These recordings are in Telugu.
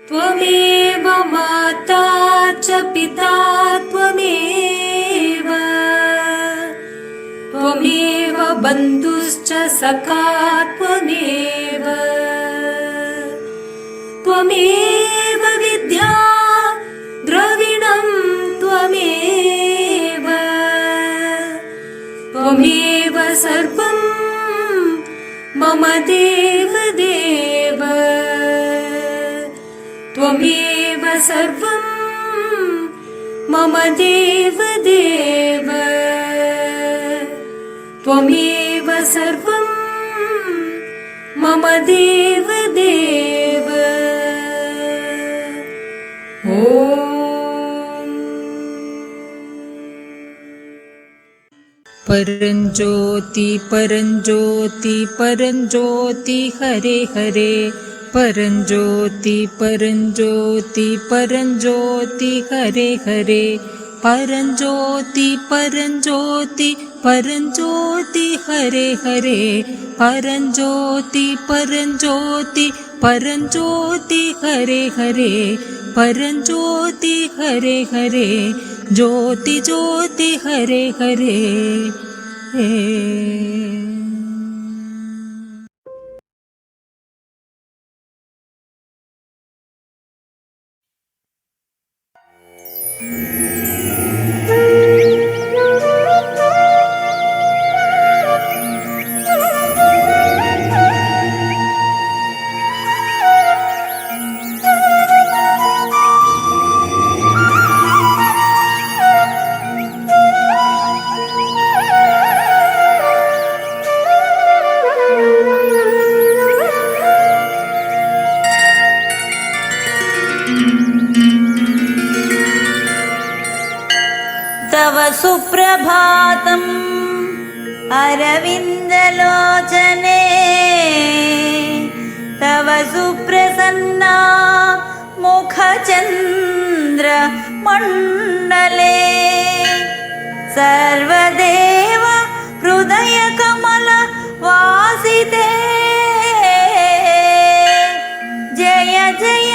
त्वमेव माता च पिता त्वमेव, त्वमेव बन्धुश्च सखा त्वमेव, त्वमेव विद्या द्रविणं त्वमेव, त्वमेव सर्वं मम देवदेव, त्वमेव सर्वं मम देवदेव, त्वमेव सर्वं मम देवदेव। परञ्ज्योति परञ्ज्योति परञ्ज्योति हरे हरे, परञ्ज्योति परञ्ज्योति परञ्ज्योति हरे हरे, परञ्ज्योति परञ्ज्योति परञ्ज्योति हरे हरे, परञ्ज्योति परञ्ज्योति परञ्ज्योति हरे हरे, परञ्ज्योति हरे हरे, ज्योति ज्योति हरे हरे। तव सुप्रभातम् अरविन्दलोचने, तव सुप्रसन्ना मुखचन्द्रमण्डले, सर्वदेव हृदयकमलवासिते, जय जय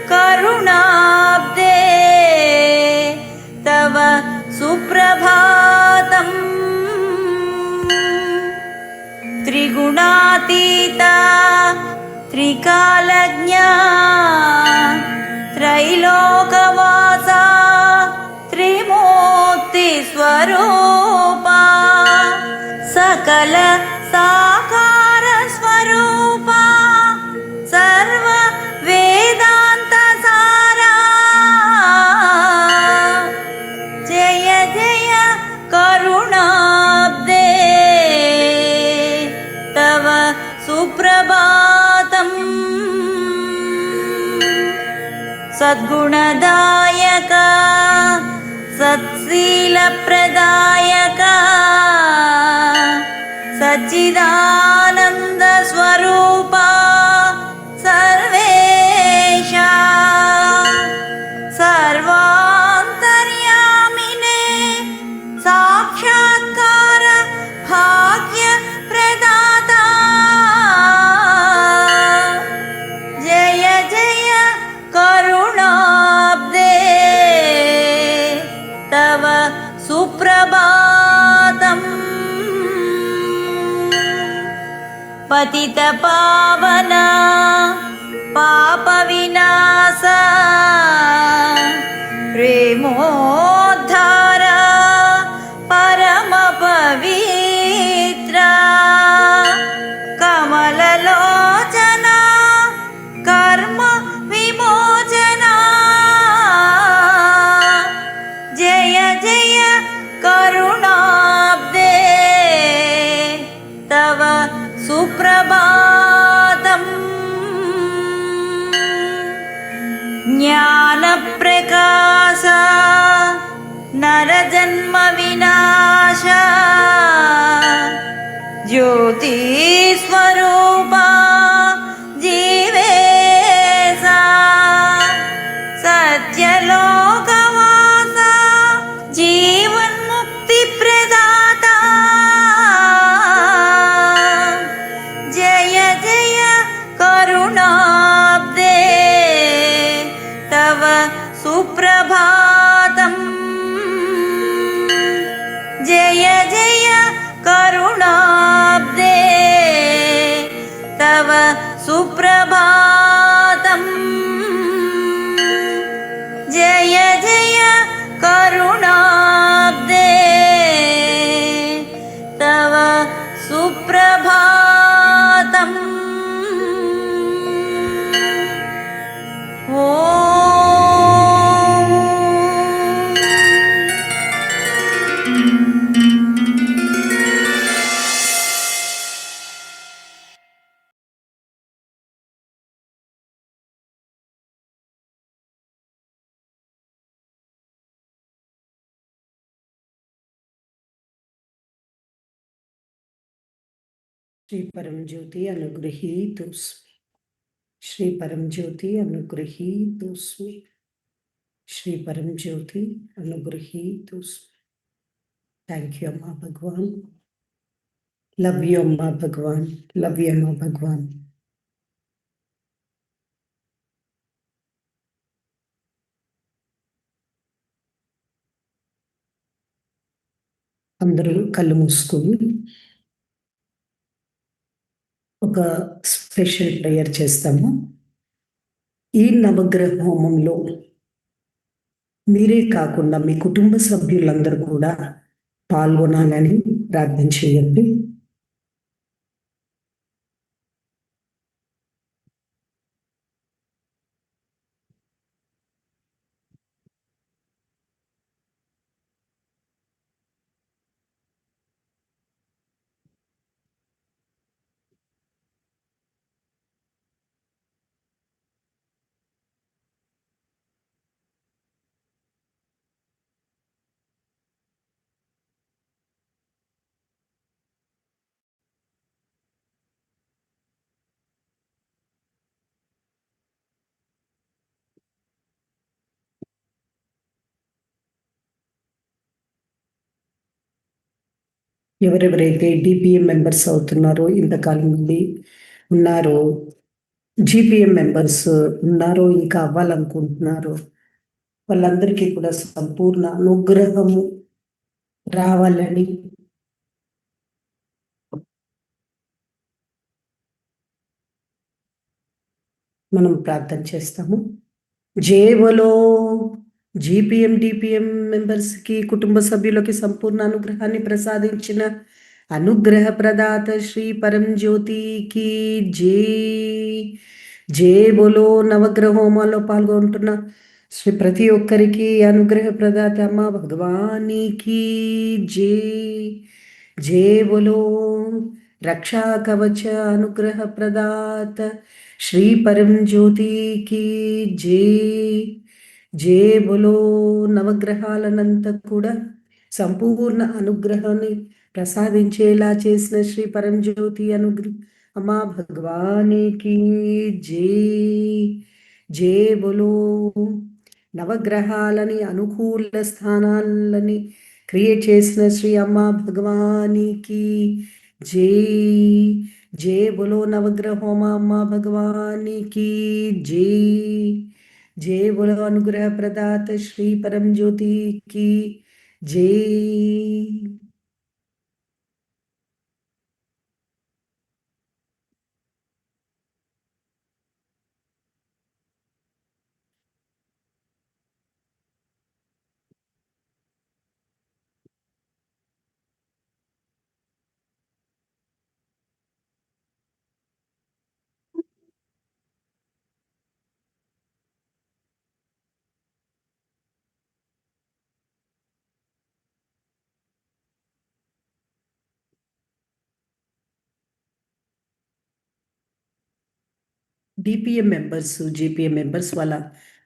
करुणाब्दे, तव सुप्रभातम्। त्रिगुणातीता त्रिकालज्ञा त्रैलोकवासा त्रिमूर्तिस्वरूपा, सकल साकार स्वरूपा, सर्व वेदान्त सारा, जय जय करुणाब्दे, तव सुप्रभातम्। सद्गुणदायक सत्शीलप्रदायक सच्चिदानन्द स्वरूपा, सर्वेशा सर्वान्तर्यामिने, साक्षात्कार भाग्य प्रदाता, जय जय करुणाब्दे, तव सुप्रभातम्। पतितपावन पापविनाश, प्रेमोद्धार परमपवित्र, कमललोचना कर्म विमोचना, जय जय करुणाब्दे, तव सुप्रभातम्। ज्ञानप्रकाश नरजन्मविनाश, ज्योतिस्वरूपा जीवेशा, सत्यलोकवास जीवन्मुक्तिप्रदाता, जय जय करुणाब्दे, श्री परम ज्योति अनुगृहीतोऽस्मि। श्री परम ज्योति अनुगृहीतोऽस्मि। श्री परम ज्योति अनुगृहीतोऽस्मि। थैंक यू अम्मा भगवान। लव यू अम्मा भगवान। लव यू अम्मा भगवान। అందరూ కళ్ళు మూసుకొని ఒక స్పెషల్ ప్రేయర్ చేస్తాము. ఈ నవగ్రహ హోమంలో మీరే కాకుండా మీ కుటుంబ సభ్యులందరూ కూడా పాల్గొనాలని ప్రార్థన చేయండి. ఎవరెవరైతే డిపిఎం మెంబర్స్ అవుతున్నారో, ఇంతకాలం నుండి ఉన్నారో, జిపిఎం మెంబర్స్ ఉన్నారో, ఇంకా అవ్వాలనుకుంటున్నారో, వాళ్ళందరికీ కూడా సంపూర్ణ అనుగ్రహము రావాలని మనం ప్రార్థన చేస్తాము. జేవలో జిపిఎం డిపిఎం మెంబర్స్కి, కుటుంబ సభ్యులకి సంపూర్ణ అనుగ్రహాన్ని ప్రసాదించిన అనుగ్రహ ప్రదాత శ్రీ పరం జ్యోతికి జే. జే బోలో. నవగ్రహ హోమాల్లో పాల్గొంటున్న ప్రతి ఒక్కరికి అనుగ్రహ ప్రదాత అమ్మ భగవానికి జే. జే బోలో. రక్షా కవచ అనుగ్రహ ప్రదాత శ్రీ పరం జ్యోతికి జే. జే బోలో. నవగ్రహాలనంతా కూడా సంపూర్ణ అనుగ్రహాన్ని ప్రసాదించేలా చేసిన శ్రీ పరం జ్యోతి అమ్మా భగవానికి జే. జే బోలో. నవగ్రహాలని అనుకూల స్థానాలని క్రియేట్ చేసిన శ్రీ అమ్మా భగవానికి జే. జే బోలో. నవగ్రహ హోమ అమ్మా భగవానికి జే. జే బోలో. అనుగ్రహ ప్రదాత శ్రీ పరం జ్యోతికి జే. డిపిఎం మెంబర్స్, జిపిఎం మెంబర్స్ వాళ్ళ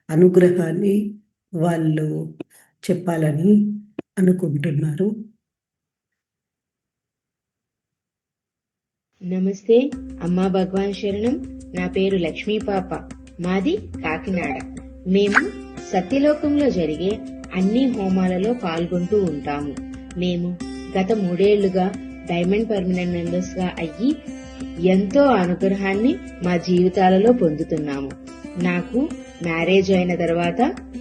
అనుగ్రహాన్ని వాళ్ళు చెప్పాలని అనుకుంటున్నారు. నమస్తే అమ్మా భగవాన్ శరణం. నా పేరు లక్ష్మీ పాప. మాది కాకినాడ. మేము సత్యలోకంలో జరిగే అన్ని హోమాలలో పాల్గొంటూ ఉంటాము. మేము గత 3 ఏళ్లుగా డైమండ్ పర్మనెంట్ మెంబర్స్ గా అయ్యి ఎంతో అనుగ్రహాన్ని మా జీవితాలలో పొందుతున్నాము. నాకు మ్యారేజ్ అయిన తర్వాత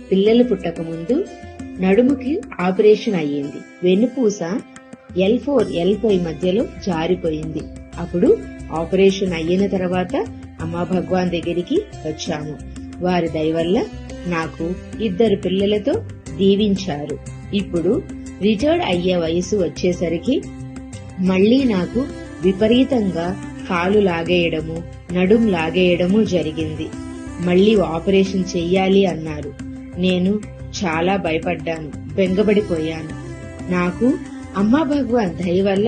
పిల్లలు పుట్టక ముందు నడుముకి ఆపరేషన్ అయ్యింది. వెన్నుపూస L4, L5 మధ్యలో జారిపోయింది. అప్పుడు ఆపరేషన్ అయిన తర్వాత అమ్మా భగవాన్ దగ్గరికి వచ్చాను. వారి దయ వల్ల నాకు 2 పిల్లలతో దీవించారు. ఇప్పుడు రిటైర్డ్ అయ్యే వయసు వచ్చేసరికి మళ్లీ నాకు విపరీతంగా కాలు లాగేయడము, నడుం లాగేయడము జరిగింది. మళ్లీ ఆపరేషన్ చెయ్యాలి అన్నారు. నేను చాలా భయపడ్డాను, బెంగపడిపోయాను. నాకు అమ్మా భగవాన్ దయ వల్ల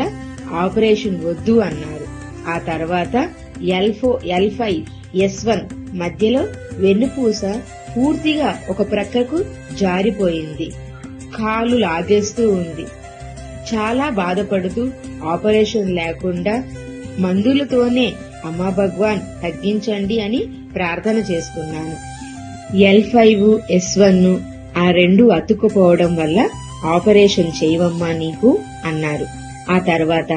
ఆపరేషన్ వద్దు అన్నారు. ఆ తర్వాత L4, L5, S1 మధ్యలో వెన్నుపూస పూర్తిగా ఒక ప్రక్కకు జారిపోయింది. కాలు లాగేస్తూ ఉంది. చాలా బాధపడుతూ ఆపరేషన్ లేకుండా మందులతోనే అమ్మా భగవాన్ తగ్గించండి అని ప్రార్థన చేసుకున్నాను. L5S1 ఆ రెండు అతుక్కుపోవడం వల్ల ఆపరేషన్ చేయవమ్మా నీకు అన్నారు. ఆ తర్వాత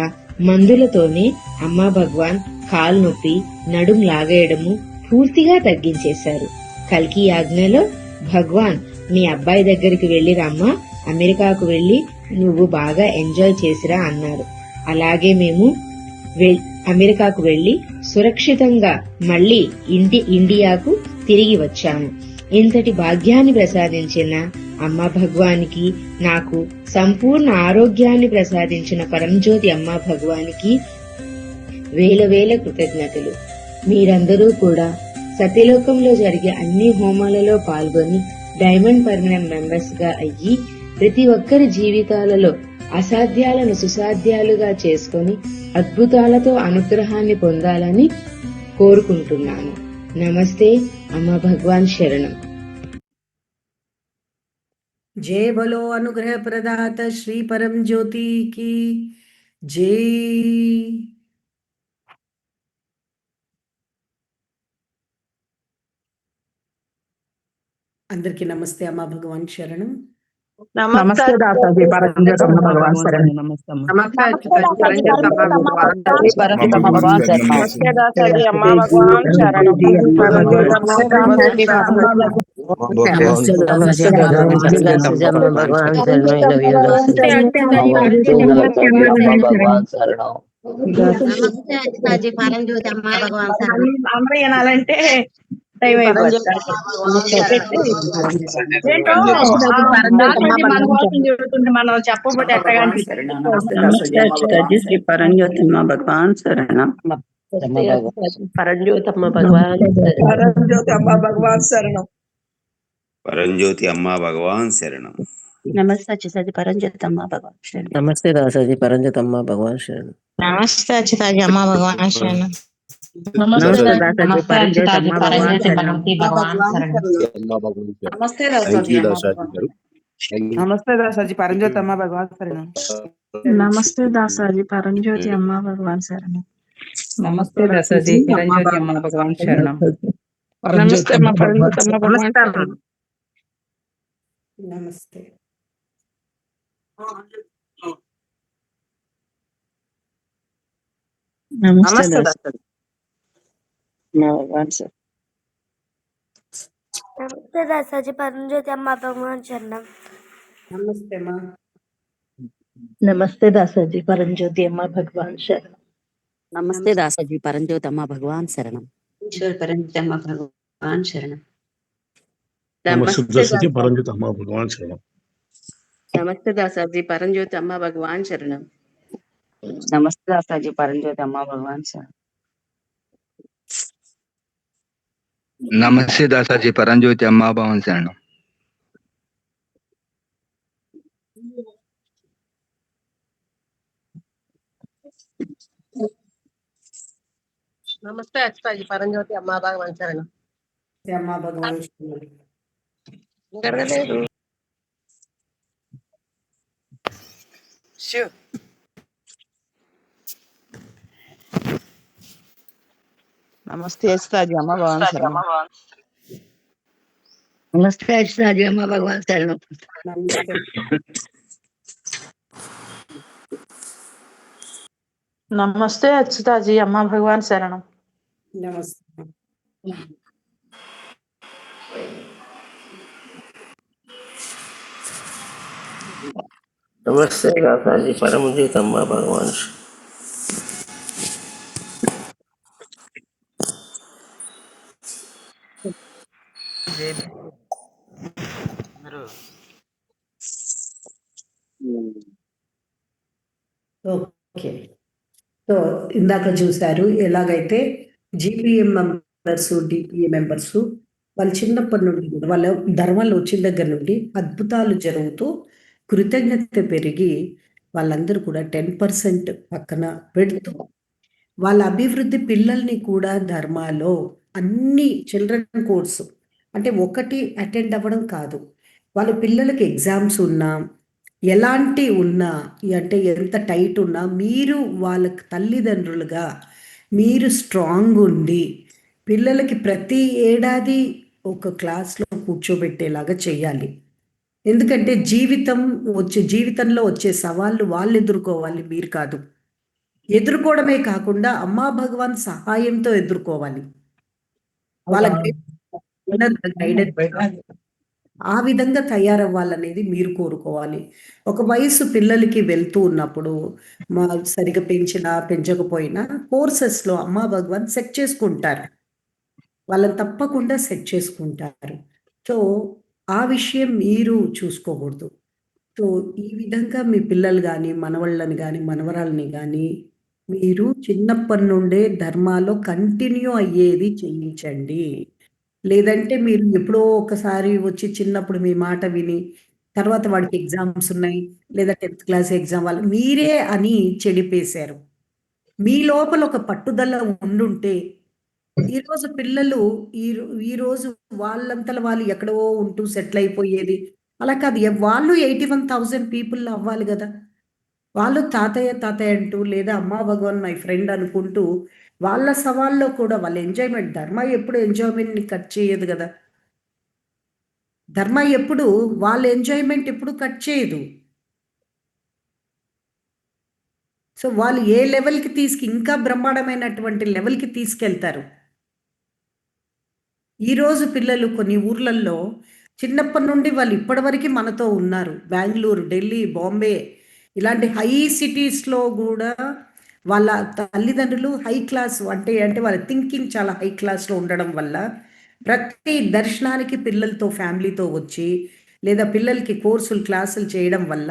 మందులతోనే అమ్మా భగవాన్ కాలు నొప్పి, నడుం లాగేయడము పూర్తిగా తగ్గించేశారు. కల్కి ఆజ్ఞలో భగవాన్ మీ అబ్బాయి దగ్గరికి వెళ్లి రమ్మా, అమెరికాకు వెళ్లి నువ్వు బాగా ఎంజాయ్ చేసిరా అన్నారు. అలాగే మేము అమెరికాకు వెళ్లి సురక్షితంగా మళ్లీ ఇండియాకు తిరిగి వచ్చాము. ఇంతటి భాగ్యాన్ని ప్రసాదించిన అమ్మా భగవానికి, నాకు సంపూర్ణ ఆరోగ్యాన్ని ప్రసాదించిన పరంజ్యోతి అమ్మా భగవానికి వేల వేల కృతజ్ఞతలు. మీరందరూ కూడా సత్యలోకంలో జరిగే అన్ని హోమాలలో పాల్గొని డైమండ్ పర్మనెంట్ మెంబర్స్ గా అయ్యి ప్రతి ఒక్కరి జీవితాలలో అసాధ్యాలను సుసాధ్యాలుగా చేసుకొని అద్భుతాలతో అనుగ్రహాన్ని పొందాలని కోరుకుంటున్నాను. నమస్తే అమ్మా భగవాన్ శరణం. जय बोलो अनुग्रह प्रदाता श्री परम ज्योति की जय. అందరికీ నమస్తే. అమ్మా భగవాన్ శరణం. నమస్తే దాసాజీ పరంజ్యోతి అమ్మ భగవాన్ శరణం. నమస్తే పరంజ్యోతి అమ్మ భగవాన్ శరణం. నమస్తే దాసాజీ అమ్మ భగవాన్ శరణం. అందరూ వినాలంటే టైం అయిపోతుంది. మనం చెప్పబోతే ఎట్టగాంటి శ్రీ పరంజ్యోతమ్మ భగవాన్ శరణం. పరంజ్యోతమ్మ భగవాన్ శరణం. పరంజ్యోతి అమ్మ భగవాన్ శరణం. నమస్తే అచ్యుతాజీ పరంజ్యోతి అమ్మ భగవాన్ శరణం. నమస్తే దాసాజీ పరంజ్యోతి అమ్మ భగవాన్ శరణం. నమస్తే అచ్యుతాజీ అమ్మ భగవాన్ శరణం. నమస్తే దాసాజీ పరంజ్యోతి అమ్మ భగవాన్ శరణం. నమస్తే దాసాజీ పరంజ్యోతి అమ్మ భగవాన్ శరణం. నమస్తే దాసాజీ పరంజ్యోతి అమ్మ భగవాన్ శరణం. నమస్తే దాసాజీ పరంజ్యోతి అమ్మ భగవాన్ శరణం. నమస్తే అమ్మ పరంజ్యోతి అమ్మ భగవాన్ శరణం. నమస్తే. నమస్తే దాసాజీ భగవాన్ శరణం. నమస్తే దాసాజీ పరంజ్యోతి అమ్మ భగవాన్ శరణం. నమస్తే మా. నమస్తే దాసాజీ పరంజ్యోతి అమ్మ భగవాన్ శరణం. నమస్తే దాసాజీ పరంజ్యోతి అమ్మ భగవాన్ శరణం. పరంజ్యోతి అమ్మ భగవాన్ శరణం. నమస్తే దాసాజీ పరంజ్యోతి అమ్మ భగవాన్ శరణం. నమస్తే దాసాజీ పరంజ్యోతి అమ్మ భగవాన్ శరణం. నమస్తే దాసాజీ పరంజ్యోతి అమ్మ భగవాన్ శరణం. నమస్తే దాసాజీ పరంజ్యోతి అమ్మ భగవాన్ శరణం. నమస్తే అచ్యుతాజీ పరంజ్యోతి అమ్మ భగవాన్ శరణం. అమ్మా భగవాన్ శరణం. జరగలేదు. నమస్తే అచ్యుతాజీ అమ్మ భగవాన్ శరణం. నమస్తే అచ్యుతాజీ అమ్మ భగవాన్ శరణం. నమస్తే అచ్యుతాజీ అమ్మ భగవాన్ శరణం. నమస్తే. నమస్తే దాసాజీ పరంజ్యోతి అమ్మ భగవాన్ ఓకే. సో ఇందాక చూశారు ఎలాగైతే జీపీఎం మెంబర్స్, డిపిఏ మెంబర్స్ వాళ్ళు చిన్నప్పటి నుండి కూడా వాళ్ళ ధర్మాలు వచ్చిన దగ్గర నుండి అద్భుతాలు జరుగుతూ కృతజ్ఞత పెరిగి వాళ్ళందరూ కూడా 10% పక్కన పెడుతూ వాళ్ళ అభివృద్ధి పిల్లల్ని కూడా ధర్మాలో అన్ని చిల్డ్రన్ కోర్సు అంటే ఒకటి అటెండ్ అవ్వడం కాదు, వాళ్ళ పిల్లలకి ఎగ్జామ్స్ ఉన్నా ఎలాంటి ఉన్నా అంటే ఎంత టైట్ ఉన్నా మీరు వాళ్ళకి తల్లిదండ్రులుగా మీరు స్ట్రాంగ్ ఉండి పిల్లలకి ప్రతి ఏడాది ఒక క్లాస్లో కూర్చోబెట్టేలాగా చేయాలి. ఎందుకంటే జీవితంలో వచ్చే సవాళ్ళు వాళ్ళు ఎదుర్కోవాలి, మీరు కాదు. ఎదుర్కోవడమే కాకుండా అమ్మా భగవాన్ సహాయంతో ఎదుర్కోవాలి. వాళ్ళకి గైడెన్స్ ఆ విధంగా తయారవ్వాలనేది మీరు కోరుకోవాలి. ఒక వయసు పిల్లలకి వెళ్తూ ఉన్నప్పుడు సరిగ్గా పెంచినా, పెంచకపోయినా కోర్సెస్‌లో అమ్మా భగవాన్ సెట్ చేసుకుంటారు. వాళ్ళని తప్పకుండా సెట్ చేసుకుంటారు. సో, ఆ విషయం మీరు చూసుకోకూడదు. సో, ఈ విధంగా మీ పిల్లలు గాని, మనవళ్ళని గాని, మనవరాల్ని గాని మీరు చిన్నప్పటి నుండే ధర్మాలో కంటిన్యూ అయ్యేది చేయించండి. లేదంటే మీరు ఎప్పుడో ఒకసారి వచ్చి చిన్నప్పుడు మీ మాట విని, తర్వాత వాడికి ఎగ్జామ్స్ ఉన్నాయి, లేదా 10థ్ క్లాస్ ఎగ్జామ్ మీరే అని చెడిపేశారు. మీ లోపల ఒక పట్టుదల ఉండుంటే ఈరోజు పిల్లలు ఈరోజు వాళ్ళంతట వాళ్ళు ఎక్కడో ఉంటూ సెటిల్ అయిపోయేది. అలా కాదు. వాళ్ళు 81,000 పీపుల్ అవ్వాలి గదా! వాళ్ళు తాతయ్య, తాతయ్య అంటూ లేదా అమ్మా భగవాన్ మై ఫ్రెండ్ అనుకుంటూ వాళ్ళ సవాల్లో కూడా వాళ్ళ ఎంజాయ్‌మెంట్ ధర్మ ఎప్పుడు ఎంజాయ్‌మెంట్‌ని కట్ చేయదు గదా! ధర్మ ఎప్పుడు వాళ్ళ ఎంజాయ్‌మెంట్ ఎప్పుడు కట్ చేయదు. సో, వాళ్ళు ఏ లెవెల్‌కి ఇంకా బ్రహ్మాండమైనటువంటి లెవెల్‌కి తీసుకెళ్తారు. ఈరోజు పిల్లలు కొన్ని ఊర్లల్లో చిన్నప్పటి నుండి వాళ్ళు ఇప్పటివరకు మనతో ఉన్నారు. బెంగుళూరు, ఢిల్లీ, బాంబే ఇలాంటి హై సిటీస్‌లో గూడా వాళ్ళ తల్లిదండ్రులు హై క్లాస్ అంటే వాళ్ళ థింకింగ్ చాలా హై క్లాస్‌లో ఉండడం వల్ల ప్రతి దర్శనానికి పిల్లలతో ఫ్యామిలీతో వచ్చి లేదా పిల్లలకి కోర్సులు, క్లాసులు చేయడం వల్ల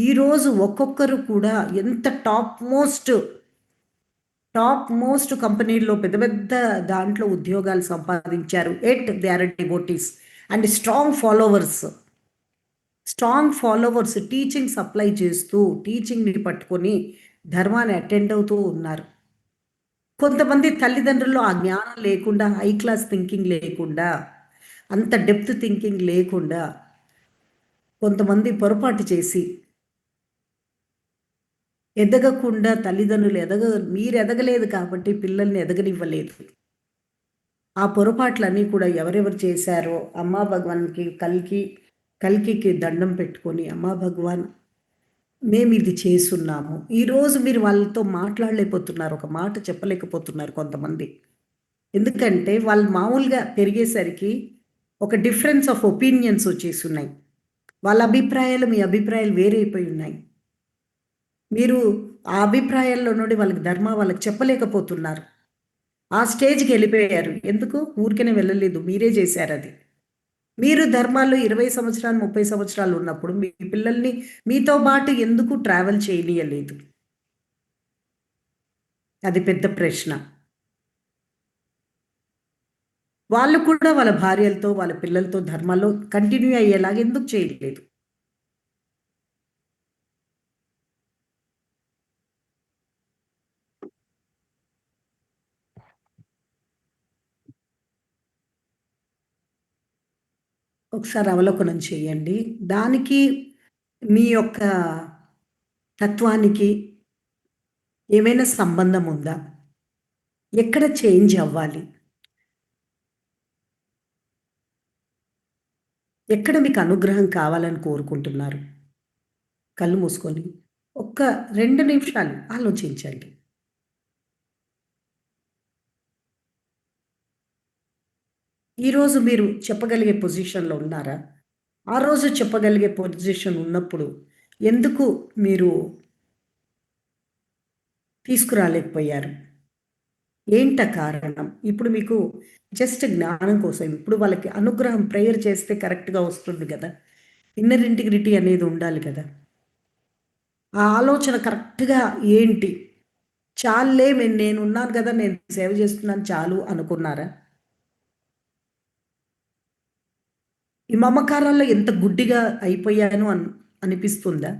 ఈరోజు ఒక్కొక్కరు కూడా ఎంత టాప్ మోస్ట్ కంపెనీల్లో పెద్ద పెద్ద దాంట్లో ఉద్యోగాలు సంపాదించారు. They are devotees and strong followers teaching supply చేస్తూ టీచింగ్ని పట్టుకొని ధర్మాన్ని అటెండ్ అవుతూ ఉన్నారు. కొంతమంది తల్లిదండ్రులు ఆ జ్ఞానం లేకుండా, హై క్లాస్ థింకింగ్ లేకుండా, అంత డెప్త్ థింకింగ్ లేకుండా కొంతమంది పొరపాటు చేసి ఎదగకుండా తల్లిదండ్రులు మీరు ఎదగలేదు కాబట్టి పిల్లల్ని ఎదగనివ్వలేదు. ఆ పొరపాట్లన్నీ కూడా ఎవరెవరు చేశారో అమ్మా భగవాన్‌కి కల్కికి దండం పెట్టుకొని అమ్మా భగవాన్ మేమిది చేసున్నాము. ఈరోజు మీరు వాళ్ళతో మాట్లాడలేకపోతున్నారు. ఒక మాట చెప్పలేకపోతున్నారు కొంతమంది. ఎందుకంటే వాళ్ళు మామూలుగా పెరిగేసరికి ఒక డిఫరెన్స్ ఆఫ్ ఒపీనియన్స్ వచ్చేసున్నాయి. వాళ్ళ అభిప్రాయాలు, మీ అభిప్రాయాలు వేరైపోయి ఉన్నాయి. మీరు ఆ అభిప్రాయాల్లో నుండి వాళ్ళకి చెప్పలేకపోతున్నారు. ఆ స్టేజ్‌కి వెళ్ళిపోయారు. ఎందుకు? ఊరికనే వెళ్ళలేదు. మీరే చేశారది. మీరు ధర్మాల్లో 20 సంవత్సరాలు, 30 సంవత్సరాలు ఉన్నప్పుడు మీ పిల్లల్ని మీతో పాటు ఎందుకు ట్రావెల్ చేయనీయలేదు? అది పెద్ద ప్రశ్న. వాళ్ళు కూడా వాళ్ళ భార్యలతో, వాళ్ళ పిల్లలతో ధర్మాల్లో కంటిన్యూ అయ్యేలాగా ఎందుకు చేయలేదు? ఒకసారి అవలోకనం చేయండి. దానికి మీ యొక్క తత్వానికి ఏమైనా సంబంధం ఉందా? ఎక్కడ చేంజ్ అవ్వాలి? ఎక్కడ మీకు అనుగ్రహం కావాలని కోరుకుంటున్నారు? కళ్ళు మూసుకొని ఒక్క 2 నిమిషాలు ఆలోచించండి. ఈరోజు మీరు చెప్పగలిగే పొజిషన్‌లో ఉన్నారా? ఆ రోజు చెప్పగలిగే పొజిషన్ ఉన్నప్పుడు ఎందుకు మీరు తీసుకురాలేకపోయారు? ఏంట కారణం? ఇప్పుడు మీకు జస్ట్ జ్ఞానం కోసం ఇప్పుడు వాళ్ళకి అనుగ్రహం ప్రేయర్ చేస్తే కరెక్ట్‌గా వస్తుంది గదా! ఇన్నర్ ఇంటిగ్రిటీ అనేది ఉండాలి కదా! ఆ ఆలోచన కరెక్ట్‌గా ఏంటి? చాలులే నేనున్నాను గదా! నేను సేవ చేస్తున్నాను చాలు అనుకున్నారా? ఈ మమకారాల్లో ఎంత గుడ్డిగా అయిపోయాను అనిపిస్తుందా?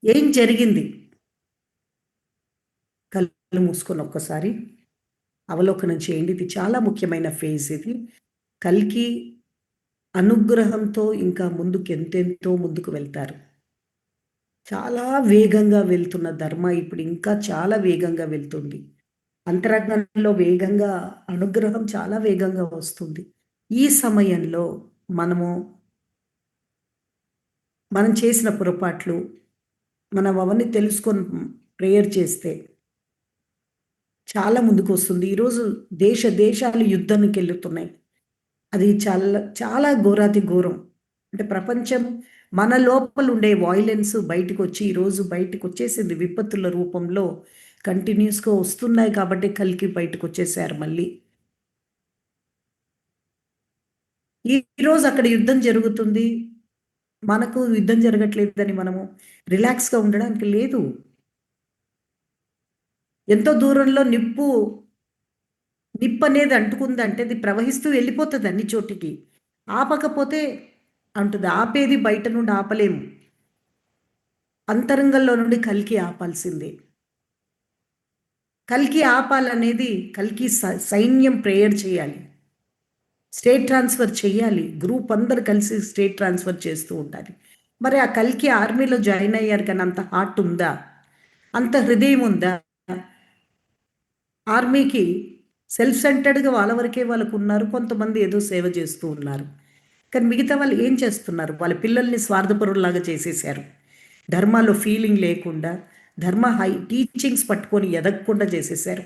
ఏం జరిగింది? కళ్ళు మూసుకొని ఒక్కసారి అవలోకనం చేయండి. ఇది చాలా ముఖ్యమైన ఫేజ్ ఇది. కల్కి అనుగ్రహంతో ఇంకా ముందుకు ఎంతెంతో ముందుకు వెళ్తారు. చాలా వేగంగా వెళ్తున్న ధర్మ ఇప్పుడు ఇంకా చాలా వేగంగా వెళ్తుంది. అంతరంగంలో వేగంగా అనుగ్రహం చాలా వేగంగా వస్తుంది. ఈ సమయంలో మనం చేసిన పొరపాట్లు మనం అవన్నీ తెలుసుకొని ప్రేయర్ చేస్తే చాలా ముందుకు వస్తుంది. ఈరోజు దేశాలు యుద్ధానికి వెళ్తున్నాయి. అది చాలా చాలా ఘోరాతి ఘోరం. అంటే ప్రపంచం మన లోపల ఉండే వాయిలెన్స్ బయటకు వచ్చి ఈరోజు బయటకు వచ్చేసింది. విపత్తుల రూపంలో కంటిన్యూస్గా వస్తున్నాయి కాబట్టి కలికి బయటకు వచ్చేసారు మళ్ళీ. ఈరోజు అక్కడ యుద్ధం జరుగుతుంది. మనకు యుద్ధం జరగట్లేదని మనము రిలాక్స్గా ఉండడానికి లేదు. ఎంతో దూరంలో నిప్పు అనేది అంటుకుందంటే అది ప్రవహిస్తూ వెళ్ళిపోతుంది అన్ని చోటికి. ఆపకపోతే అంటుంది. ఆపేది బయట నుండి ఆపలేము. అంతరంగంలో నుండి కలికి ఆపాల్సిందే. కలికి ఆపాలనేది కలికి సైన్యం ప్రేయర్ చేయాలి. స్టేట్ ట్రాన్స్ఫర్ చేయాలి. గ్రూప్ అందరు కలిసి స్టేట్ ట్రాన్స్ఫర్ చేస్తూ ఉండాలి. మరి ఆ కలికి ఆర్మీలో జాయిన్ అయ్యారు కానీ అంత హార్ట్ ఉందా? అంత హృదయం ఉందా? ఆర్మీకి సెల్ఫ్ సెంటర్డ్గా వాళ్ళ వరకే వాళ్ళకు ఉన్నారు. కొంతమంది ఏదో సేవ చేస్తూ ఉన్నారు. కానీ మిగతా వాళ్ళు ఏం చేస్తున్నారు? వాళ్ళ పిల్లల్ని స్వార్థపరుల్లాగా చేసేసారు. ధర్మాలో ఫీలింగ్ లేకుండా, ధర్మ హై టీచింగ్స్ పట్టుకొని ఎదగకుండా చేసేసారు.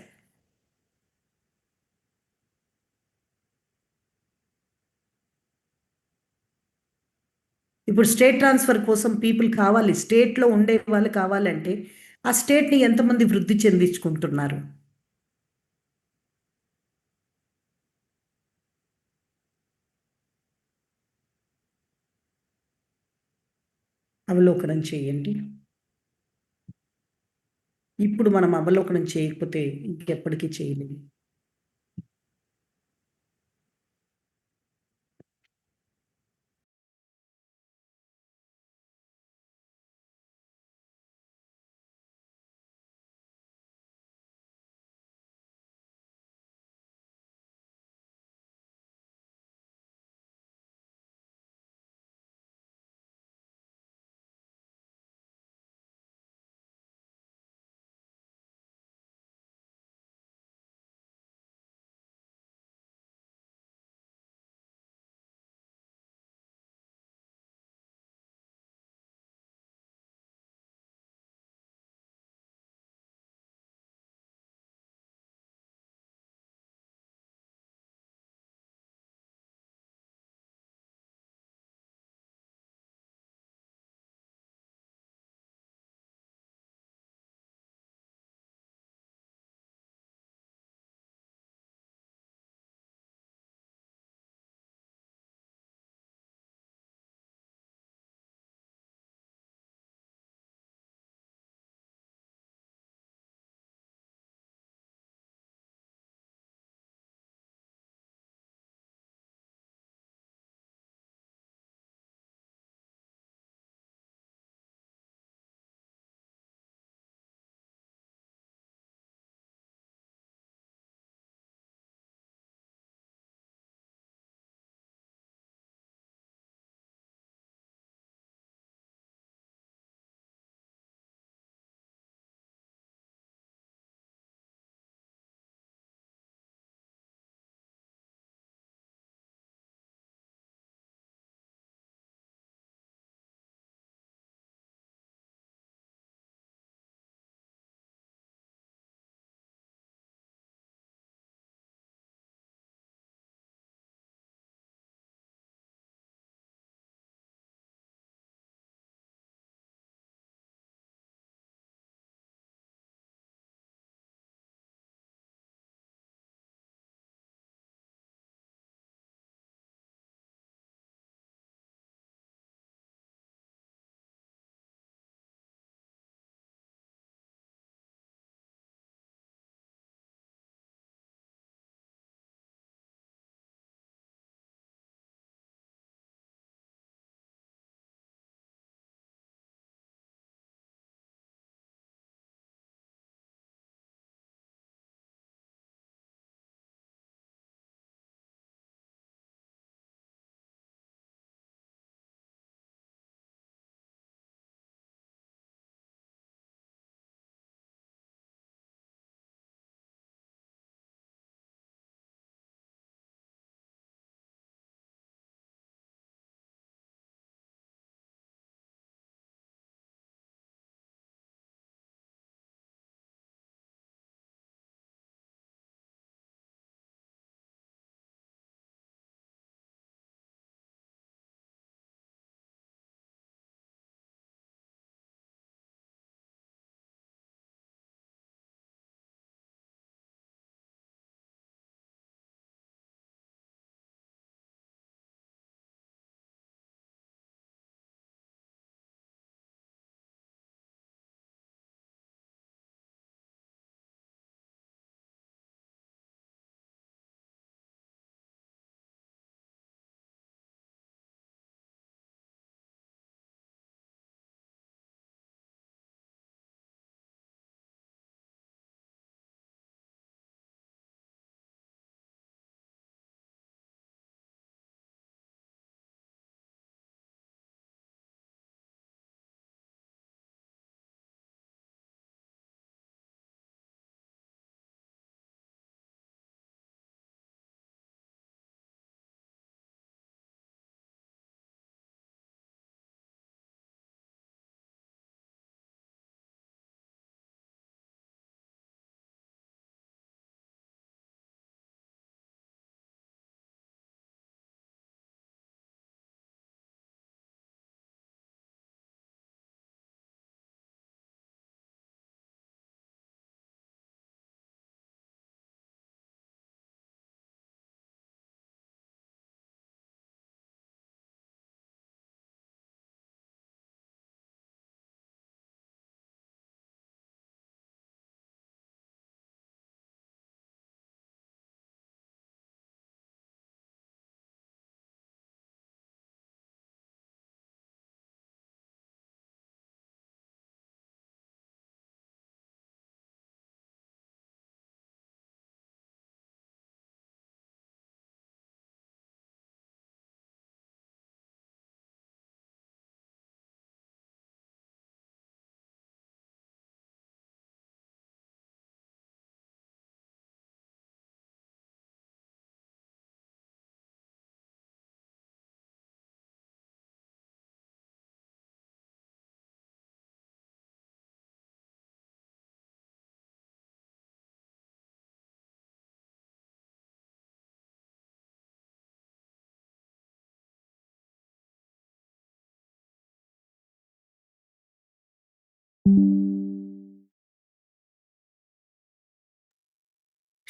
ఇప్పుడు స్టేట్ ట్రాన్స్ఫర్ కోసం పీపుల్ కావాలి. స్టేట్లో ఉండే వాళ్ళు కావాలంటే ఆ స్టేట్ని ఎంతమంది వృద్ధి చెందించుకుంటున్నారు? అవలోకనం చేయండి. ఇప్పుడు మనం అవలోకనం చేయకపోతే ఇంకెప్పటికీ చేయలేము.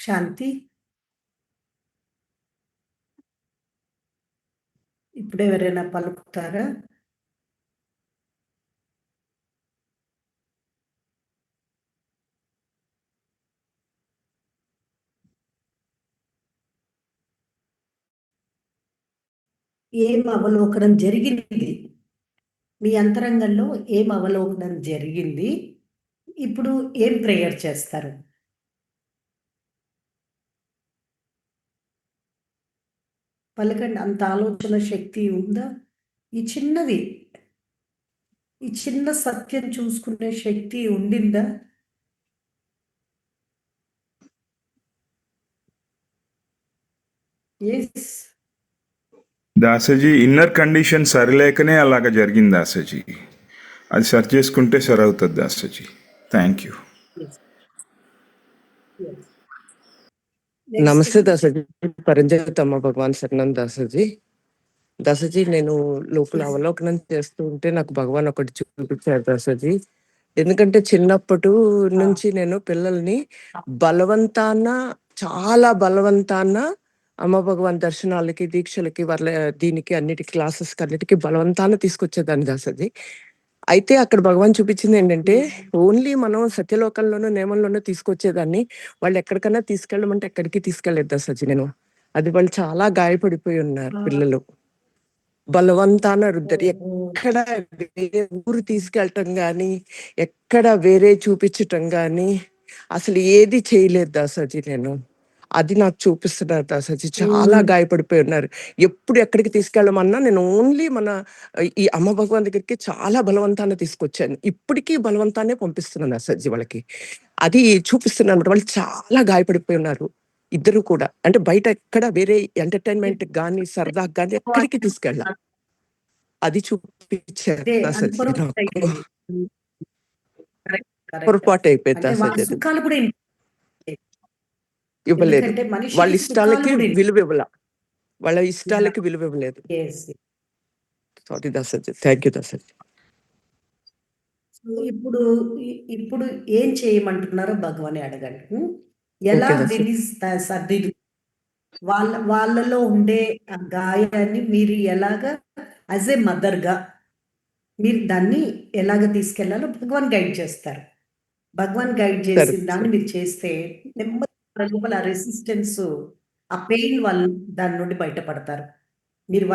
శాంతి ఇప్పుడు ఎవరైనా పలుకుతారా? ఏం అవలోకనం జరిగింది? మీ అంతరంగంలో ఏం అవలోకనం జరిగింది? ఇప్పుడు ఏం ప్రేయర్ చేస్తారు? పలకండి. అంత ఆలోచన శక్తి ఉందా? ఈ చిన్నది, ఈ చిన్న సత్యం చూసుకునే శక్తి ఉండిందా? ఎస్. దాసజీ ఇన్నర్ కండిషన్ సరిలేకనే అలాగ జరిగింది దాసజీ. అది సరి చేసుకుంటే సరవుతుంది దాసజీ. Thank you. నమస్తే దాసజీ, పరంజ్యోతి అమ్మ భగవాన్ శరణం దాసజీ. దాసజీ, నేను లోపల అవలోకనం చేస్తూ ఉంటే నాకు భగవాన్ ఒకటి చూపించారు దాసజీ. ఎందుకంటే చిన్నప్పటి నుంచి నేను పిల్లల్ని చాలా బలవంతాన అమ్మ భగవాన్ దర్శనాలకి, దీక్షలకి, వాళ్ళ దీనికి అన్నిటికీ క్లాసెస్కి అన్నిటికీ బలవంతాన తీసుకొచ్చేదాన్ని దాసజీ. అయితే అక్కడ భగవాన్ చూపించింది ఏంటంటే ఓన్లీ మనం సత్యలోకంలోనూ నేమంలోనూ తీసుకొచ్చేదాన్ని. వాళ్ళు ఎక్కడికైనా తీసుకెళ్ళమంటే ఎక్కడికి తీసుకెళ్లేదు దాసజీ నేను. అది వాళ్ళు చాలా గాయపడిపోయి ఉన్నారు పిల్లలు. బలవంతాన రుద్దరు. ఎక్కడ వేరే ఊరు తీసుకెళ్ళటం గాని, ఎక్కడ వేరే చూపించటం గాని అసలు ఏది చేయలేదు దాసజీ నేను. అది నాకు చూపిస్తున్నారు దాసజీ. చాలా గాయపడిపోయి ఉన్నారు. ఎప్పుడు ఎక్కడికి తీసుకెళ్ళమన్నా నేను ఓన్లీ ఈ అమ్మ భగవాన్ దగ్గరికి చాలా బలవంతాన్ని తీసుకొచ్చాను. ఇప్పటికీ బలవంతాన్ని పంపిస్తున్నాను దాసజీ వాళ్ళకి. అది చూపిస్తున్నాను. వాళ్ళు చాలా గాయపడిపోయి ఉన్నారు ఇద్దరు కూడా. అంటే బయట ఎక్కడ వేరే ఎంటర్టైన్మెంట్ గానీ సరదాగా గానీ ఎక్కడికి తీసుకెళ్ళ. అది చూపించారు దాసజీ నాకు. పొరపాటు అయిపోయింది దాసజీ. ఇవ్వలేదు. వాళ్ళ ఇష్టాలకి విలువ ఇవ్వాల. వాళ్ళ ఇష్టాలకి విలువ ఇవ్వలేదు. Sorry Dasaji. Thank you Dasaji. ఇప్పుడు ఇప్పుడు ఏం చేయమంటున్నారో భగవాన్ అడగండి. ఎలా దీన్ని సర్దిదు వాళ్ళలో ఉండే ఆ గాయాన్ని మీరు ఎలాగా యాజ్ ఏ మదర్గా మీరు దాన్ని ఎలాగ తీసుకెళ్లాలో భగవాన్ గైడ్ చేస్తారు. భగవాన్ గైడ్ చేసిన దాన్ని మీరు చేస్తే నెమ్మది లోపల రెసిస్టెన్స్, ఆ పెయిన్ వాళ్ళు దాని నుండి బయటపడతారు. మీరు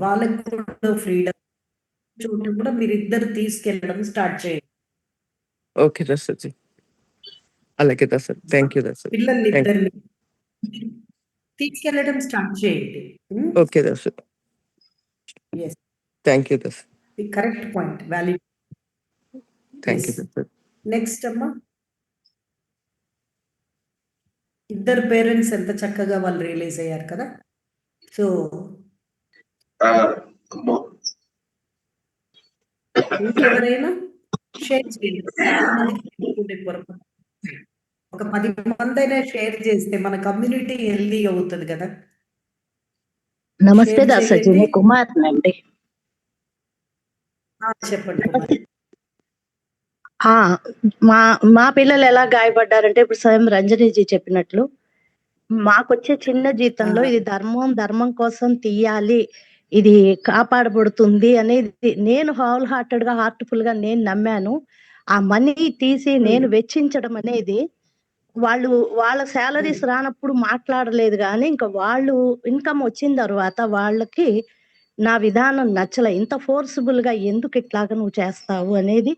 వాళ్ళకి కూడా ఫ్రీడమ్ చోటు కూడా మీరు ఇద్దరు తీసుకెళ్ళడం స్టార్ట్ చేయండి. ఓకే దాసజీ. అలాగే దాసజీ. Thank you దాసజీ. పిల్లల్ని ఇద్దరిని తీసుకెళ్ళడం స్టార్ట్ చేయండి. Okay Dasaji. Thank you Dasaji. Correct point, valid. Thank you Dasaji. Next అమ్మా, ఇద్దరు పేరెంట్స్ ఎంత చక్కగా వాళ్ళు రియలైజ్ అయ్యారు కదా. సో ఇంకెవరైనా షేర్ చేయండి. ఒక 10 మంది అయినా షేర్ చేస్తే మన కమ్యూనిటీ హెల్దీ అవుతుంది కదా. నమస్తే దాసజీ, కుమార్ అండి. చెప్పండి. మా పిల్లలు ఎలా గాయపడ్డారంటే ఇప్పుడు స్వయం రంజనీజీ చెప్పినట్లు మాకొచ్చే చిన్న జీతంలో ఇది ధర్మం కోసం తీయాలి, ఇది కాపాడబడుతుంది అనేది నేను హార్ట్ఫుల్ గా నేను నమ్మాను. ఆ మనీ తీసి నేను వెచ్చించడం అనేది వాళ్ళ శాలరీస్ రానప్పుడు మాట్లాడలేదు, కానీ ఇంకా వాళ్ళు ఇన్కమ్ వచ్చిన తర్వాత వాళ్ళకి నా విధానం నచ్చల. ఇంత ఫోర్స్ఫుల్ గా ఎందుకు ఇట్లాగా నువ్వు చేస్తావు అనేది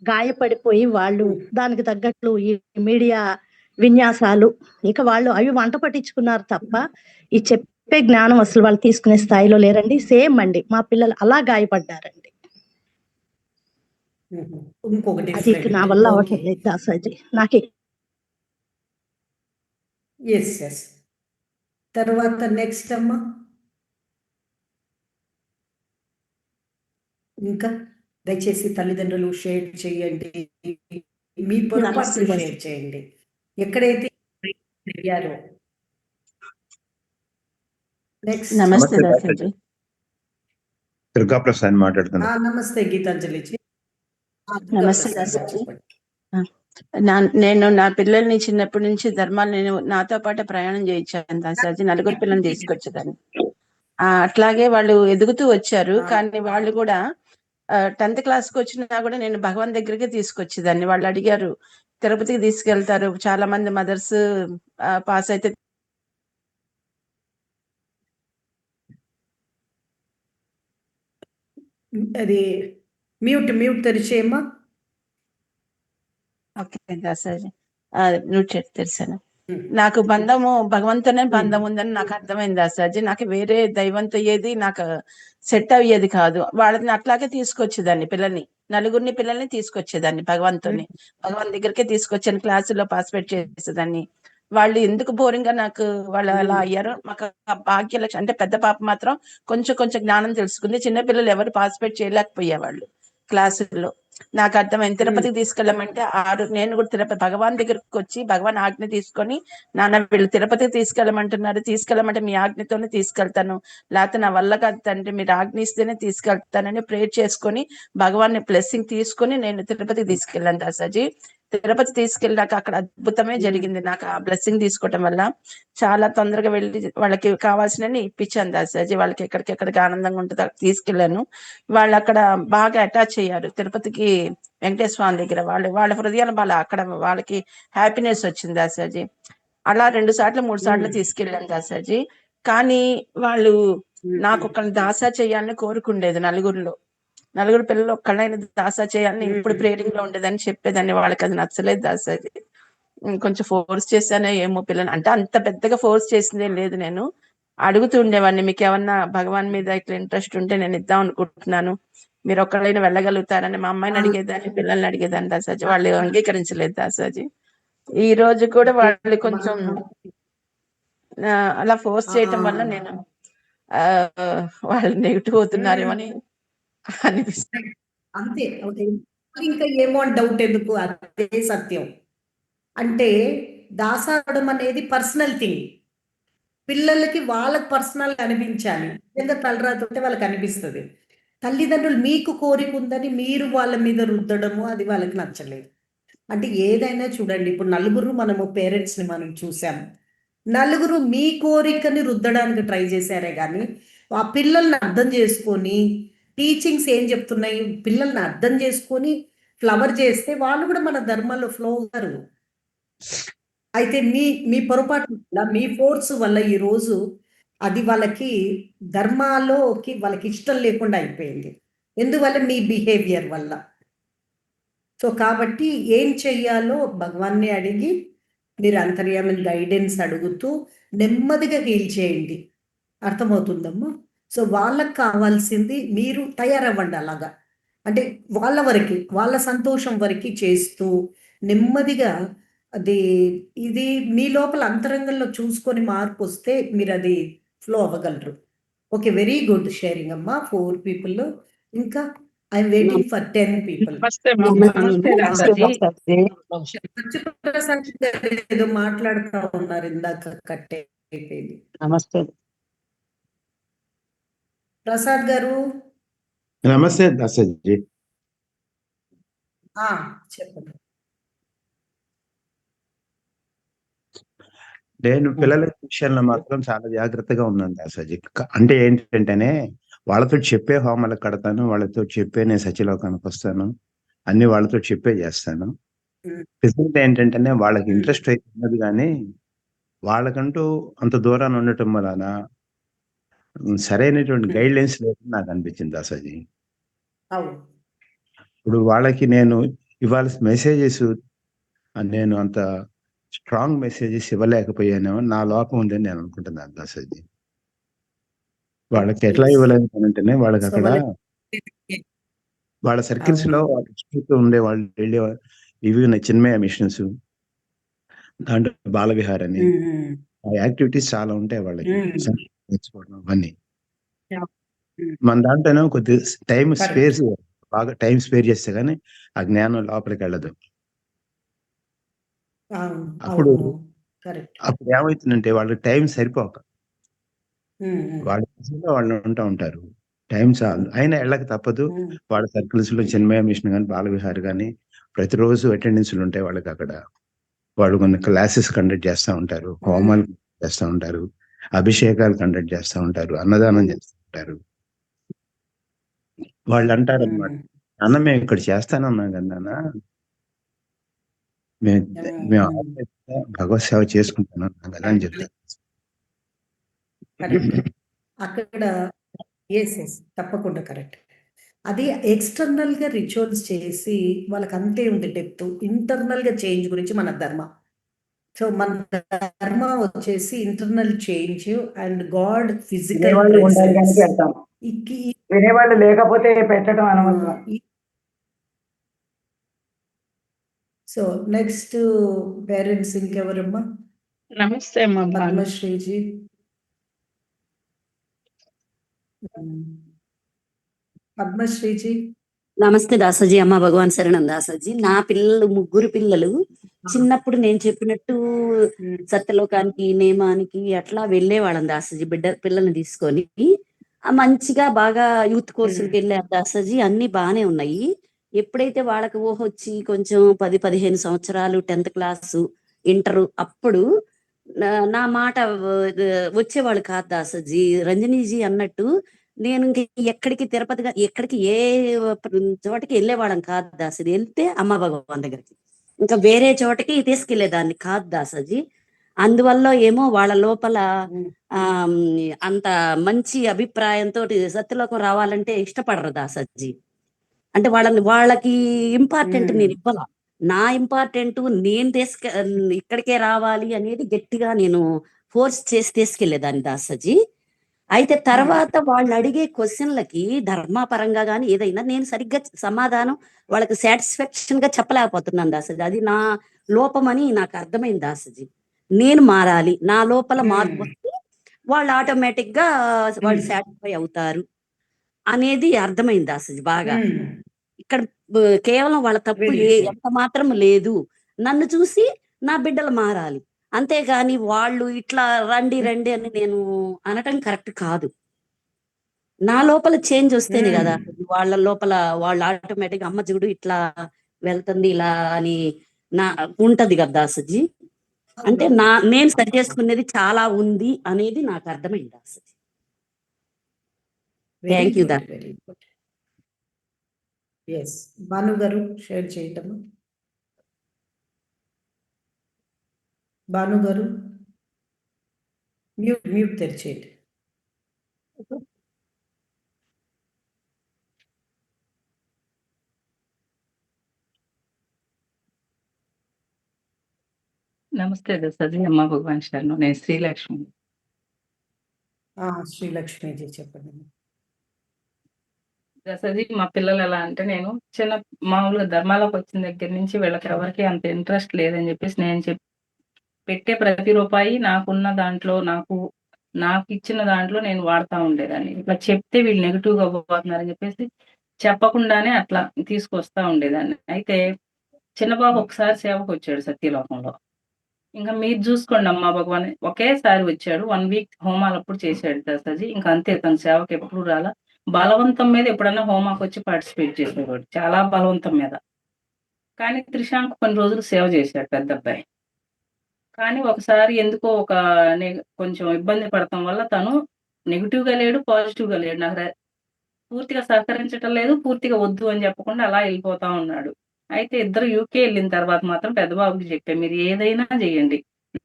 గాయపడిపోయి వాళ్ళు దానికి తగ్గట్లు ఈ మీడియా విన్యాసాలు ఇక వాళ్ళు అవి వంట పట్టించుకున్నారు తప్ప ఈ చెప్పే జ్ఞానం అసలు వాళ్ళు తీసుకునే స్థాయిలో లేరండి. సేమ్ అండి, మా పిల్లలు అలా గాయపడ్డారండి. అది నా వల్ల అవట్లేదు దాసాజీ. నాకు తర్వాత నెక్స్ట్ అమ్మా, ఇంకా దయచేసి తల్లిదండ్రులు షేర్ చేయండి, మీ పొరపాట్లు షేర్ చేయండి ఎక్కడైతే అయ్యారో. నెక్స్ట్. నమస్తే దాసజీ. దుర్గా ప్రసాద్ మాట్లాడుతున్నా. నమస్తే గీతాంజలి. నమస్తే దాసజీ. నేను నా పిల్లల్ని చిన్నప్పటి నుంచి ధర్మాలు నేను నాతో పాటు ప్రయాణం చేయించాను దాసాజీ. నలుగురు పిల్లల్ని తీసుకొచ్చేదాన్ని. అట్లాగే వాళ్ళు ఎదుగుతూ వచ్చారు. కానీ వాళ్ళు కూడా 10th క్లాస్కి వచ్చినా కూడా నేను భగవాన్ దగ్గరికి తీసుకొచ్చేదాన్ని. వాళ్ళు అడిగారు తిరుపతికి తీసుకెళ్తారు, చాలా మంది మదర్స్ పాస్ అయితే అది మ్యూట్ తెరిచేయమ్మా. ఓకే దాసాజీ, మ్యూట్ తెరిచాను. నాకు బంధము భగవంతునే బంధం ఉందని నాకు అర్థమైంది దాసాజీ. నాకు వేరే దైవంతో ఏది నాకు సెట్ అయ్యేది కాదు. వాళ్ళని అట్లాగే తీసుకొచ్చేదాన్ని, నలుగురిని పిల్లల్ని తీసుకొచ్చేదాన్ని భగవాన్ దగ్గరికే తీసుకొచ్చాను. క్లాసుల్లో పార్టిసిపేట్ చేసేదాన్ని. వాళ్ళు ఎందుకు బోరింగ్ గా నాకు వాళ్ళు అలా అయ్యారో మాకు భాగ్యలక్ష్మి అంటే పెద్ద పాప మాత్రం కొంచెం జ్ఞానం తెలుసుకుంది. చిన్నపిల్లలు ఎవరు పార్టిసిపేట్ చేయలేకపోయేవాళ్ళు క్లాసుల్లో. నాకు అర్థమైంది. తిరుపతికి తీసుకెళ్ళమంటే నేను కూడా తిరుపతి భగవాన్ దగ్గరికి వచ్చి భగవాన్ ఆజ్ఞ తీసుకొని, నాన్న వీళ్ళు తిరుపతికి తీసుకెళ్ళమంటే మీ ఆజ్ఞతోనే తీసుకెళ్తాను, లేకపోతే నా వల్ల కాదు తండ్రి, మీరు ఆజ్ఞ ఇస్తేనే తీసుకెళ్తానని ప్రేయర్ చేసుకొని భగవాన్ బ్లెస్సింగ్ తీసుకొని నేను తిరుపతికి తీసుకెళ్ళాను దాసాజీ. తిరుపతి తీసుకెళ్ళాక అక్కడ అద్భుతమే జరిగింది. నాకు ఆ బ్లెస్సింగ్ తీసుకోవటం వల్ల చాలా తొందరగా వెళ్ళి వాళ్ళకి కావాల్సినవి ఇప్పించాను దాసాజీ. వాళ్ళకి ఎక్కడికి ఆనందంగా ఉంటుందో తీసుకెళ్లాను. వాళ్ళు అక్కడ బాగా అటాచ్ అయ్యారు తిరుపతికి, వెంకటేశ్వర స్వామి దగ్గర. వాళ్ళ హృదయాలు అక్కడ వాళ్ళకి హ్యాపీనెస్ వచ్చింది దాసాజీ. అలా 2 సార్లు 3 సార్లు తీసుకెళ్ళాను దాసాజీ. కానీ వాళ్ళు నాకు ఒకళ్ళని దాసా చేయాలని కోరుకుండేది. నలుగురు పిల్లలు ఒక్కళ్ళైనా దాసా చేయాలని ఇప్పుడు ప్రేరింగ్ లో ఉండేదని చెప్పేదాన్ని. వాళ్ళకి అది నచ్చలేదు దాసాజీ. కొంచెం ఫోర్స్ చేశానే ఏమో పిల్లలు అంటే, అంత పెద్దగా ఫోర్స్ చేసిందేం లేదు. నేను అడుగుతూ ఉండేవాడిని, మీకు ఏమన్నా భగవాన్ మీద ఇట్లా ఇంట్రెస్ట్ ఉంటే నేను ఇద్దాం అనుకుంటున్నాను, మీరు ఒక్కళ్ళైనా వెళ్ళగలుగుతారని మా అమ్మాయిని అడిగేదాన్ని, పిల్లల్ని అడిగేదాన్ని దాసాజీ. వాళ్ళు అంగీకరించలేదు దాసాజీ. ఈ రోజు కూడా వాళ్ళు కొంచెం అలా ఫోర్స్ చేయటం వల్ల నేను వాళ్ళు నెగిటివ్ అవుతున్నారేమని అనిపిస్తుంది. అంతే. ఇంకా ఏమో అని డౌట్ ఎందుకు, అదే సత్యం. అంటే దాసాడడం అనేది పర్సనల్ థింగ్. పిల్లలకి వాళ్ళకి పర్సనల్ అనిపించాలి. నిజంగా తలరాత ఉంటే వాళ్ళకి అనిపిస్తుంది. తల్లిదండ్రులు మీకు కోరిక ఉందని మీరు వాళ్ళ మీద రుద్దడము అది వాళ్ళకి నచ్చలేదు. అంటే ఏదైనా చూడండి, ఇప్పుడు నలుగురు మనము పేరెంట్స్ని మనం చూసాము. నలుగురు మీ కోరికని రుద్దడానికి ట్రై చేశారే కానీ ఆ పిల్లల్ని అర్థం చేసుకొని టీచింగ్స్ ఏం చెప్తున్నాయి, పిల్లల్ని అర్థం చేసుకొని ఫ్లవర్ చేస్తే వాళ్ళు కూడా మన ధర్మంలో ఫ్లో అవుతారు. అయితే మీ పొరపాటు వల్ల, మీ ఫోర్స్ వల్ల ఈరోజు అది వాళ్ళకి ధర్మాలోకి వాళ్ళకి ఇష్టం లేకుండా అయిపోయింది. ఎందువల్ల మీ బిహేవియర్ వల్ల. సో కాబట్టి ఏం చెయ్యాలో భగవాన్ని అడిగి మీరు అంతర్యామి గైడెన్స్ అడుగుతూ నెమ్మదిగా హీల్ చేయండి. అర్థమవుతుందమ్మా? సో వాళ్ళకి కావాల్సింది మీరు తయారవ్వండి అలాగా. అంటే వాళ్ళ వరకు, వాళ్ళ సంతోషం వరకు చేస్తూ నెమ్మదిగా ఇది మీ లోపల అంతరంగంలో చూసుకొని మార్పు వస్తే మీరు అది ఫ్లో అవ్వగలరు. ఓకే, వెరీ గుడ్ షేరింగ్ అమ్మా. 4 people. ఇంకా ఐఎమ్ వెయిటింగ్ ఫర్ 10 people. ఏదో మాట్లాడుతూ ఉన్నారు ఇందాక, కట్ అయిపోయింది. నమస్తే ప్రసాద్ గారు. నమస్తే దాసాజీ. చెప్పండి. నేను పిల్లల విషయంలో మాత్రం చాలా జాగ్రత్తగా ఉన్నాను దాసాజీ. అంటే ఏంటంటేనే వాళ్ళతో చెప్పే హోమాలకు కడతాను, వాళ్ళతో చెప్పే నేను సత్యలోకానికి వస్తాను, అన్ని వాళ్ళతో చెప్పే చేస్తాను. రిజల్ట్ ఏంటంటేనే వాళ్ళకి ఇంట్రెస్ట్ అయితే ఉన్నది కానీ వాళ్ళకంటూ అంత దూరాన్ని ఉండటం వలన సరైనటువంటి గైడ్ లైన్స్ లేదని నాకు అనిపించింది దాసాజీ. ఇప్పుడు వాళ్ళకి నేను ఇవ్వాల్సిన మెసేజెస్ నేను అంత స్ట్రాంగ్ మెసేజెస్ ఇవ్వలేకపోయాను, నా లోపం ఉందని నేను అనుకుంటున్నాను దాసాజీ. వాళ్ళకి ఎట్లా ఇవ్వలేదంటేనే వాళ్ళకి అక్కడ వాళ్ళ సర్కిల్స్ లో ఉండే వాళ్ళు వెళ్ళే ఇవి చిన్మయ మిషన్స్, దాంట్లో బాలవిహార్ అని యాక్టివిటీస్ చాలా ఉంటాయి వాళ్ళకి నేర్చుకోవడం అవన్నీ. మన దాంట్లోనే కొద్ది బాగా టైం స్పేర్ చేస్తే గానీ ఆ జ్ఞానం లోపలికి వెళ్ళదు. అప్పుడు ఏమవుతుందంటే వాళ్ళకి టైం సరిపోక వాళ్ళు ఉంటూ ఉంటారు, టైం చాలు అయినా వెళ్ళక తప్పదు. వాళ్ళ సర్కిల్స్ లో చిన్మయ మిషన్ కానీ బాలవిహార్ కానీ ప్రతిరోజు అటెండెన్స్లు ఉంటాయి వాళ్ళకి అక్కడ. వాళ్ళు కొన్ని క్లాసెస్ కండక్ట్ చేస్తూ ఉంటారు, హోమాలు చేస్తూ ఉంటారు, అభిషేకాలు కండక్ట్ చేస్తూ ఉంటారు, అన్నదానం చేస్తూ ఉంటారు. వాళ్ళు అంటారు అనమాట, అన్న మేము ఇక్కడ చేస్తానన్నాం కదా నాన్న, మేము ఆత్మహత్య భగవత్ సేవ చేసుకుంటున్నాం కదా అని చెప్తారు. అక్కడ తప్పకుండా కరెక్ట్. అది ఎక్స్టర్నల్ గా రిచువల్స్ చేసి వాళ్ళకి అంతే ఉంది డెప్త్. ఇంటర్నల్ గా చేంజ్ గురించి మన ధర్మ. సో మన ధర్మ వచ్చేసి internal change and god physical వినేవాళ్ళు లేకపోతే పెట్టడం అనవసరం. సో నెక్స్ట్ పేరెంట్స్ ఇంకెవరమ్మా? నమస్తే అమ్మా. పద్మశ్రీజీ. పద్మశ్రీజీ. నమస్తే దాసాజీ. అమ్మ భగవాన్ శరణం దాసాజీ. నా పిల్లలు 3 పిల్లలు చిన్నప్పుడు నేను చెప్పినట్టు సత్యలోకానికి, నేమానికి అట్లా వెళ్ళేవాళ్ళం దాసాజీ. పిల్లల్ని తీసుకొని మంచిగా బాగా యూత్ కోర్సులకు వెళ్ళారు దాసాజీ. అన్ని బాగానే ఉన్నాయి. ఎప్పుడైతే వాళ్ళకి వచ్చి కొంచెం 10-15 సంవత్సరాలు 10th క్లాసు, ఇంటరు అప్పుడు నా మాట వచ్చేవాళ్ళు కాదు దాసాజీ. రంజనీజీ అన్నట్టు నేను ఇంక ఎక్కడికి తిరుపతిగా ఎక్కడికి ఏ చోటకి వెళ్ళేవాళ్ళం కాదు దాసాజీ. వెళ్తే అమ్మ భగవాన్ దగ్గరికి, ఇంకా వేరే చోటకి తీసుకెళ్లేదాన్ని కాదు దాసాజీ. అందువల్ల ఏమో వాళ్ళ లోపల అంత మంచి అభిప్రాయంతో సత్యలోకం రావాలంటే ఇష్టపడరు దాసాజీ. అంటే వాళ్ళకి ఇంపార్టెంట్ నేను ఇవ్వాల. నా ఇంపార్టెంట్ నేను ఇక్కడికే రావాలి అనేది గట్టిగా నేను ఫోర్స్ చేసి తీసుకెళ్లేదాన్ని దాసాజీ. అయితే తర్వాత వాళ్ళు అడిగే క్వశ్చన్లకి ధర్మపరంగా గాని ఏదైనా నేను సరిగ్గా సమాధానం వాళ్ళకి సాటిస్ఫాక్షన్ గా చెప్పలేకపోతున్నాను దాసాజీ. అది నా లోపం అని నాకు అర్థమైంది దాసాజీ. నేను మారాలి, నా లోపల మార్పు వస్తే వాళ్ళు ఆటోమేటిక్ గా వాళ్ళు సాటిస్ఫై అవుతారు అనేది అర్థమైంది దాసాజీ బాగా. ఇక్కడ కేవలం వాళ్ళ తప్పు ఎంత మాత్రం లేదు. నన్ను చూసి నా బిడ్డలు మారాలి, అంతేగాని వాళ్ళు ఇట్లా రండి రండి అని నేను అనటం కరెక్ట్ కాదు. నా లోపల చేంజ్ వస్తేనే కదా వాళ్ళ లోపల వాళ్ళు ఆటోమేటిక్ అమ్మ చూడు ఇట్లా వెళ్తుంది ఇలా అని నా ఉంటది కదా దాసజీ. అంటే నేను సరి చేసుకునేది చాలా ఉంది అనేది నాకు అర్థమైంది దాసజీ. థ్యాంక్ యూ దా. భాను గారు షేర్ చేయటము. భాను గారు మ్యూట్ తెరిచేయండి. నమస్తే దశరథి. అమ్మ భగవాన్ శరణు. నేను శ్రీలక్ష్మి. శ్రీలక్ష్మిజీ చెప్పండి. దశరథి, మా పిల్లలు ఎలా అంటే, నేను మామూలుగా ధర్మాలకు వచ్చిన దగ్గర నుంచి వీళ్ళకి ఎవరికి అంత ఇంట్రెస్ట్ లేదని చెప్పేసి నేను పెట్టే ప్రతి రూపాయి నాకున్న దాంట్లో నాకు ఇచ్చిన దాంట్లో నేను వాడుతూ ఉండేదాన్ని. ఇట్లా చెప్తే వీళ్ళు నెగిటివ్గా పోతున్నారని చెప్పేసి చెప్పకుండానే అట్లా తీసుకొస్తా ఉండేదాన్ని. అయితే చిన్నబాబు ఒకసారి సేవకు వచ్చాడు సత్యలోకంలో. ఇంకా మీరు చూసుకోండి అమ్మా భగవాన్, ఒకేసారి వచ్చాడు. 1 వీక్ హోమాలప్పుడు చేశాడు దశరథి. ఇంకా అంతే, తన సేవకు ఎప్పుడు రాలా. బలవంతం మీద ఎప్పుడన్నా హోమాకు వచ్చి పార్టిసిపేట్ చేసేవాడు, చాలా బలవంతం మీద. కానీ త్రిశాంక్ కొన్ని రోజులు సేవ చేశాడు పెద్ద అబ్బాయి. కానీ ఒకసారి ఎందుకో కొంచెం ఇబ్బంది పడటం వల్ల తను నెగిటివ్గా లేడు, పాజిటివ్గా లేడు. నాకు పూర్తిగా సహకరించటం లేదు, పూర్తిగా వద్దు అని చెప్పకుండా అలా వెళ్ళిపోతా ఉన్నాడు. అయితే ఇద్దరు యూకే వెళ్ళిన తర్వాత మాత్రం పెద్ద బాబుకి చెప్పాను, మీరు ఏదైనా చేయండి,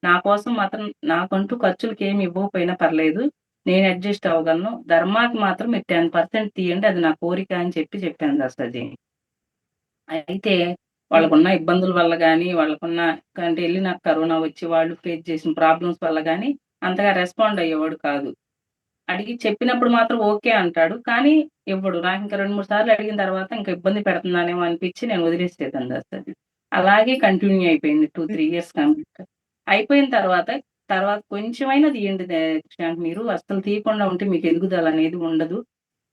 నా కోసం మాత్రం నాకంటూ ఖర్చులకి ఏమి ఇవ్వకపోయినా పర్లేదు, నేను అడ్జస్ట్ అవ్వగలను, ధర్మాకి మాత్రం మీరు 10% తీయండి, అది నా కోరిక అని చెప్పాను దశరథి. అయితే వాళ్ళకున్న ఇబ్బందుల వల్ల కానీ, వాళ్ళకున్న అంటే వెళ్ళిన కరోనా వచ్చి వాళ్ళు ఫేస్ చేసిన ప్రాబ్లమ్స్ వల్ల కానీ అంతగా రెస్పాండ్ అయ్యేవాడు కాదు. అడిగి చెప్పినప్పుడు మాత్రం ఓకే అంటాడు, కానీ ఇవ్వడు. నాకు ఇంకా 2-3 సార్లు అడిగిన తర్వాత ఇంకా ఇబ్బంది పెడుతున్నానేమో అనిపించి నేను వదిలేసేదాన్ని దశరథి. అలాగే కంటిన్యూ అయిపోయింది 2-3 ఇయర్స్ కంప్లీట్ అయిపోయిన తర్వాత కొంచెమైనా తీయండి మీరు, అసలు తీయకుండా ఉంటే మీకు ఎదుగుదల అనేది ఉండదు,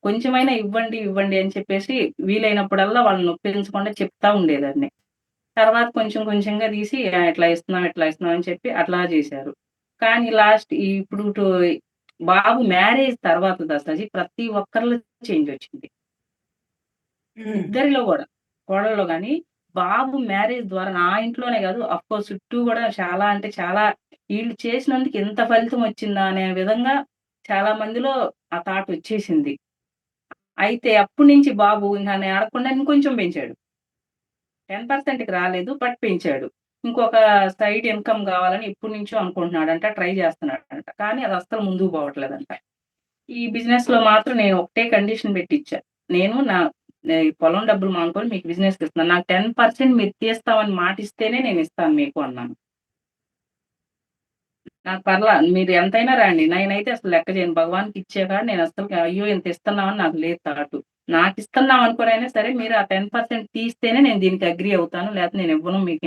కొంచెమైనా ఇవ్వండి అని చెప్పేసి వీలైనప్పుడల్లా వాళ్ళని నొప్పించకుండా చెప్తా ఉండేదాన్ని. తర్వాత కొంచెంగా తీసి ఇట్లా ఇస్తున్నాం అని చెప్పి అట్లా చేశారు. కానీ లాస్ట్ ఇప్పుడు బాబు మ్యారేజ్ తర్వాత దశరథి ప్రతి ఒక్కరిలో చేంజ్ వచ్చింది. ఇద్దరిలో కూడా, కోడల్లో కానీ బాబు మ్యారేజ్ ద్వారా నా ఇంట్లోనే కాదు, అఫ్కోర్స్ చుట్టూ కూడా చాలా అంటే చాలా వీళ్ళు చేసినందుకు ఎంత ఫలితం వచ్చిందా అనే విధంగా చాలా మందిలో ఆ థాట్ వచ్చేసింది. అయితే అప్పటి నుంచి బాబు ఇంకా నేను అడగకుండా ఇంకొంచెం పెంచాడు. 10%కి రాలేదు. బట్ పెంచాడు. ఇంకొక సైడ్ ఇన్‌కమ్ గావాలని ఎప్పటినుంచో అనుకుంటున్నాడంట. ట్రై చేస్తున్నాడంట. కానీ అది అస్సలు ముందుకు పోవట్లేదంట. ఈ బిజినెస్‌లో మాత్రం నేను ఒకటే కండిషన్ పెట్టిచ్చా. నేను ఈ పొలం డబ్బులు మానుకొని మీకు బిజినెస్‌కి ఇస్తున్నాను. నాకు 10% మీరు తీస్తామని మాటిస్తేనే నేను ఇస్తాను మీకు అన్నాను. నాకు పర్లా మీరు ఎంతైనా రండి. నేనైతే అసలు లెక్క చేయను. భగవాన్‌కి ఇచ్చాక నేను అస్సలకి అయ్యో! ఇంత ఇస్తున్నామని నాకు లేదు థాటు. నాకిస్తున్నాం అనుకోనైనా సరే మీరు ఆ 10% తీస్తేనే నేను దీనికి అగ్రీ అవుతాను. లేకపోతే నేను ఇవ్వను మీకు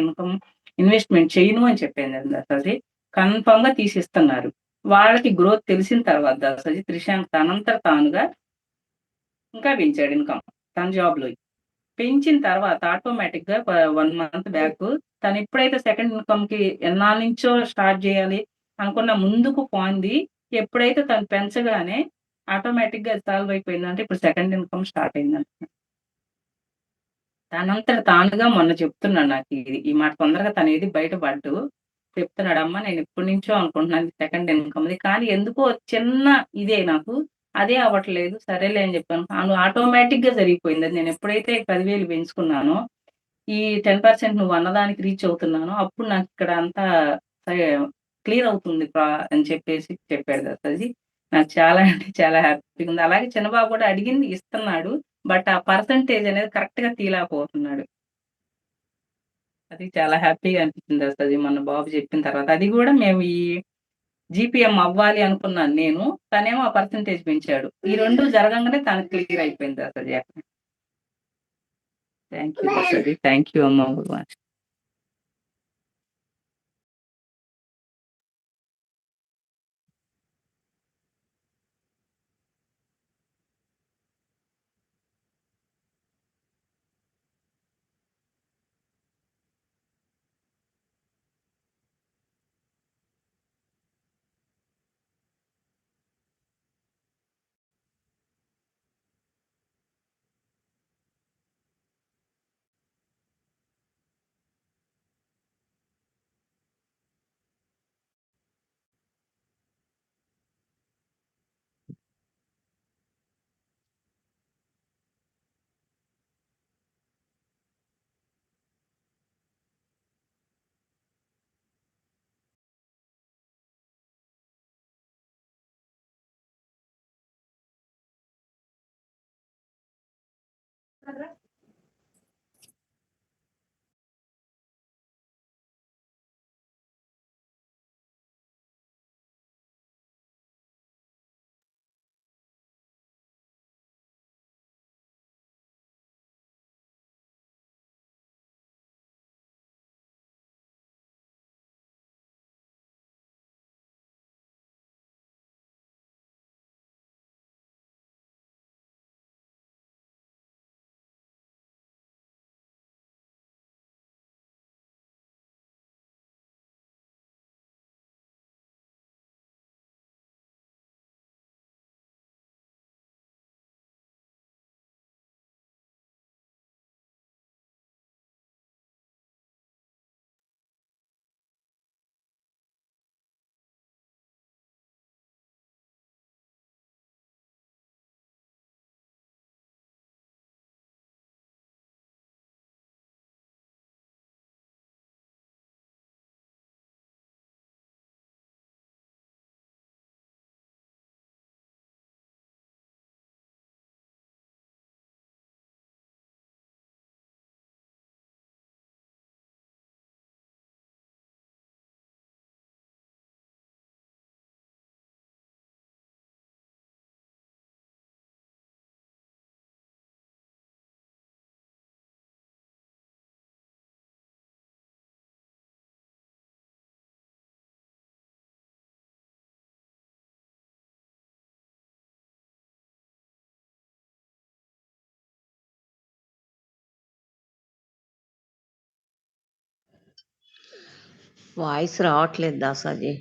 ఇన్వెస్ట్‌మెంట్ చేయను అని చెప్పాను దాసరి. కన్ఫర్మ్‌గా తీసిస్తున్నారు. వాళ్ళకి గ్రోత్ తెలిసిన తర్వాత దాసరి త్రిశాంత్ తనంతట తానుగా ఇంకా పెంచాడు ఇన్‌కమ్. తన జాబ్‌లో. పెంచిన తర్వాత ఆటోమేటిక్‌గా 1 మంత్ బ్యాక్ తను ఎప్పుడైతే సెకండ్ ఇన్‌కమ్‌కి ఎన్నాళ్ళ నుంచో స్టార్ట్ చేయాలి అనుకున్న ముందుకు పోంది. ఎప్పుడైతే తను పెంచగానే ఆటోమేటిక్‌గా అది సాల్వ్ అయిపోయిందంటే ఇప్పుడు సెకండ్ ఇన్‌కమ్ స్టార్ట్ అయిందంట. తనంతట తానుగా మొన్న చెప్తున్నాడు నాకు ఈ మాట తొందరగా తనేది బయట పడ్డు. చెప్తున్నాడు, "అమ్మ నేను ఎప్పటినుంచో అనుకుంటున్నాను సెకండ్ ఇన్‌కమ్‌ది. కానీ ఎందుకో చిన్న ఇదే నాకు అదే అవ్వట్లేదు." సరేలే అని చెప్పాను. ఆటోమేటిక్‌గా జరిగిపోయింది. అది నేను ఎప్పుడైతే 10,000 పెంచుకున్నానో, ఈ 10% నువ్వు అన్నదానికి రీచ్ అవుతున్నానో, అప్పుడు నాకు ఇక్కడ అంతా సరే క్లియర్ అవుతుంది అని చెప్పేసి చెప్పాడు దత్తజీ. నాకు చాలా అంటే చాలా హ్యాపీగా ఉంది. అలాగే చిన్న బాబు కూడా అడిగింది ఇస్తున్నాడు. బట్ ఆ పర్సెంటేజ్ అనేది కరెక్ట్‌గా తీయలేకపోతున్నాడు. అది చాలా హ్యాపీగా అనిపించింది అసలు మొన్న బాబు చెప్పిన తర్వాత. అది గూడా మేము ఈ జీపీఎం అవ్వాలి అనుకున్నాను నేను. తనేమో ఆ పర్సెంటేజ్ పెంచాడు. ఈ 2 జరగంగానే తనకి క్లియర్ అయిపోయింది అసలు. థాంక్ యూ అసలు. థాంక్ యూ అమ్మ భగవాన్. వాయిస్ రావట్లేదు దాసాజీ.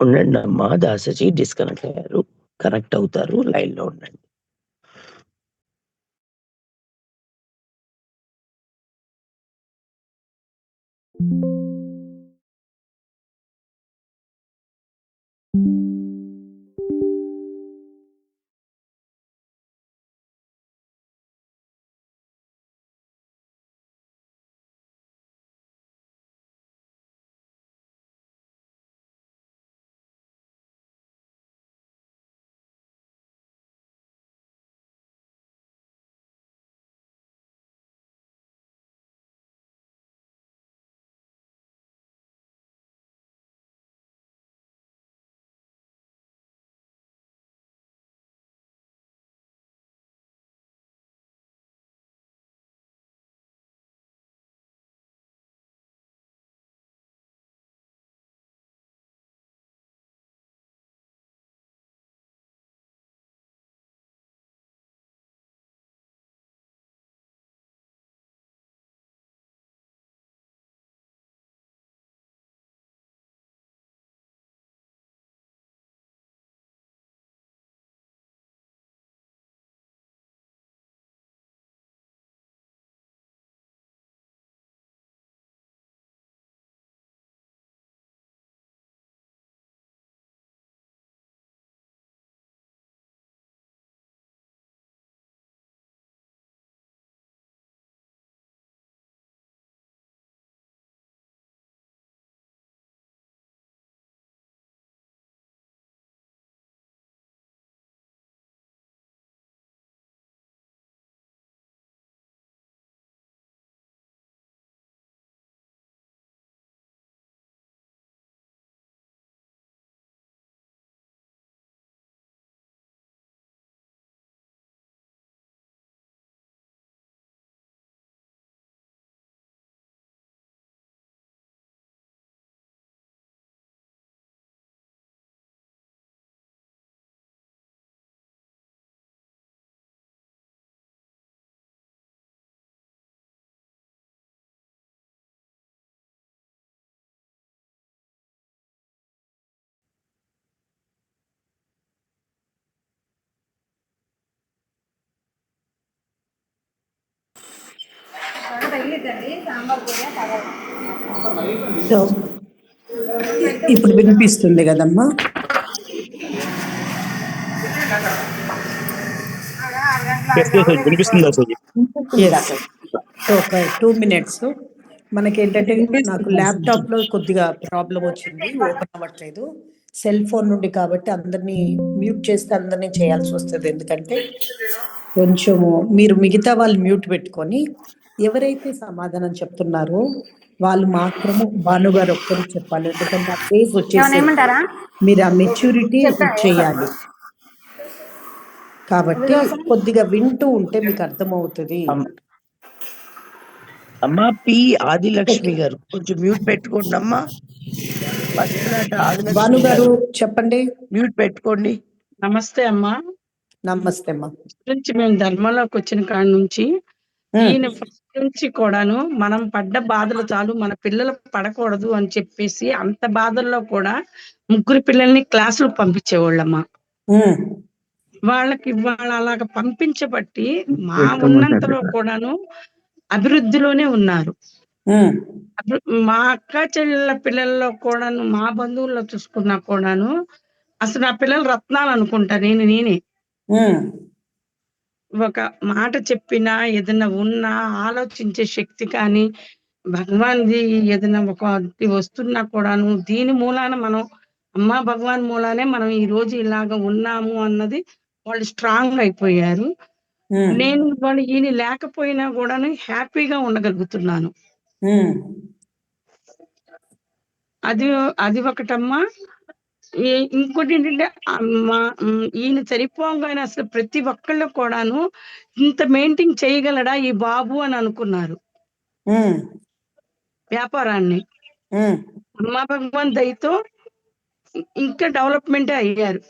ఉండండి అమ్మా, దాసజీ డిస్కనెక్ట్ అయ్యారు, కనెక్ట్ అవుతారు, లైన్ లో ఉండండి. సో ఇప్పుడు వినిపిస్తుంది కదమ్మా? వినిపిస్తుందా సార్? సో ఒక 2 minutes మనకి ఏంటంటే నాకు ల్యాప్టాప్ లో కొద్దిగా ప్రాబ్లం వచ్చింది, ఓపెన్ అవ్వట్లేదు. సెల్ ఫోన్ నుండి కాబట్టి అందరినీ మ్యూట్ చేస్తే అందరినీ చేయాల్సి వస్తుంది. ఎందుకంటే కొంచెము మీరు మిగతా వాళ్ళు మ్యూట్ పెట్టుకొని ఎవరైతే సమాధానం చెప్తున్నారో వాళ్ళు మాత్రము భానుగారు ఒక్కరు చెప్పాలి. ఎందుకంటే ఆ ఫేజ్ వచ్చేసి మీరు ఆ మెచ్యూరిటీ చేయాలి కాబట్టి కొద్దిగా వింటూ ఉంటే మీకు అర్థమవుతుంది. అమ్మా పి ఆదిలక్ష్మి గారు కొంచెం మ్యూట్ పెట్టుకోండి అమ్మా. భానుగారు చెప్పండి, మ్యూట్ పెట్టుకోండి. నమస్తే అమ్మా. నమస్తే అమ్మా. నుంచి మేము ధర్మంలోకి వచ్చిన కాడి నుంచి ఈయన ఫస్ట్ నుంచి కూడాను మనం పడ్డ బాధలు చాలు, మన పిల్లలు పడకూడదు అని చెప్పేసి అంత బాధల్లో కూడా 3 పిల్లల్ని క్లాసులకు పంపించేవాళ్ళమ్మా. వాళ్ళకి వాళ్ళ అలాగ పంపించబట్టి మా ఉన్నంతలో కూడాను అభివృద్ధిలోనే ఉన్నారు. మా అక్క చెల్లెళ్ళ పిల్లల్లో కూడాను, మా బంధువుల్లో చూసుకున్నా కూడాను అసలు నా పిల్లలు రత్నాలు అనుకుంటా. నేనే ఒక మాట చెప్పినా ఏదైనా ఉన్నా ఆలోచించే శక్తి కానీ భగవాన్ది ఏదైనా ఒక వస్తున్నా కూడాను దీని మూలాన మనం అమ్మా భగవాన్ మూలానే మనం ఈ రోజు ఇలాగ ఉన్నాము అన్నది వాళ్ళు స్ట్రాంగ్ అయిపోయారు. నేను వాళ్ళు ఈయన లేకపోయినా కూడాను హ్యాపీగా ఉండగలుగుతున్నాను. అది ఒకటమ్మా. ఇంకోటి ఏంటంటే ఈయన సరిపోగానే అసలు ప్రతి ఒక్కళ్ళు కూడాను ఇంత మెయింటైన్ చేయగలడా ఈ బాబు అని అనుకున్నారు వ్యాపారాన్ని. అమ్మా భగవాన్ దయతో ఇంకా డెవలప్మెంట్ అయ్యారు.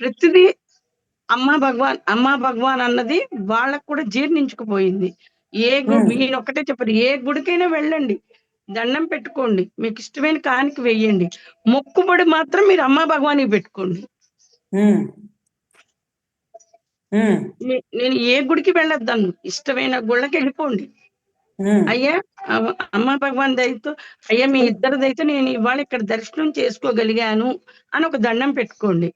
ప్రతిదీ అమ్మా భగవాన్ అన్నది వాళ్ళకు కూడా జీర్ణించుకుపోయింది. ఈయన ఒక్కటే చెప్పారు, ఏ గుడికైనా వెళ్ళండి, దండం పెట్టుకోండి, మీకు ఇష్టమైన కానికి వెయ్యండి. మొక్కుబడి మాత్రం మీరు అమ్మా భగవానికి పెట్టుకోండి. నేను ఏ గుడికి వెళ్ళొద్దాను, ఇష్టమైన గుళ్ళకి వెళ్ళిపోండి. అయ్యా అమ్మా భగవాన్ దయతో, అయ్యా మీ ఇద్దరిదైతే నేను ఇవాళ ఇక్కడ దర్శనం చేసుకోగలిగాను అని ఒక దండం పెట్టుకోండి.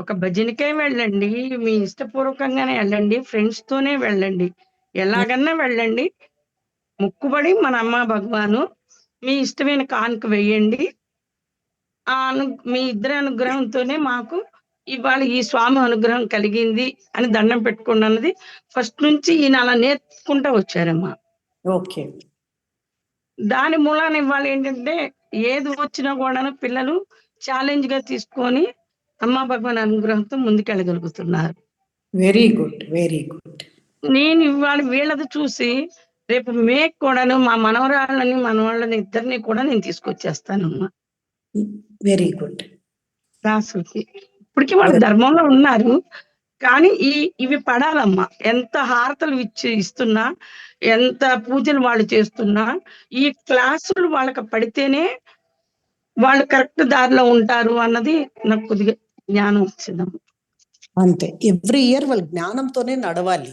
ఒక భజనకే వెళ్ళండి, మీ ఇష్టపూర్వకంగానే వెళ్ళండి, ఫ్రెండ్స్ తోనే వెళ్ళండి, ఎలాగన్నా వెళ్ళండి. మొక్కుబడి మన అమ్మ భగవాను, మీ ఇష్టమైన కానుక వేయండి. మీ ఇద్దరి అనుగ్రహంతోనే మాకు ఇవాళ ఈ స్వామి అనుగ్రహం కలిగింది అని దండం పెట్టుకోండి అన్నది ఫస్ట్ నుంచి ఈయన అలా నేర్చుకుంటూ వచ్చారమ్మా. ఓకే. దాని మూలాన ఇవాళ ఏంటంటే ఏది వచ్చినా కూడా పిల్లలు ఛాలెంజ్ గా తీసుకొని అమ్మా భగవాన్ అనుగ్రహంతో ముందుకెళ్ళగలుగుతున్నారు. Very good, very good. నేను ఇవాళ వీళ్ళది చూసి రేపు మేక్ కూడాను మా మనవరాళ్ళని మనవాళ్ళని ఇద్దరిని కూడా నేను తీసుకొచ్చేస్తానమ్మా. Very good. రాసుకి ఇప్పటికీ వాళ్ళ ధర్మంలో ఉన్నారు, కానీ ఇవి పడాలమ్మా. ఎంత హారతలు ఇస్తున్నా, ఎంత పూజలు వాళ్ళు చేస్తున్నా, ఈ క్లాసులు వాళ్ళకి పడితేనే వాళ్ళు కరెక్ట్ దారిలో ఉంటారు అన్నది నాకు కొద్దిగా జ్ఞానం వచ్చిందమ్మా. అంతే, ఎవ్రీ ఇయర్ వాళ్ళ జ్ఞానంతోనే నడవాలి.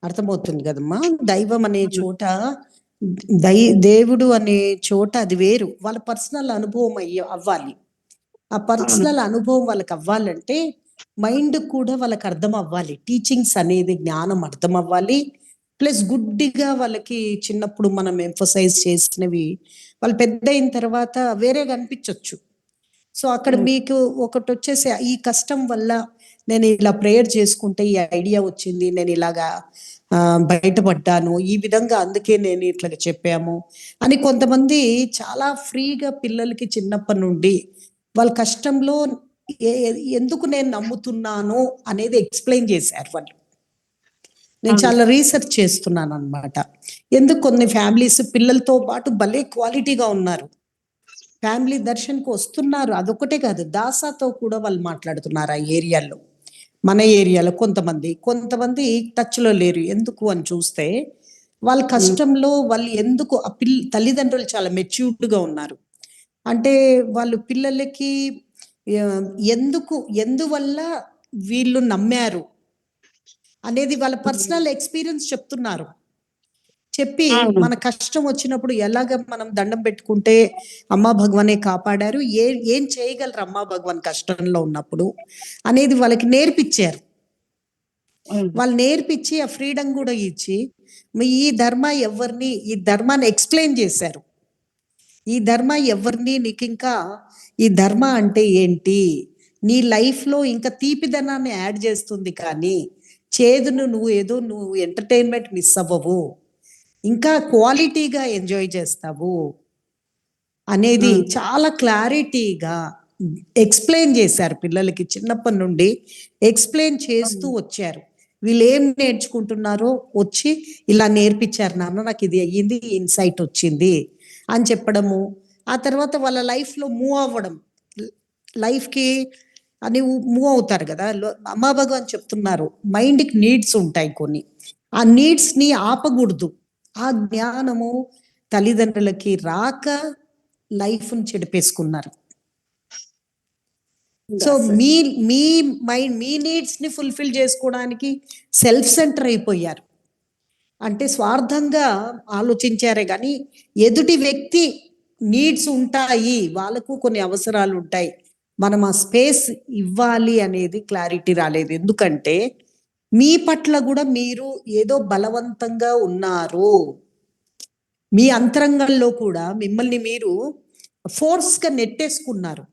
అర్థమవుతుంది కదమ్మా. దైవం అనే చోట, దేవుడు అనే చోట అది వేరు. వాళ్ళ పర్సనల్ అనుభవం అవ్వాలి. ఆ పర్సనల్ అనుభవం వాళ్ళకి అవ్వాలంటే మైండ్ కూడా వాళ్ళకి అర్థం అవ్వాలి. టీచింగ్స్ అనేది జ్ఞానం అర్థం అవ్వాలి. ప్లస్ గుడ్డిగా వాళ్ళకి చిన్నప్పుడు మనం ఎంఫసైజ్ చేసినవి వాళ్ళు పెద్ద అయిన తర్వాత వేరేగా అనిపించవచ్చు. సో అక్కడ మీకు ఒకటి వచ్చేసి, ఈ కష్టం వల్ల నేను ఇలా ప్రేయర్ చేసుకుంటే ఈ ఐడియా వచ్చింది, నేను ఇలాగా బయటపడ్డాను, ఈ విధంగా అందుకే నేను ఇట్లా చెప్పాము అని కొంతమంది చాలా ఫ్రీగా పిల్లలకి చిన్నప్పటి నుండి వాళ్ళ కష్టంలో ఎందుకు నేను నమ్ముతున్నాను అనేది ఎక్స్ప్లెయిన్ చేశారు వాళ్ళు. నేను చాలా రీసెర్చ్ చేస్తున్నాను అన్నమాట. ఎందుకు కొన్ని ఫ్యామిలీస్ పిల్లలతో పాటు భలే క్వాలిటీగా ఉన్నారు, ఫ్యామిలీ దర్శన్కి వస్తున్నారు. అదొకటే కాదు, దాసాతో కూడా వాళ్ళు మాట్లాడుతున్నారు ఆ ఏరియాలో. మన ఏరియాలో కొంతమంది టచ్లో లేరు. ఎందుకు అని చూస్తే వాళ్ళ కష్టంలో వాళ్ళు ఎందుకు తల్లిదండ్రులు చాలా మెచ్యూర్డ్గా ఉన్నారు. అంటే వాళ్ళు పిల్లలకి ఎందువల్ల వీళ్ళు నమ్మారు అనేది వాళ్ళ పర్సనల్ ఎక్స్పీరియన్స్ చెప్తున్నారు. చెప్పి మన కష్టం వచ్చినప్పుడు ఎలాగ మనం దండం పెట్టుకుంటే అమ్మా భగవానే కాపాడారు, ఏం చేయగలరు అమ్మా భగవాన్ కష్టంలో ఉన్నప్పుడు అనేది వాళ్ళకి నేర్పించారు. వాళ్ళు నేర్పించి ఆ ఫ్రీడమ్ కూడా ఇచ్చి ఈ ధర్మాన్ని ఎక్స్ప్లెయిన్ చేశారు. ఈ ధర్మ ఎవరిని నీకు ఇంకా ఈ ధర్మ అంటే ఏంటి, నీ లైఫ్లో ఇంకా తీపిదనాన్ని యాడ్ చేస్తుంది, కానీ చేదును నువ్వు ఎంటర్టైన్మెంట్ మిస్ అవ్వవు, ఇంకా క్వాలిటీగా ఎంజాయ్ చేస్తావు అనేది చాలా క్లారిటీగా ఎక్స్ప్లెయిన్ చేశారు. పిల్లలకి చిన్నప్పటి నుండి ఎక్స్ప్లెయిన్ చేస్తూ వచ్చారు. వీళ్ళు ఏం నేర్చుకుంటున్నారో వచ్చి ఇలా నేర్పించారు, నాన్న నాకు ఇది అయ్యింది, ఇన్సైట్ వచ్చింది అని చెప్పడము. ఆ తర్వాత వాళ్ళ లైఫ్లో మూవ్ అవ్వడం, లైఫ్కి అని మూవ్ అవుతారు కదా. అమ్మా భగవాన్ చెప్తున్నారు, మైండ్కి నీడ్స్ ఉంటాయి కొన్ని, ఆ నీడ్స్ని ఆపకూడదు. ఆ జ్ఞానము తల్లిదండ్రులకి రాక లైఫ్ని చెడిపేసుకున్నారు. సో మీ నీడ్స్ని ఫుల్ఫిల్ చేసుకోవడానికి సెల్ఫ్ సెంటర్ అయిపోయారు. అంటే స్వార్థంగా ఆలోచించారే కానీ ఎదుటి వ్యక్తి నీడ్స్ ఉంటాయి, వాళ్ళకు కొన్ని అవసరాలు ఉంటాయి, మనం ఆ స్పేస్ ఇవ్వాలి అనేది క్లారిటీ రాలేదు. ఎందుకంటే మీ పట్ల కూడా మీరు ఏదో బలవంతంగా ఉన్నారు, మీ అంతరంగంలో కూడా మిమ్మల్ని మీరు ఫోర్స్గా నెట్టేసుకున్నారు.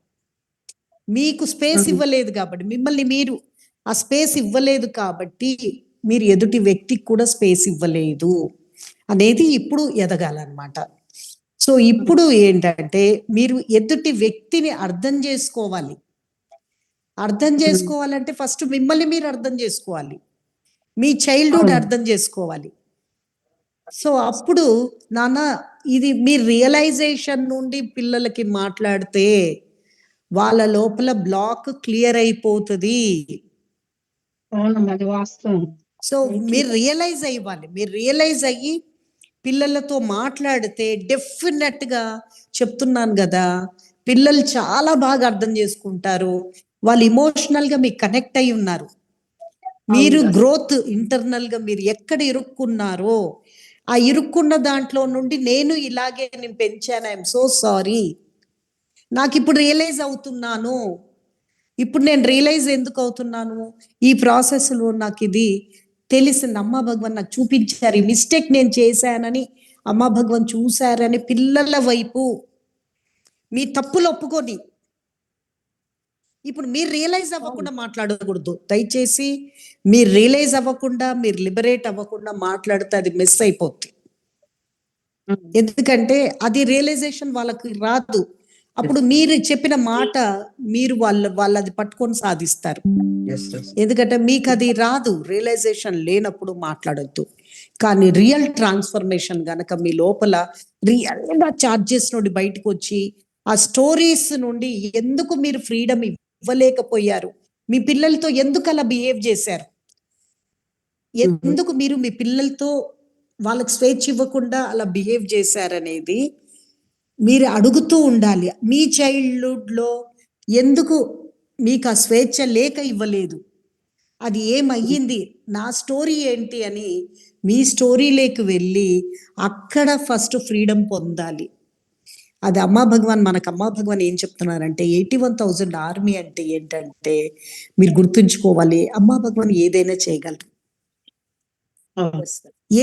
మీకు స్పేస్ ఇవ్వలేదు కాబట్టి, మిమ్మల్ని మీరు ఆ స్పేస్ ఇవ్వలేదు కాబట్టి మీరు ఎదుటి వ్యక్తికి కూడా స్పేస్ ఇవ్వలేదు అనేది ఇప్పుడు ఎదగాలన్నమాట. సో ఇప్పుడు ఏంటంటే మీరు ఎదుటి వ్యక్తిని అర్థం చేసుకోవాలి. అర్థం చేసుకోవాలంటే ఫస్ట్ మిమ్మల్ని మీరు అర్థం చేసుకోవాలి, మీ చైల్డ్హుడ్ అర్థం చేసుకోవాలి. సో అప్పుడు నాన్న ఇది మీ రియలైజేషన్ నుండి పిల్లలకి మాట్లాడితే వాళ్ళ లోపల బ్లాక్ క్లియర్ అయిపోతుంది. సో మీరు రియలైజ్ అయ్యాలి, మీరు రియలైజ్ అయ్యి పిల్లలతో మాట్లాడితే డెఫినెట్గా చెప్తున్నాను కదా, పిల్లలు చాలా బాగా అర్థం చేసుకుంటారు. వాళ్ళు ఇమోషనల్గా మీకు కనెక్ట్ అయి ఉన్నారు. మీరు గ్రోత్ ఇంటర్నల్ గా మీరు ఎక్కడ ఇరుక్కున్నారో ఆ ఇరుక్కున్న దాంట్లో నుండి నేను ఇలాగే నేను పెంచాను, ఐఎమ్ సో సారీ, నాకు ఇప్పుడు రియలైజ్ అవుతున్నాను. ఇప్పుడు నేను రియలైజ్ ఎందుకు అవుతున్నాను, ఈ ప్రాసెస్లో నాకు ఇది తెలిసింది, అమ్మ భగవాన్ నాకు చూపించారు, ఈ మిస్టేక్ నేను చేశానని అమ్మ భగవాన్ చూశారని పిల్లల వైపు మీ తప్పులు ఒప్పుకొని ఇప్పుడు మీరు రియలైజ్ అవ్వకుండా మాట్లాడకూడదు. దయచేసి మీరు రియలైజ్ అవ్వకుండా, మీరు లిబరేట్ అవ్వకుండా మాట్లాడితే అది మిస్ అయిపోతుంది. ఎందుకంటే అది రియలైజేషన్ వాళ్ళకి రాదు. అప్పుడు మీరు చెప్పిన మాట మీరు వాళ్ళు అది పట్టుకొని సాధిస్తారు. ఎందుకంటే మీకు అది రాదు, రియలైజేషన్ లేనప్పుడు మాట్లాడొద్దు. కానీ రియల్ ట్రాన్స్ఫర్మేషన్ గనక మీ లోపల రియల్గా చార్జెస్ నుండి బయటకు వచ్చి ఆ స్టోరీస్ నుండి ఎందుకు మీరు ఫ్రీడమ్ ఇవ్వలేకపోయారు, మీ పిల్లలతో ఎందుకు అలా బిహేవ్ చేశారు, ఎందుకు మీరు మీ పిల్లలతో వాళ్ళకి స్వేచ్ఛ ఇవ్వకుండా అలా బిహేవ్ చేశారనేది మీరు అడుగుతూ ఉండాలి. మీ చైల్డ్హుడ్లో ఎందుకు మీకు ఆ స్వేచ్ఛ లేక ఇవ్వలేదు, అది ఏమయ్యింది, నా స్టోరీ ఏంటి అని మీ స్టోరీలోకి వెళ్ళి అక్కడ ఫస్ట్ ఫ్రీడమ్ పొందాలి. అది అమ్మా భగవాన్, మనకు అమ్మా భగవాన్ ఏం చెప్తున్నారంటే 81,000 ఆర్మీ అంటే ఏంటంటే మీరు గుర్తుంచుకోవాలి, అమ్మా భగవాన్ ఏదైనా చేయగలరు,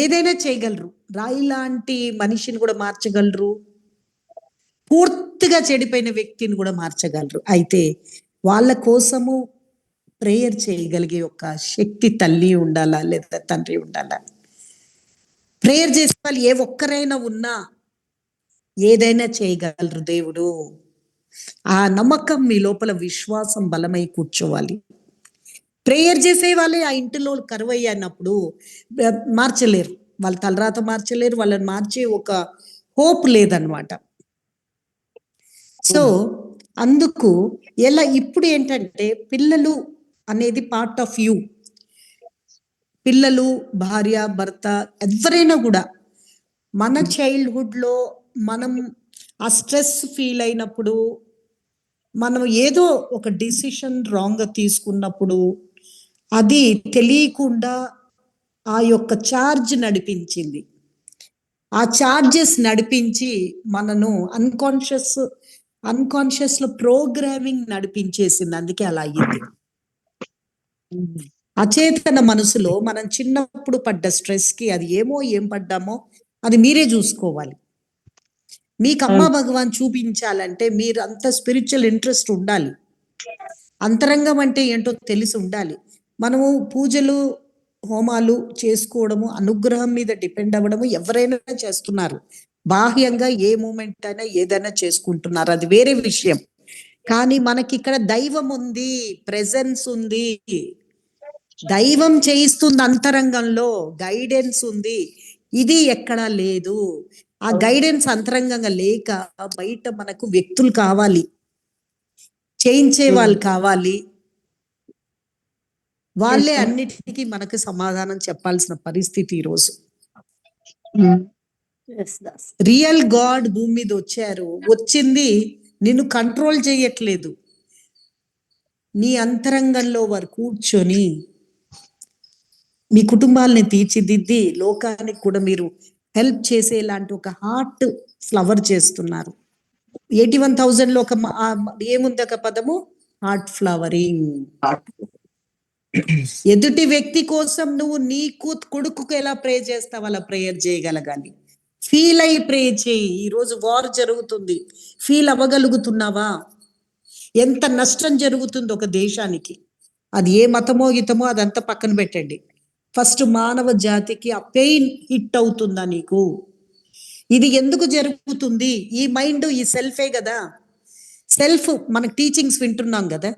ఏదైనా చేయగలరు. రాయి లాంటి మనిషిని కూడా మార్చగలరు, పూర్తిగా చెడిపోయిన వ్యక్తిని కూడా మార్చగలరు. అయితే వాళ్ళ కోసము ప్రేయర్ చేయగలిగే ఒక శక్తి తల్లి ఉండాలా లేదా తండ్రి ఉండాలా. ప్రేయర్ చేసే వాళ్ళు ఏ ఒక్కరైనా ఉన్నా ఏదైనా చేయగలరు దేవుడు. ఆ నమ్మకం మీ లోపల విశ్వాసం బలమై కూర్చోవాలి. ప్రేయర్ చేసే వాళ్ళే ఆ ఇంటిలో కరువయ్యన్నప్పుడు మార్చలేరు, వాళ్ళ తలరాత మార్చలేరు, వాళ్ళని మార్చే ఒక హోప్ లేదనమాట. సో అందుకు ఎలా ఇప్పుడు ఏంటంటే పిల్లలు అనేది పార్ట్ ఆఫ్ యూ. పిల్లలు, భార్య, భర్త ఎవరైనా కూడా మన చైల్డ్హుడ్లో మనం ఆ స్ట్రెస్ ఫీల్ అయినప్పుడు, మనం ఏదో ఒక డిసిషన్ రాంగ్గా తీసుకున్నప్పుడు అది తెలియకుండా ఆ యొక్క చార్జ్ నడిపించింది, ఆ చార్జెస్ నడిపించి మనను అన్కాన్షియస్లో ప్రోగ్రామింగ్ నడిపించేసింది. అందుకే అలా అయ్యింది. అచేతన మనసులో మనం చిన్నప్పుడు పడ్డ స్ట్రెస్కి అది ఏం పడ్డామో అది మీరే చూసుకోవాలి. మీకు అమ్మా భగవాన్ చూపించాలంటే మీరు అంత స్పిరిచువల్ ఇంట్రెస్ట్ ఉండాలి, అంతరంగం అంటే ఏంటో తెలిసి ఉండాలి. మనము పూజలు హోమాలు చేసుకోవడము, అనుగ్రహం మీద డిపెండ్ అవ్వడము ఎవరైనా చేస్తున్నారు, బాహ్యంగా ఏ మూమెంట్ అయినా ఏదైనా చేసుకుంటున్నారు, అది వేరే విషయం. కానీ మనకి ఇక్కడ దైవం ఉంది, ప్రెజెన్స్ ఉంది, దైవం చేయిస్తుంది, అంతరంగంలో గైడెన్స్ ఉంది, ఇది ఎక్కడా లేదు. ఆ గైడెన్స్ అంతరంగంగా లేక బయట మనకు వ్యక్తులు కావాలి, చేయించే వాళ్ళు కావాలి, వాళ్ళే అన్నిటికీ మనకు సమాధానం చెప్పాల్సిన పరిస్థితి ఈరోజు. రియల్ గాడ్ భూమి మీద వచ్చింది నిన్ను కంట్రోల్ చేయట్లేదు, నీ అంతరంగంలో వారు కూర్చొని మీ కుటుంబాలని తీర్చిదిద్ది లోకానికి కూడా మీరు హెల్ప్ చేసేలాంటి ఒక హార్ట్ ఫ్లవర్ చేస్తున్నారు. 81,000లో ఒక ఏముంది ఒక పదము, హార్ట్ ఫ్లవరింగ్. ఎదుటి వ్యక్తి కోసం నువ్వు నీ కొడుకుకు ఎలా ప్రే చేస్తావు అలా ప్రేయర్ చేయగలగాలి. ఫీల్ అయి ప్రే చేయి. ఈరోజు వార్ జరుగుతుంది, ఫీల్ అవ్వగలుగుతున్నావా? ఎంత నష్టం జరుగుతుంది ఒక దేశానికి, అది ఏ మతమో గితమో అదంతా పక్కన పెట్టండి, ఫస్ట్ మానవ జాతికి ఆ పెయిన్ హిట్ అవుతుందా నీకు? ఇది ఎందుకు జరుగుతుంది? ఈ మైండ్, ఈ సెల్ఫే కదా. సెల్ఫ్ మనకు టీచింగ్స్ వింటున్నాం కదా,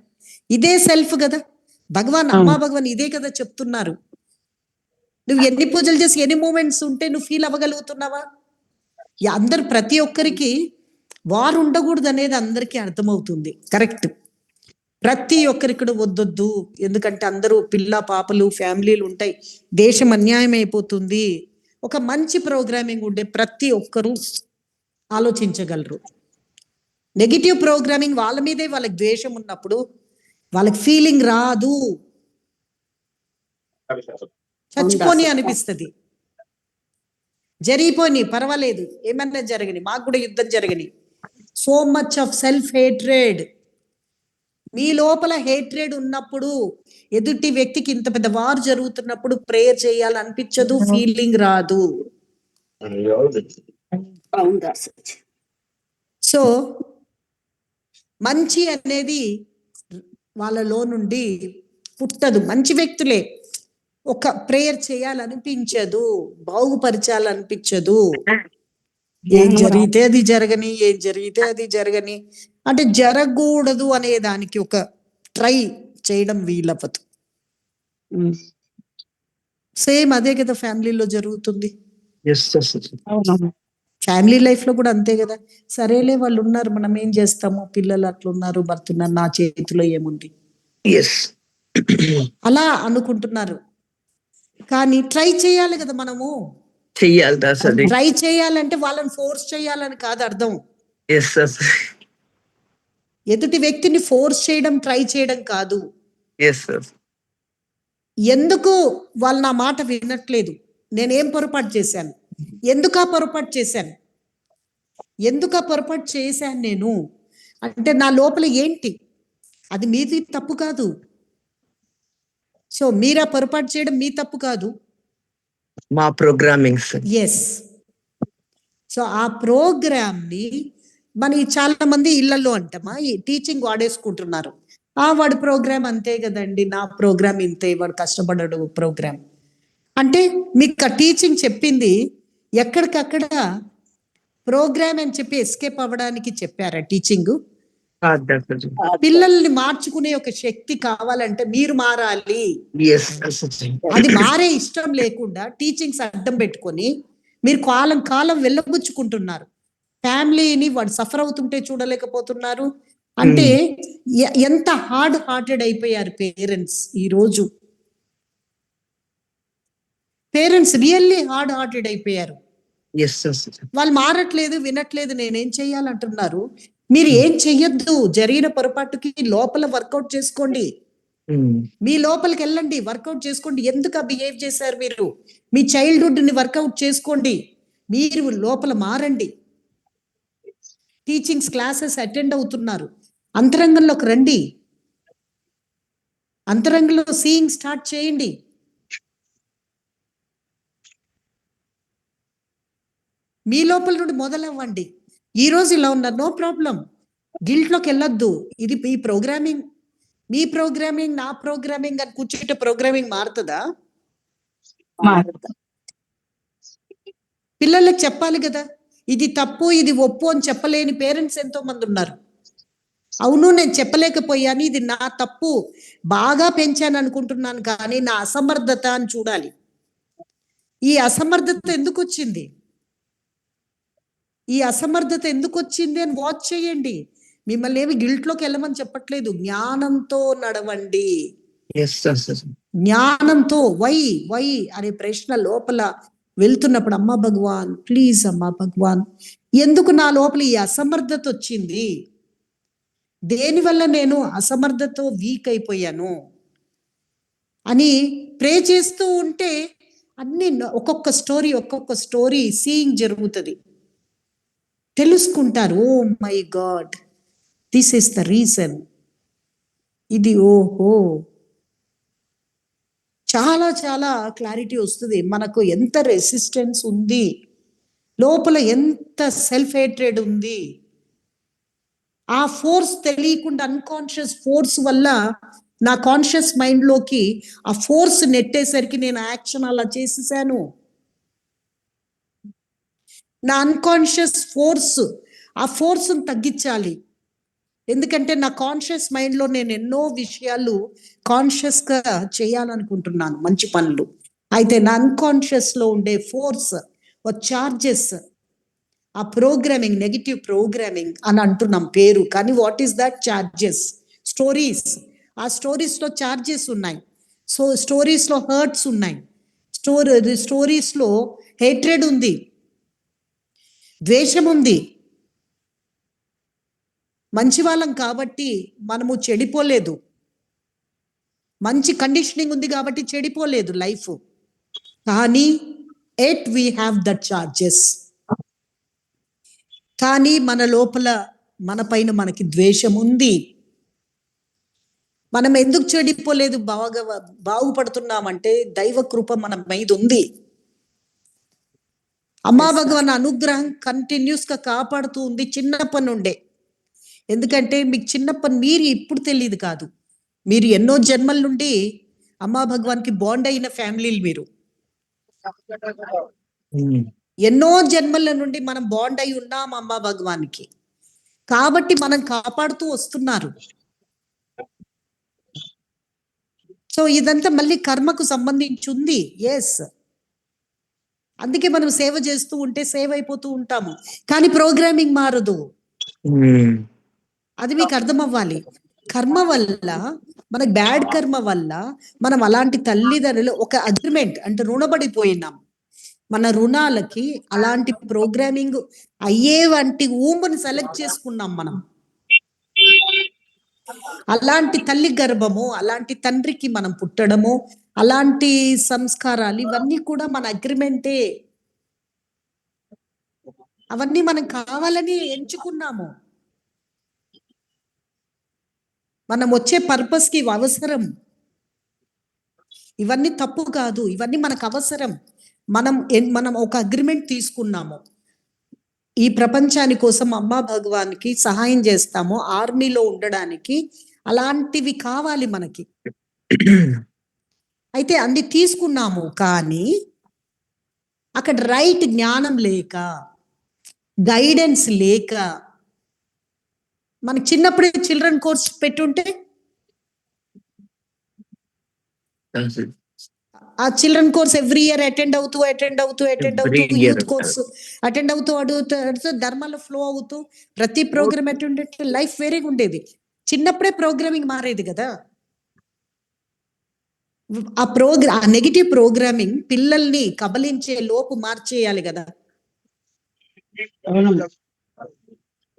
ఇదే సెల్ఫ్ కదా. భగవాన్, అమ్మా భగవాన్ ఇదే కదా చెప్తున్నారు. నువ్వు ఎన్ని పూజలు చేసి ఎన్ని మూమెంట్స్ ఉంటే నువ్వు ఫీల్ అవ్వగలుగుతున్నావా? అందరు ప్రతి ఒక్కరికి వారు ఉండకూడదు అనేది అందరికీ అర్థమవుతుంది, కరెక్ట్. ప్రతి ఒక్కరికి వద్దొద్దు, ఎందుకంటే అందరూ పిల్ల పాపలు ఫ్యామిలీలు ఉంటాయి, దేశం అన్యాయం అయిపోతుంది, ఒక మంచి ప్రోగ్రామింగ్ ఉండే ప్రతి ఒక్కరూ ఆలోచించగలరు. నెగిటివ్ ప్రోగ్రామింగ్ వాళ్ళ మీదే వాళ్ళకి ద్వేషం ఉన్నప్పుడు వాళ్ళకి ఫీలింగ్ రాదు, చచ్చిపోని అనిపిస్తుంది. జరిగిపోని పర్వాలేదు, ఏమన్నా జరగని, మాకు కూడా యుద్ధం జరగని. So much of self hatred. మీ లోపల హేట్రేడ్ ఉన్నప్పుడు, ఎదుటి వ్యక్తికి ఇంత పెద్ద వార్ జరుగుతున్నప్పుడు ప్రేయర్ చేయాలనిపించదు, ఫీలింగ్ రాదు. సో మంచి అనేది వాళ్ళలో నుండి పుట్టదు. మంచి వ్యక్తులే ఒక ప్రేయర్ చేయాలనిపించదు, బాగుపరచాలనిపించదు. ఏం జరిగితే అది జరగని, ఏం జరిగితే అది జరగని అంటే జరగకూడదు అనే దానికి ఒక ట్రై చేయడం వీలవ్వదు. సేమ్ అదే కదా ఫ్యామిలీలో జరుగుతుంది. ఫ్యామిలీ లైఫ్ లో కూడా అంతే కదా. సరేలే వాళ్ళు ఉన్నారు, మనం ఏం చేస్తాము, పిల్లలు అట్లున్నారు, భర్త ఉన్నారు, నా చేతిలో ఏముంది అలా అనుకుంటున్నారు. కానీ ట్రై చేయాలి కదా మనము. ట్రై చేయాలంటే వాళ్ళని ఫోర్స్ చేయాలని కాదు అర్థం. ఎదుటి వ్యక్తిని ఫోర్స్ చేయడం, ట్రై చేయడం కాదు. ఎందుకు వాళ్ళు నా మాట వినట్లేదు, నేనేం పొరపాటు చేశాను, ఎందుకు ఆ పొరపాటు చేశాను, ఎందుకు ఆ పొరపాటు చేశాను నేను అంటే నా లోపల ఏంటి, అది మీది తప్పు కాదు. సో మీరు ఆ పొరపాటు చేయడం మీ తప్పు కాదు, మా ప్రోగ్రామింగ్. ఎస్. సో ఆ ప్రోగ్రామ్ ని మన చాలా మంది ఇళ్లలో అంటమా ఈ టీచింగ్ వాడేసుకుంటున్నారు. వాడి ప్రోగ్రామ్ అంతే కదండి, నా ప్రోగ్రామ్ ఇంతే, వాడు కష్టపడడు ప్రోగ్రామ్ అంటే. మీకు ఆ టీచింగ్ చెప్పింది ఎక్కడికక్కడ ప్రోగ్రామ్ అని చెప్పి ఎస్కేప్ అవ్వడానికి చెప్పారా టీచింగ్? పిల్లల్ని మార్చుకునే ఒక శక్తి కావాలంటే మీరు మారాలి. అది మారే ఇష్టం లేకుండా టీచింగ్స్ అడ్డం పెట్టుకొని మీరు కాలం కాలం వెళ్ళబుచ్చుకుంటున్నారు. ఫ్యామిలీని వాడు సఫర్ అవుతుంటే చూడలేకపోతున్నారు. అంటే ఎంత హార్డ్ హార్టెడ్ అయిపోయారు పేరెంట్స్ ఈ రోజు. పేరెంట్స్ రియల్లీ హార్డ్ హార్టెడ్ అయిపోయారు. వాళ్ళు మారట్లేదు, వినట్లేదు, నేనేం చెయ్యాలంటున్నారు. మీరు ఏం చెయ్యొద్దు, జరిగిన పొరపాటుకి లోపల వర్కౌట్ చేసుకోండి. మీ లోపలికి వెళ్ళండి, వర్కౌట్ చేసుకోండి. ఎందుకు బిహేవ్ చేశారు మీరు, మీ చైల్డ్హుడ్ ని వర్కౌట్ చేసుకోండి. మీరు లోపల మారండి. టీచింగ్స్ క్లాసెస్ అటెండ్ అవుతున్నారు, అంతరంగంలోకి రండి, అంతరంగంలో సీయింగ్ స్టార్ట్ చేయండి. మీ లోపల నుండి మొదలవ్వండి. ఈ రోజు ఇలా ఉన్నారు, నో ప్రాబ్లం, గిల్ట్లోకి వెళ్ళొద్దు. ఇది మీ ప్రోగ్రామింగ్, మీ ప్రోగ్రామింగ్, నా ప్రోగ్రామింగ్ అని కూర్చుంటే ప్రోగ్రామింగ్ మారుతుందా? పిల్లలకు చెప్పాలి కదా, ఇది తప్పు, ఇది ఒప్పు అని చెప్పలేని పేరెంట్స్ ఎంతో మంది ఉన్నారు. అవును నేను చెప్పలేకపోయాను, ఇది నా తప్పు, బాగా పెంచాను అనుకుంటున్నాను, కానీ నా అసమర్థత అని చూడాలి. ఈ అసమర్థత ఎందుకు వచ్చింది, ఈ అసమర్థత ఎందుకు వచ్చింది అని వాచ్ చేయండి. మిమ్మల్ని ఏమి గిల్ట్లోకి వెళ్ళమని చెప్పట్లేదు, జ్ఞానంతో నడవండి. జ్ఞానంతో వై వై అనే ప్రశ్న లోపల వెళ్తున్నప్పుడు, అమ్మా భగవాన్ ప్లీజ్, అమ్మా భగవాన్ ఎందుకు నా లోపల ఈ అసమర్థత వచ్చింది, దేనివల్ల నేను అసమర్థతో వీక్ అయిపోయాను అని ప్రే చేస్తూ ఉంటే అన్ని ఒక్కొక్క స్టోరీ సీయింగ్ జరుగుతుంది, తెలుసుకుంటారు. Oh my god, this is the reason. ఇది ఓహో, చాలా చాలా క్లారిటీ వస్తుంది. మనకు ఎంత రెసిస్టెన్స్ ఉంది, లోపల ఎంత సెల్ఫ్ హేట్రేడ్ ఉంది. ఆ ఫోర్స్ తెలియకుండా అన్కాన్షియస్ ఫోర్స్ వల్ల నా కాన్షియస్ మైండ్లోకి ఆ ఫోర్స్ నెట్టేసరికి నేను యాక్షన్ అలా చేసేసాను. నా అన్కాన్షియస్ ఫోర్స్, ఆ ఫోర్స్ని తగ్గించాలి. ఎందుకంటే నా కాన్షియస్ మైండ్లో నేను ఎన్నో విషయాలు కాన్షియస్గా చేయాలనుకుంటున్నాను, మంచి పనులు. అయితే నా అన్కాన్షియస్లో ఉండే ఫోర్స్, చార్జెస్, ఆ ప్రోగ్రామింగ్, నెగిటివ్ ప్రోగ్రామింగ్ అని అంటున్నాం పేరు, కానీ what is that? Charges, stories. ఆ స్టోరీస్లో చార్జెస్ ఉన్నాయి. సో స్టోరీస్లో హర్ట్స్ ఉన్నాయి, స్టోరీస్లో హేట్రెడ్ ఉంది, ద్వేషం ఉంది. మంచి వాళ్ళం కాబట్టి మనము చెడిపోలేదు, మంచి కండిషనింగ్ ఉంది కాబట్టి చెడిపోలేదు లైఫ్. కానీ at we have that charges. కానీ మన లోపల మన పైన మనకి ద్వేషం ఉంది. మనం ఎందుకు చెడిపోలేదు, బాగుపడుతున్నామంటే దైవ కృప మన మీద ఉంది. అమ్మా భగవాన్ అనుగ్రహం కంటిన్యూస్ గా కాపాడుతూ ఉంది చిన్నప్పటి నుండే. ఎందుకంటే మీకు చిన్నప్పటి మీరు ఇప్పుడు తెలియదు కాదు, మీరు ఎన్నో జన్మల నుండి అమ్మా భగవాన్కి బాండ్ అయిన ఫ్యామిలీలు మీరు. ఎన్నో జన్మల నుండి మనం బాండ్ అయి ఉన్నాం అమ్మా భగవాన్కి, కాబట్టి మనం కాపాడుతూ వస్తున్నారు. సో ఇదంతా మళ్ళీ కర్మకు సంబంధించి ఉంది. ఎస్, అందుకే మనం సేవ చేస్తూ ఉంటే సేవ్ అయిపోతూ ఉంటాము. కానీ ప్రోగ్రామింగ్ మారదు, అది మీకు అర్థం అవ్వాలి. కర్మ వల్ల, మనకు బ్యాడ్ కర్మ వల్ల మనం అలాంటి తల్లిదండ్రులు ఒక అగ్రిమెంట్ అంటే రుణపడిపోయినాం. మన రుణాలకి అలాంటి ప్రోగ్రామింగ్ అయ్యే వంటి ఊంబుని సెలెక్ట్ చేసుకున్నాం మనం. అలాంటి తల్లి గర్భము, అలాంటి తండ్రికి మనం పుట్టడము, అలాంటి సంస్కారాలు ఇవన్నీ కూడా మన అగ్రిమెంటే. అవన్నీ మనం కావాలని ఎంచుకున్నాము. మనం వచ్చే పర్పస్ కి అవసరం. ఇవన్నీ తప్పు కాదు, ఇవన్నీ మనకు అవసరం. మనం ఒక అగ్రిమెంట్ తీసుకున్నాము, ఈ ప్రపంచాని కోసం అమ్మా భగవాన్కి సహాయం చేస్తాము, ఆర్మీలో ఉండడానికి అలాంటివి కావాలి మనకి. అయితే అన్ని తీసుకున్నాము, కానీ అక్కడ రైట్ జ్ఞానం లేక, గైడెన్స్ లేక, మనకి చిన్నప్పుడే చిల్డ్రన్ కోర్స్ పెట్టుంటే ఆ children course every year attend అవుతూ యూత్ కోర్స్ అటెండ్ అవుతూ ధర్మాలో ఫ్లో అవుతూ ప్రతి ప్రోగ్రామ్ అటెండ్ లైఫ్ వేరేగా ఉండేది. చిన్నప్పుడే ప్రోగ్రామింగ్ మారేది కదా. ఆ నెగిటివ్ ప్రోగ్రామింగ్ పిల్లల్ని కబలించే లోపు మార్చేయాలి కదా.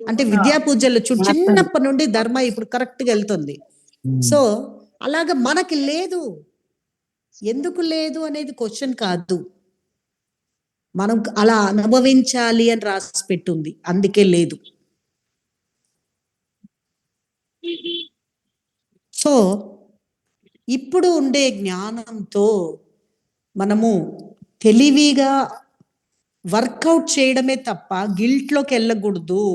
అంటే విద్యా పూజలు చిన్నప్పటి నుండి ధర్మ ఇప్పుడు కరెక్ట్ గా వెళ్తుంది. సో అలాగా మనకి లేదు. ఎందుకు లేదు అనేది క్వశ్చన్ కాదు, మనం అలా అనుభవించాలి అని రాసి పెట్టుంది, అందుకే లేదు. సో ఇప్పుడు ఉండే జ్ఞానంతో మనము తెలివిగా వర్కౌట్ చేయడమే తప్ప గిల్ట్లోకి వెళ్ళకూడదు.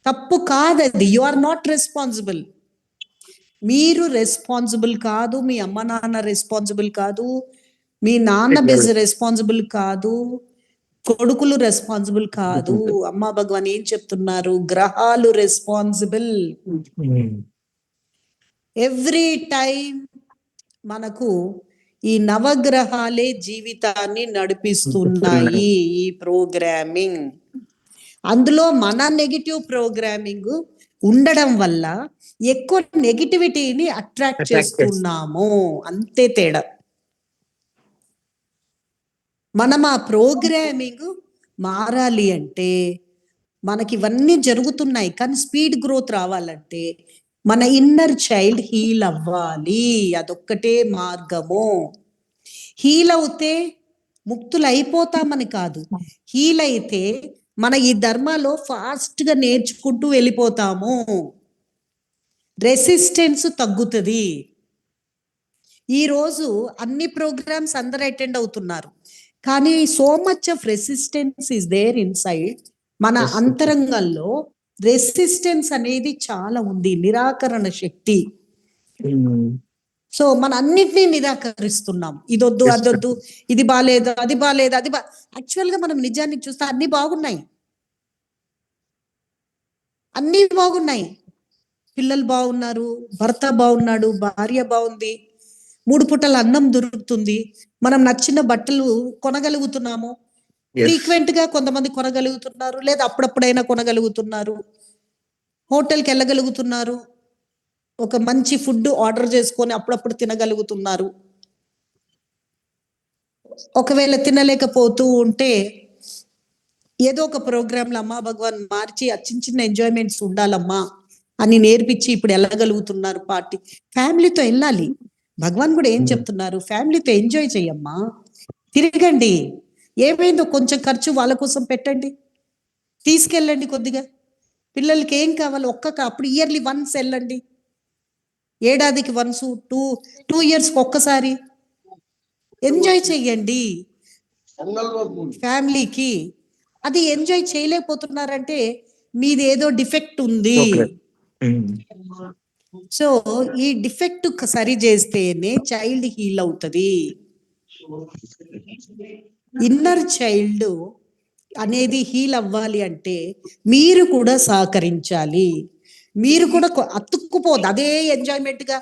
తప్పు కాదది. You are not responsible. మీరు రెస్పాన్సిబుల్ కాదు, మీ అమ్మ నాన్న రెస్పాన్సిబుల్ కాదు, మీ నాన్న రెస్పాన్సిబుల్ కాదు, కొడుకులు రెస్పాన్సిబుల్ కాదు. అమ్మా భగవాన్ ఏం చెప్తున్నారు, గ్రహాలు రెస్పాన్సిబుల్. ఎవ్రీ టైం మనకు ఈ నవగ్రహాలే జీవితాన్ని నడిపిస్తున్నాయి. ఈ ప్రోగ్రామింగ్, అందులో మన నెగిటివ్ ప్రోగ్రామింగ్ ఉండడం వల్ల ఎక్కువ నెగిటివిటీని అట్రాక్ట్ చేస్తున్నాము, అంతే తేడా. మనం ఆ ప్రోగ్రామింగ్ మారాలి అంటే మనకి ఇవన్నీ జరుగుతున్నాయి, కానీ స్పీడ్ గ్రోత్ రావాలంటే మన ఇన్నర్ చైల్డ్ హీల్ అవ్వాలి. అదొక్కటే మార్గము. హీల్ అవుతే ముక్తులు అయిపోతామని కాదు, హీల్ అయితే మన ఈ ధర్మలో ఫాస్ట్ గా నేర్చుకుంటూ వెళ్ళిపోతాము. రెసిస్టెన్స్ తగ్గుతుంది. ఈరోజు అన్ని ప్రోగ్రామ్స్ అందరు అటెండ్ అవుతున్నారు, కానీ so much of resistance is there inside. మన అంతరంగంలో రెసిస్టెన్స్ అనేది చాలా ఉంది, నిరాకరణ శక్తి. సో మన అన్నిటినీ నిరాకరిస్తున్నాం. ఇదొద్దు, అదొద్దు, ఇది బాలేదు, అది బాలేదు, యాక్చువల్ గా మనం నిజానికి చూస్తే అన్ని బాగున్నాయి, అన్ని బాగున్నాయి. పిల్లలు బాగున్నారు, భర్త బాగున్నాడు, భార్య బాగుంది, 3 పూటల అన్నం దొరుకుతుంది, మనం నచ్చిన బట్టలు కొనగలుగుతున్నాము. ఫ్రీక్వెంట్ గా కొంతమంది కొనగలుగుతున్నారు, లేదా అప్పుడప్పుడైనా కొనగలుగుతున్నారు, హోటల్కి వెళ్ళగలుగుతున్నారు, ఒక మంచి ఫుడ్ ఆర్డర్ చేసుకొని అప్పుడప్పుడు తినగలుగుతున్నారు. ఒకవేళ తినలేకపోతూ ఉంటే ఏదో ఒక ప్రోగ్రాంలో అమ్మా భగవాన్ మార్చి ఆ చిన్న చిన్న ఎంజాయ్మెంట్స్ ఉండాలమ్మా అని నేర్పించి ఇప్పుడు వెళ్ళగలుగుతున్నారు. పార్టీ ఫ్యామిలీతో వెళ్ళాలి. భగవాన్ కూడా ఏం చెప్తున్నారు, ఫ్యామిలీతో ఎంజాయ్ చెయ్యమ్మా, తిరగండి, ఏమైందో కొంచెం ఖర్చు వాళ్ళ కోసం పెట్టండి, తీసుకెళ్ళండి కొద్దిగా. పిల్లలకి ఏం కావాలి అప్పుడు ఇయర్లీ వన్స్ వెళ్ళండి, ఏడాదికి వన్స్, టూ ఇయర్స్కి ఒక్కసారి ఎంజాయ్ చెయ్యండి ఫ్యామిలీకి. అది ఎంజాయ్ చేయలేకపోతున్నారంటే మీది ఏదో డిఫెక్ట్ ఉంది. సో ఈ డిఫెక్ట్ సరి చేస్తేనే చైల్డ్ హీల్ అవుతుంది. ఇన్నర్ చైల్డ్ అనేది హీల్ అవ్వాలి అంటే మీరు కూడా సహకరించాలి. మీరు కూడా అతుక్కుపోదు, అదే ఎంజాయ్మెంట్ గా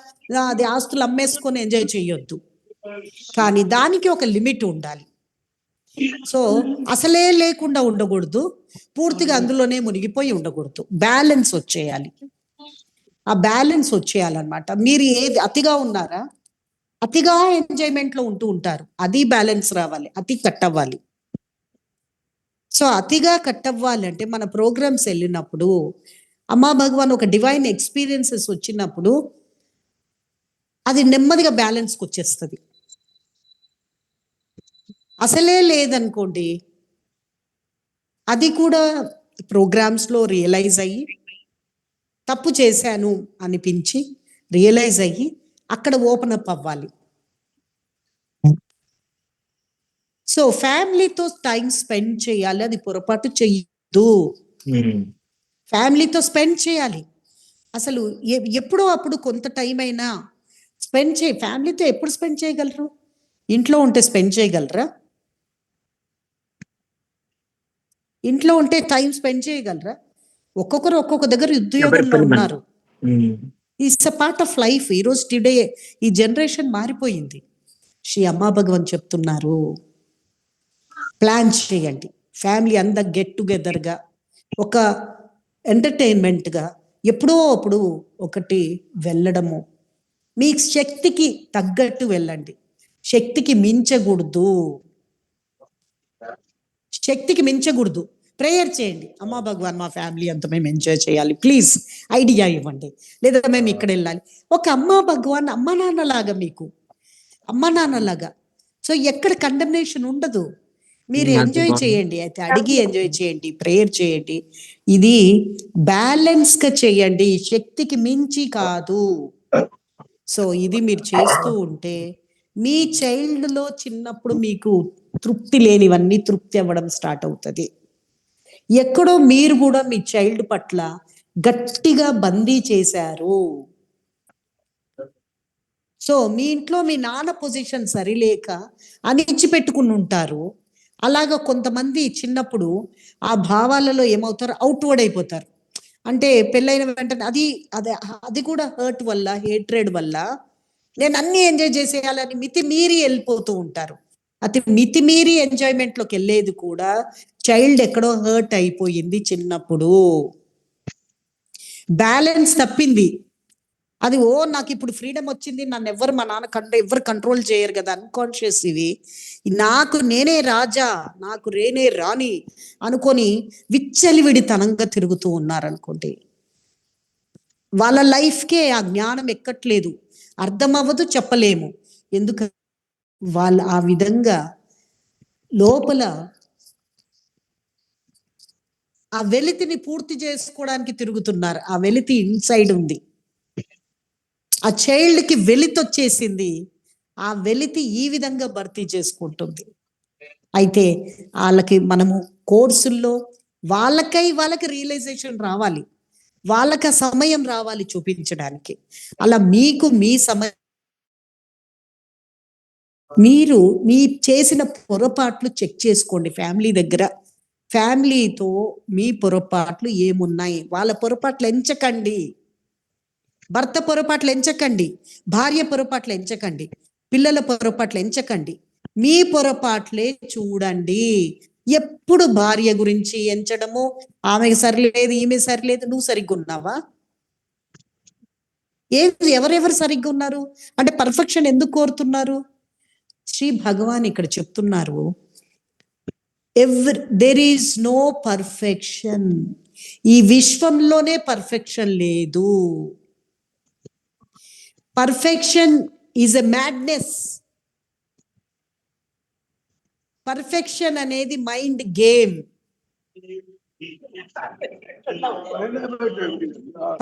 అది ఆస్తులు అమ్మేసుకొని ఎంజాయ్ చేయొద్దు, కానీ దానికి ఒక లిమిట్ ఉండాలి. సో అసలే లేకుండా ఉండకూడదు, పూర్తిగా అందులోనే మునిగిపోయి ఉండకూడదు, బ్యాలెన్స్ వచ్చేయాలి. ఆ బ్యాలెన్స్ వచ్చేయాలన్నమాట. మీరు ఏది అతిగా ఉన్నారా, అతిగా ఎంజాయ్మెంట్ లో ఉంటూ ఉంటారు, అది బ్యాలెన్స్ రావాలి, అతి కట్ అవ్వాలి. సో అతిగా కట్ అవ్వాలంటే మన ప్రోగ్రామ్స్ వెళ్ళినప్పుడు అమ్మా భగవాన్ ఒక డివైన్ ఎక్స్పీరియన్సెస్ వచ్చినప్పుడు అది నెమ్మదిగా బ్యాలెన్స్కి వచ్చేస్తుంది. అసలే లేదనుకోండి, అది కూడా ప్రోగ్రామ్స్లో రియలైజ్ అయ్యి తప్పు చేశాను అనిపించి రియలైజ్ అయ్యి అక్కడ ఓపెన్ అప్ అవ్వాలి. సో ఫ్యామిలీతో టైం స్పెండ్ చేయాలి, అది పొరపాటు చెయ్యొద్దు. ఫ్యామిలీతో స్పెండ్ చేయాలి. అసలు ఎప్పుడో అప్పుడు కొంత టైం అయినా స్పెండ్ ఫ్యామిలీతో ఎప్పుడు స్పెండ్ చేయగలరు? ఇంట్లో ఉంటే స్పెండ్ చేయగలరా? ఇంట్లో ఉంటే టైం స్పెండ్ చేయగలరా? ఒక్కొక్కరు ఒక్కొక్క దగ్గర ఉద్యోగంలో ఉన్నారు. It's a part of life. ఈరోజు టుడే ఈ జనరేషన్ మారిపోయింది. శ్రీ అమ్మా భగవాన్ చెప్తున్నారు, ప్లాన్ చేయండి, ఫ్యామిలీ అంతా గెట్ టుగెదర్గా, ఒక ఎంటర్టైన్మెంట్గా ఎప్పుడో అప్పుడు ఒకటి వెళ్ళడము. మీ శక్తికి తగ్గట్టు వెళ్ళండి, శక్తికి మించకూడదు, శక్తికి మించకూడదు. ప్రేయర్ చేయండి, అమ్మా భగవాన్ మా ఫ్యామిలీ అంతా మేము ఎంజాయ్ చేయాలి, ప్లీజ్ ఐడియా ఇవ్వండి, లేదా మేము ఇక్కడ వెళ్ళాలి. ఒక అమ్మా భగవాన్ అమ్మ నాన్నలాగా, మీకు అమ్మ నాన్నలాగా. సో ఎక్కడ కండమ్నేషన్ ఉండదు, మీరు ఎంజాయ్ చేయండి, అయితే అడిగి ఎంజాయ్ చేయండి, ప్రేయర్ చేయండి. ఇది బ్యాలెన్స్గా చేయండి, శక్తికి మించి కాదు. సో ఇది మీరు చేస్తూ ఉంటే మీ చైల్డ్లో చిన్నప్పుడు మీకు తృప్తి లేనివన్నీ తృప్తి అవ్వడం స్టార్ట్ అవుతుంది. ఎక్కడో మీరు కూడా మీ చైల్డ్ పట్ల గట్టిగా బందీ చేశారు. సో మీ ఇంట్లో మీ నాన్న పొజిషన్ సరిలేక అణిచిపెట్టుకుని ఉంటారు. అలాగా కొంతమంది చిన్నప్పుడు ఆ భావాలలో ఏమవుతారు, అవుట్వర్డ్ అయిపోతారు. అంటే పెళ్ళైన వెంటనే అది కూడా హర్ట్ వల్ల, హేట్రెడ్ వల్ల నేను అన్ని ఎంజాయ్ చేసేయాలని మితిమీరి వెళ్ళిపోతూ ఉంటారు. అది మితిమీరి ఎంజాయ్మెంట్లోకి వెళ్ళేది కూడా చైల్డ్ ఎక్కడో హర్ట్ అయిపోయింది చిన్నప్పుడు, బ్యాలెన్స్ తప్పింది. అది నాకు ఇప్పుడు ఫ్రీడమ్ వచ్చింది, నన్ను ఎవరు మా నాన్న ఎవరు కంట్రోల్ చేయరు కదా, అన్కాన్షియస్. ఇవి నాకు నేనే రాజా, నాకు నేనే రాణి అనుకొని విచ్చలివిడితనంగా తిరుగుతూ ఉన్నారనుకోండి, వాళ్ళ లైఫ్కే ఆ జ్ఞానం ఎక్కట్లేదు, అర్థం అవ్వదు, చెప్పలేము. ఎందుకు వాళ్ళు ఆ విధంగా లోపల ఆ వెలితిని పూర్తి చేసుకోవడానికి తిరుగుతున్నారు. ఆ వెలితి ఇన్సైడ్ ఉంది, ఆ చైల్డ్కి వెలితి వచ్చేసింది, ఆ వెలితి ఈ విధంగా భర్తీ చేసుకుంటుంది. అయితే వాళ్ళకి మనము కోర్సుల్లో వాళ్ళకి రియలైజేషన్ రావాలి, వాళ్ళకి ఆ సమయం రావాలి చూపించడానికి. అలా మీకు మీ సమయం, మీరు మీ చేసిన పొరపాట్లు చెక్ చేసుకోండి ఫ్యామిలీ దగ్గర. ఫ్యామిలీతో మీ పొరపాట్లు ఏమున్నాయి, వాళ్ళ పొరపాట్లు ఎంచకండి, భర్త పొరపాట్లు ఎంచకండి, భార్య పొరపాట్లు ఎంచకండి, పిల్లల పొరపాట్లు ఎంచకండి, మీ పొరపాట్లే చూడండి. ఎప్పుడు భార్య గురించి ఎంచడము, ఆమె సరిలేదు, ఈమె సరిలేదు, నువ్వు సరిగ్గా ఉన్నావా, ఎవరెవరు సరిగ్గా ఉన్నారు అంటే పర్ఫెక్షన్ ఎందుకు కోరుతున్నారు? శ్రీ భగవాన్ ఇక్కడ చెప్తున్నారు, దెర్ ఈజ్ నో పర్ఫెక్షన్. ఈ విశ్వంలోనే పర్ఫెక్షన్ లేదు. Perfection is a madness. Perfection అనేది mind game.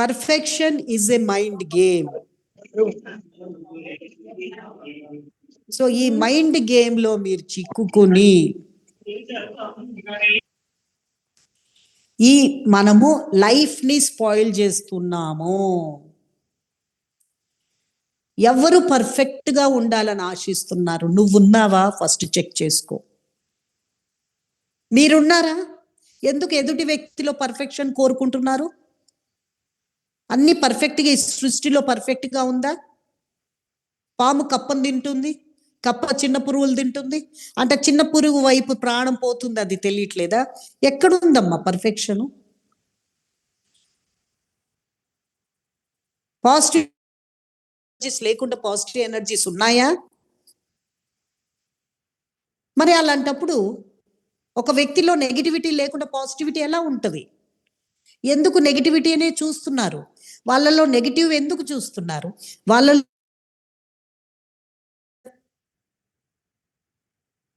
Perfection is a mind game. So ఈ మైండ్ గేమ్ లో మీరు చిక్కుకుని మనము లైఫ్ ని స్పాయిల్ చేస్తున్నాము. ఎవరు పర్ఫెక్ట్ గా ఉండాలని ఆశిస్తున్నారు? నువ్వున్నావా? ఫస్ట్ చెక్ చేసుకో. మీరున్నారా? ఎందుకు ఎదుటి వ్యక్తిలో పర్ఫెక్షన్ కోరుకుంటున్నారు? అన్ని పర్ఫెక్ట్ గా సృష్టిలో పర్ఫెక్ట్ గా ఉందా? పాము కప్పను తింటుంది, కప్ప చిన్న పురుగులు తింటుంది అంటే చిన్న పురుగు వైపు ప్రాణం పోతుంది, అది తెలియట్లేదా? ఎక్కడుందమ్మా పర్ఫెక్షన్? పాజిటివ్ ఎనర్జీస్ లేకుండా పాజిటివ్ ఎనర్జీస్ ఉన్నాయా? మరి అలాంటప్పుడు ఒక వ్యక్తిలో నెగిటివిటీ లేకుండా పాజిటివిటీ ఎలా ఉంటుంది? ఎందుకు నెగిటివిటీ అనే చూస్తున్నారు? వాళ్ళలో నెగిటివ్ ఎందుకు చూస్తున్నారు? వాళ్ళలో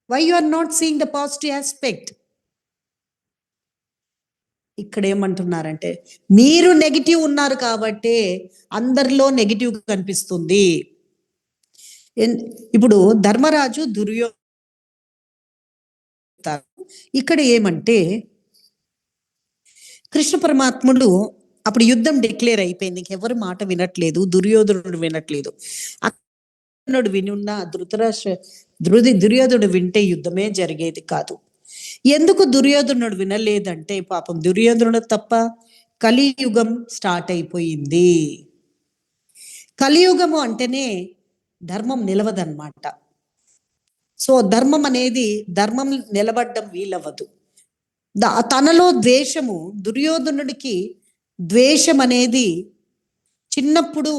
why you are not seeing the positive aspect? ఇక్కడ ఏమంటున్నారంటే మీరు నెగిటివ్ ఉన్నారు కాబట్టి అందరిలో నెగిటివ్ కనిపిస్తుంది. ఇప్పుడు ధర్మరాజు దుర్యోధన ఇక్కడ ఏమంటే కృష్ణ పరమాత్ముడు అప్పుడు యుద్ధం డిక్లేర్ అయిపోయింది, ఎవరు మాట వినట్లేదు, దుర్యోధనుడు వినట్లేదు. అర్జునుడు వినున్నా దుర్యోధనుడు వింటే యుద్ధమే జరిగేది కాదు. ఎందుకు దుర్యోధనుడు వినలేదంటే పాపం దుర్యోధనుడు తప్ప కలియుగం స్టార్ట్ అయిపోయింది. కలియుగము అంటేనే ధర్మం నిలవదన్నమాట. సో ధర్మం అనేది ధర్మం నిలబడ్డం వీలవ్వదు. తనలో ద్వేషము, దుర్యోధనుడికి ద్వేషం అనేది చిన్నప్పుడు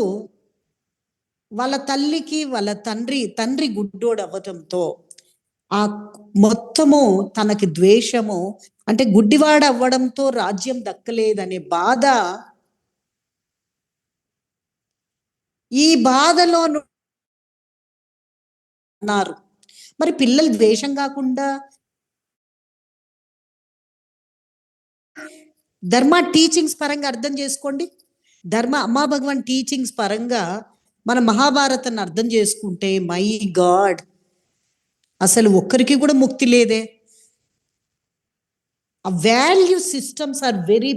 వాళ్ళ తల్లికి వాళ్ళ తండ్రి గుడ్డోడు అవ్వటంతో ఆ మొత్తము తనకి ద్వేషము, అంటే గుడ్డివాడు అవ్వడంతో రాజ్యం దక్కలేదనే బాధ, ఈ బాధలో ఉన్నారు. మరి పిల్లలు ద్వేషం కాకుండా ధర్మ టీచింగ్స్ పరంగా అర్థం చేసుకోండి. అమ్మా భగవాన్ టీచింగ్స్ పరంగా మన మహాభారతాన్ని అర్థం చేసుకుంటే మై గాడ్, అసలు ఒక్కరికి కూడా ముక్తి లేదే. ఆ వాల్యూ సిస్టమ్స్ ఆర్ వెరీ,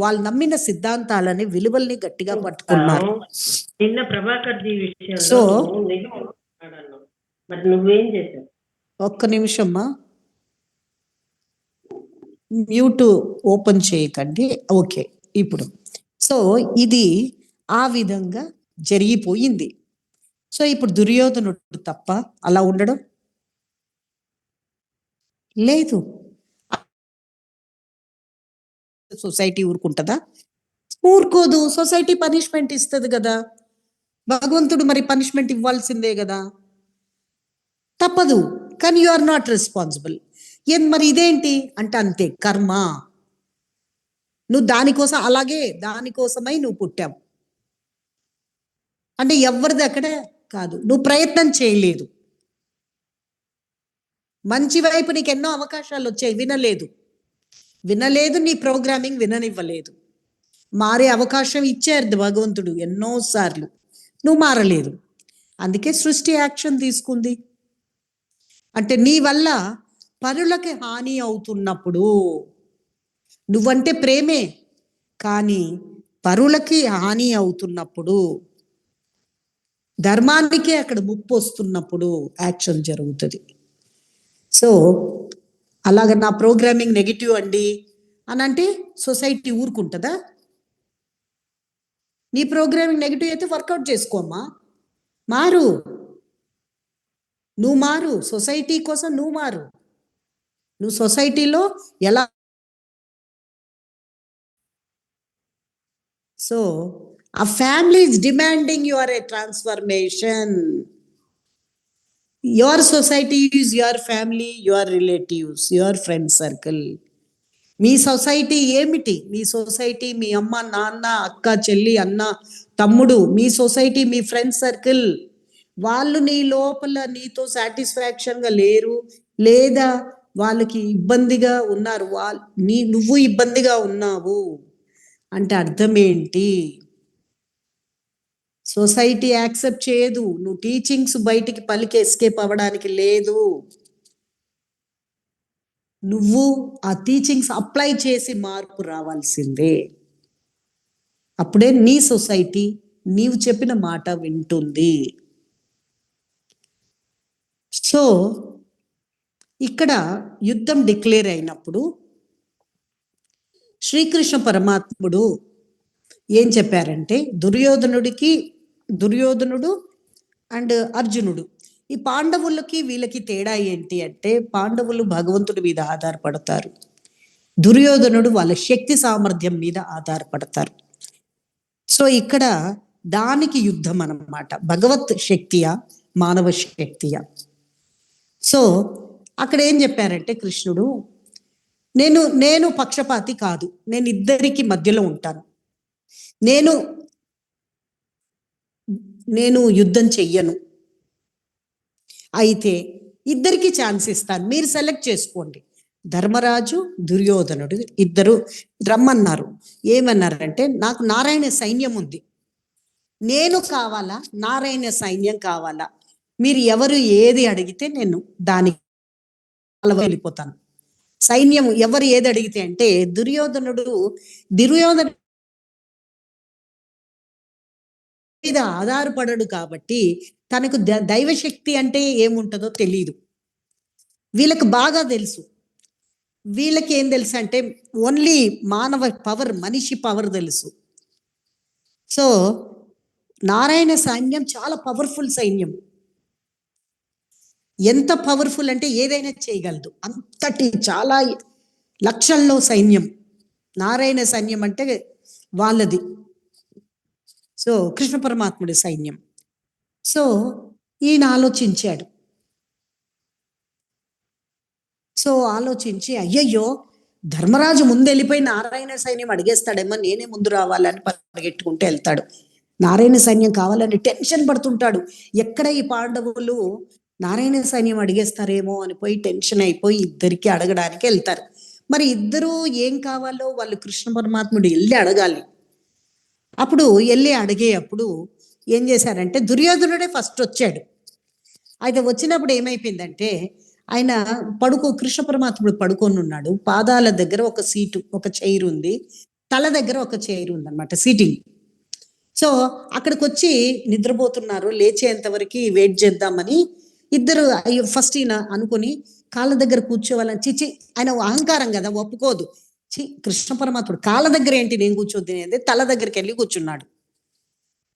వాళ్ళు నమ్మిన సిద్ధాంతాలని విలువల్ని గట్టిగా పట్టుకున్నారు. నిన్న ప్రభాకర్ జీ సో మరి నువ్వేం చేసావు? ఒక్క నిమిషమ్మా, మ్యూట్ ఓపెన్ చేయకండి. ఓకే, ఇప్పుడు సో ఇది ఆ విధంగా జరిగిపోయింది. సో ఇప్పుడు దుర్యోధనుడు తప్ప అలా ఉండడం లేదు. సొసైటీ ఊరుకుంటుందా? ఊరుకోదు. సొసైటీ పనిష్మెంట్ ఇస్తుంది కదా. భగవంతుడు మరి పనిష్మెంట్ ఇవ్వాల్సిందే కదా, తప్పదు. కానీ యు ఆర్ నాట్ రెస్పాన్సిబుల్. మరి ఇదేంటి అంటే అంతే కర్మ. నువ్వు దానికోసం, అలాగే దానికోసమై నువ్వు పుట్టావు అంటే ఎవరిది అక్కడే కాదు, నువ్వు ప్రయత్నం చేయలేదు. మంచి వైపు నీకు ఎన్నో అవకాశాలు వచ్చాయి, వినలేదు, నీ ప్రోగ్రామింగ్ విననివ్వలేదు. మారే అవకాశం ఇచ్చారు భగవంతుడు ఎన్నోసార్లు, నువ్వు మారలేదు. అందుకే సృష్టి యాక్షన్ తీసుకుంది. అంటే నీ వల్ల పరులకి హాని అవుతున్నప్పుడు, నువ్వంటే ప్రేమే కానీ పరులకి హాని అవుతున్నప్పుడు, ధర్మానికే అక్కడ ముప్పు వస్తున్నప్పుడు యాక్షన్ జరుగుతుంది. సో అలాగ నా ప్రోగ్రామింగ్ నెగిటివ్ అండి అని అంటే సొసైటీ ఊరుకుంటుందా? నీ ప్రోగ్రామింగ్ నెగిటివ్ అయితే వర్కౌట్ చేసుకోమ్మా, మారు, నువ్వు మారు, సొసైటీ కోసం నువ్వు మారు. నువ్వు సొసైటీలో ఎలా, so A family is demanding your a transformation. Your society is your family, your relatives, your friend circle. Me society ఏమిటి? మీ సొసైటీ మీ అమ్మ, నాన్న, అక్క, చెల్లి, అన్న, తమ్ముడు, మీ సొసైటీ మీ ఫ్రెండ్ సర్కిల్. వాళ్ళు నీ లోపల నీతో సాటిస్ఫాక్షన్గా లేరు, లేదా వాళ్ళకి ఇబ్బందిగా ఉన్నారు, నువ్వు ఇబ్బందిగా ఉన్నావు అంటే అర్థం ఏంటి? సొసైటీ యాక్సెప్ట్ చేయదు. నువ్వు టీచింగ్స్ బయటికి పలికి ఎస్కేప్ అవ్వడానికి లేదు. నువ్వు ఆ టీచింగ్స్ అప్లై చేసి మార్పు రావాల్సిందే. అప్పుడే నీ సొసైటీ నీవు చెప్పిన మాట వింటుంది. సో ఇక్కడ యుద్ధం డిక్లేర్ అయినప్పుడు శ్రీకృష్ణ పరమాత్ముడు ఏం చెప్పారంటే, దుర్యోధనుడు అండ్ అర్జునుడు, ఈ పాండవులకి వీళ్ళకి తేడా ఏంటి అంటే, పాండవులు భగవంతుడి మీద ఆధారపడతారు, దుర్యోధనుడు వాళ్ళ శక్తి సామర్థ్యం మీద ఆధారపడతారు. సో ఇక్కడ దానికి యుద్ధం అన్నమాట. భగవత్ శక్తియా మానవ శక్తియా? సో అక్కడ ఏం చెప్పారంటే కృష్ణుడు, నేను పక్షపాతి కాదు, నేను ఇద్దరికి మధ్యలో ఉంటాను, నేను యుద్ధం చెయ్యను, అయితే ఇద్దరికి ఛాన్స్ ఇస్తాను, మీరు సెలెక్ట్ చేసుకోండి. ధర్మరాజు దుర్యోధనుడు ఇద్దరు రమ్మన్నారు. ఏమన్నారంటే, నాకు నారాయణ సైన్యం ఉంది, నేను కావాలా, నారాయణ సైన్యం కావాలా, మీరు ఎవరు ఏది అడిగితే నేను దానికి వెళ్ళిపోతాను. సైన్యం ఎవరు ఏది అడిగితే అంటే, దుర్యోధనుడు మీద ఆధారపడడు కాబట్టి తనకు దైవశక్తి అంటే ఏముంటుందో తెలియదు. వీళ్ళకి బాగా తెలుసు. వీళ్ళకి ఏం తెలుసు అంటే ఓన్లీ మానవ పవర్, మనిషి పవర్ తెలుసు. సో నారాయణ సైన్యం చాలా పవర్ఫుల్ సైన్యం. ఎంత పవర్ఫుల్ అంటే ఏదైనా చేయగలదు, అంతటి చాలా లక్షల్లో సైన్యం నారాయణ సైన్యం అంటే వాళ్ళది. సో కృష్ణ పరమాత్ముడి సైన్యం. సో ఈయన ఆలోచించాడు. సో ఆలోచించి, అయ్యయ్యో ధర్మరాజు ముందు వెళ్ళిపోయి నారాయణ సైన్యం అడిగేస్తాడేమో, నేనే ముందు రావాలని పరిగెట్టుకుంటూ వెళ్తాడు. నారాయణ సైన్యం కావాలని టెన్షన్ పడుతుంటాడు. ఎక్కడ ఈ పాండవులు నారాయణ సైన్యం అడిగేస్తారేమో అని పోయి టెన్షన్ అయిపోయి ఇద్దరికి అడగడానికి వెళ్తారు. మరి ఇద్దరు ఏం కావాలో వాళ్ళు కృష్ణ పరమాత్ముడు వెళ్ళి అడగాలి. అప్పుడు వెళ్ళి అడిగేటప్పుడు ఏం చేశారంటే, దుర్యోధనుడే ఫస్ట్ వచ్చాడు. అయితే వచ్చినప్పుడు ఏమైపోయిందంటే, ఆయన కృష్ణ పరమాత్ముడు పడుకొని ఉన్నాడు. పాదాల దగ్గర ఒక సీటు, ఒక చైర్ ఉంది, తల దగ్గర ఒక చైర్ ఉంది అన్నమాట, సీటింగ్. సో అక్కడికి వచ్చి నిద్రపోతున్నారు. లేచేంత వరకు వెయిట్ చేద్దామని ఇద్దరు ఫస్ట్ ఈయన అనుకుని కాళ్ళ దగ్గర కూర్చోవాలని, చిచి ఆయన అహంకారం కదా, ఒప్పుకోదు. కృష్ణ పరమాత్ముడు కాళ్ళ దగ్గర ఏంటి నేను కూర్చోద్ది అనేది, తల దగ్గరికి వెళ్ళి కూర్చున్నాడు.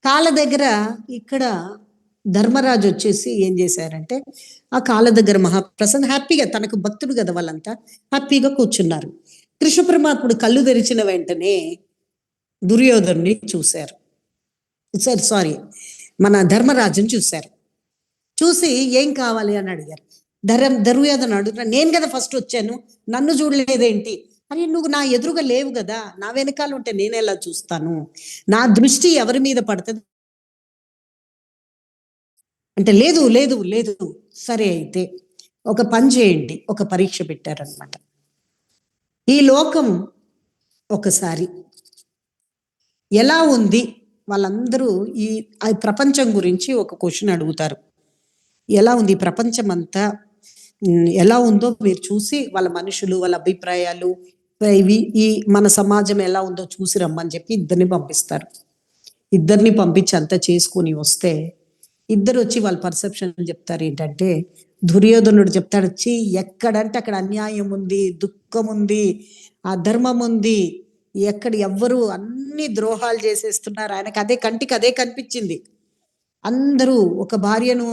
కాళ్ళ దగ్గర ఇక్కడ ధర్మరాజు వచ్చేసి ఏం చేశారంటే, ఆ కాళ్ళ దగ్గర మహాప్రసన్న హ్యాపీగా, తనకు భక్తుడు కదా వాళ్ళంతా, హ్యాపీగా కూర్చున్నారు. కృష్ణ పరమాత్ముడు కళ్ళు తెరిచిన వెంటనే దుర్యోధనుని చూశారు, సారీ మన ధర్మరాజుని చూశారు. చూసి ఏం కావాలి అని అడిగారు. దుర్యోధను అడుగుతున్నా, నేను కదా ఫస్ట్ వచ్చాను, నన్ను చూడలేదేంటి అని. నువ్వు నా ఎదురుగా లేవు కదా, నా వెనకాల ఉంటే నేను ఎలా చూస్తాను, నా దృష్టి ఎవరి మీద పడుతుంది అంటే, లేదు లేదు లేదు, సరే అయితే ఒక పని చేయండి. ఒక పరీక్ష పెట్టారనమాట. ఈ లోకం ఒకసారి ఎలా ఉంది, వాళ్ళందరూ ఈ ప్రపంచం గురించి ఒక క్వశ్చన్ అడుగుతారు. ఎలా ఉంది ప్రపంచం అంతా, ఎలా ఉందో మీరు చూసి వాళ్ళ మనుషులు, వాళ్ళ అభిప్రాయాలు, ఈ మన సమాజం ఎలా ఉందో చూసి రమ్మని చెప్పి ఇద్దరిని పంపిస్తారు. ఇద్దరిని పంపించి అంతా చేసుకుని వస్తే ఇద్దరు వచ్చి వాళ్ళ పర్సెప్షన్ చెప్తారు. ఏంటంటే దుర్యోధనుడు చెప్తాడు, ఎక్కడంటే అక్కడ అన్యాయం ఉంది, దుఃఖం ఉంది, అధర్మం ఉంది, ఎక్కడ ఎవ్వరు అన్ని ద్రోహాలు చేసేస్తున్నారు. ఆయనకు అదే కంటికి అదే కనిపించింది. అందరూ ఒక భార్యను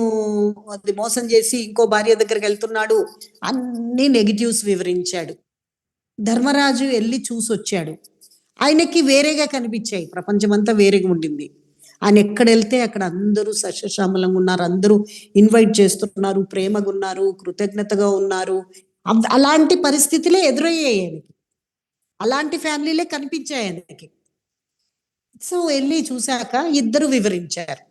అది మోసం చేసి ఇంకో భార్య దగ్గరికి వెళ్తున్నాడు, అన్ని నెగిటివ్స్ వివరించాడు. ధర్మరాజు వెళ్ళి చూసి వచ్చాడు. ఆయనకి వేరేగా కనిపించాయి, ప్రపంచం అంతా వేరేగా ఉండింది. ఆయన ఎక్కడ వెళ్తే అక్కడ అందరూ సస్యశ్యామలంగా ఉన్నారు, అందరూ ఇన్వైట్ చేస్తున్నారు, ప్రేమగా ఉన్నారు, కృతజ్ఞతగా ఉన్నారు. అలాంటి పరిస్థితులే ఎదురయ్యాయి ఆయనకి, అలాంటి ఫ్యామిలీలే కనిపించాయి ఆయనకి. సో వెళ్ళి చూశాక ఇద్దరు వివరించారు.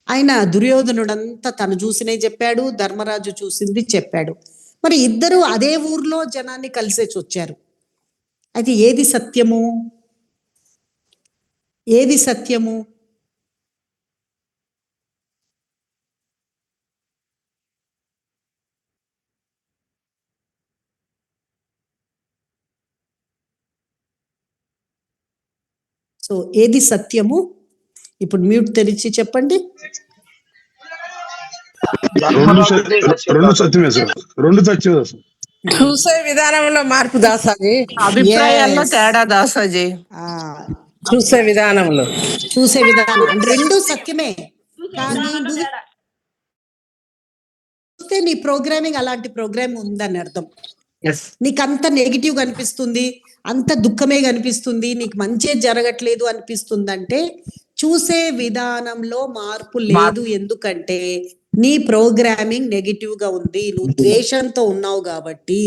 ఆయన దుర్యోధనుడంతా తను చూసినే చెప్పాడు, ధర్మరాజు చూసింది చెప్పాడు. మరి ఇద్దరు అదే ఊర్లో జనాన్ని కలిసేసి వచ్చారు. అయితే ఏది సత్యము, ఏది సత్యము? సో ఏది సత్యము? ఇప్పుడు మ్యూట్ తెరిచి చెప్పండి. రెండు సత్యమే సార్, రెండు సత్యం సార్. చూసే విధానంలో మార్పు దాసాజీ, అభిప్రాయాల్లో తేడా దాసాజీ. చూసే విధానంలో చూసే విధానం అంటే రెండు సత్యమే, కానీ నువ్వు చూస్తే నీ ప్రోగ్రామింగ్ అలాంటి ప్రోగ్రామ్ ఉందని అర్థం. నీకు అంత నెగిటివ్ కనిపిస్తుంది, అంత దుఃఖమే కనిపిస్తుంది, నీకు మంచి జరగట్లేదు అనిపిస్తుందంటే చూసే విధానంలో మార్పు లేదు. ఎందుకంటే నీ ప్రోగ్రామింగ్ నెగిటివ్ గా ఉంది, నువ్వు ద్వేషంతో ఉన్నావు కాబట్టి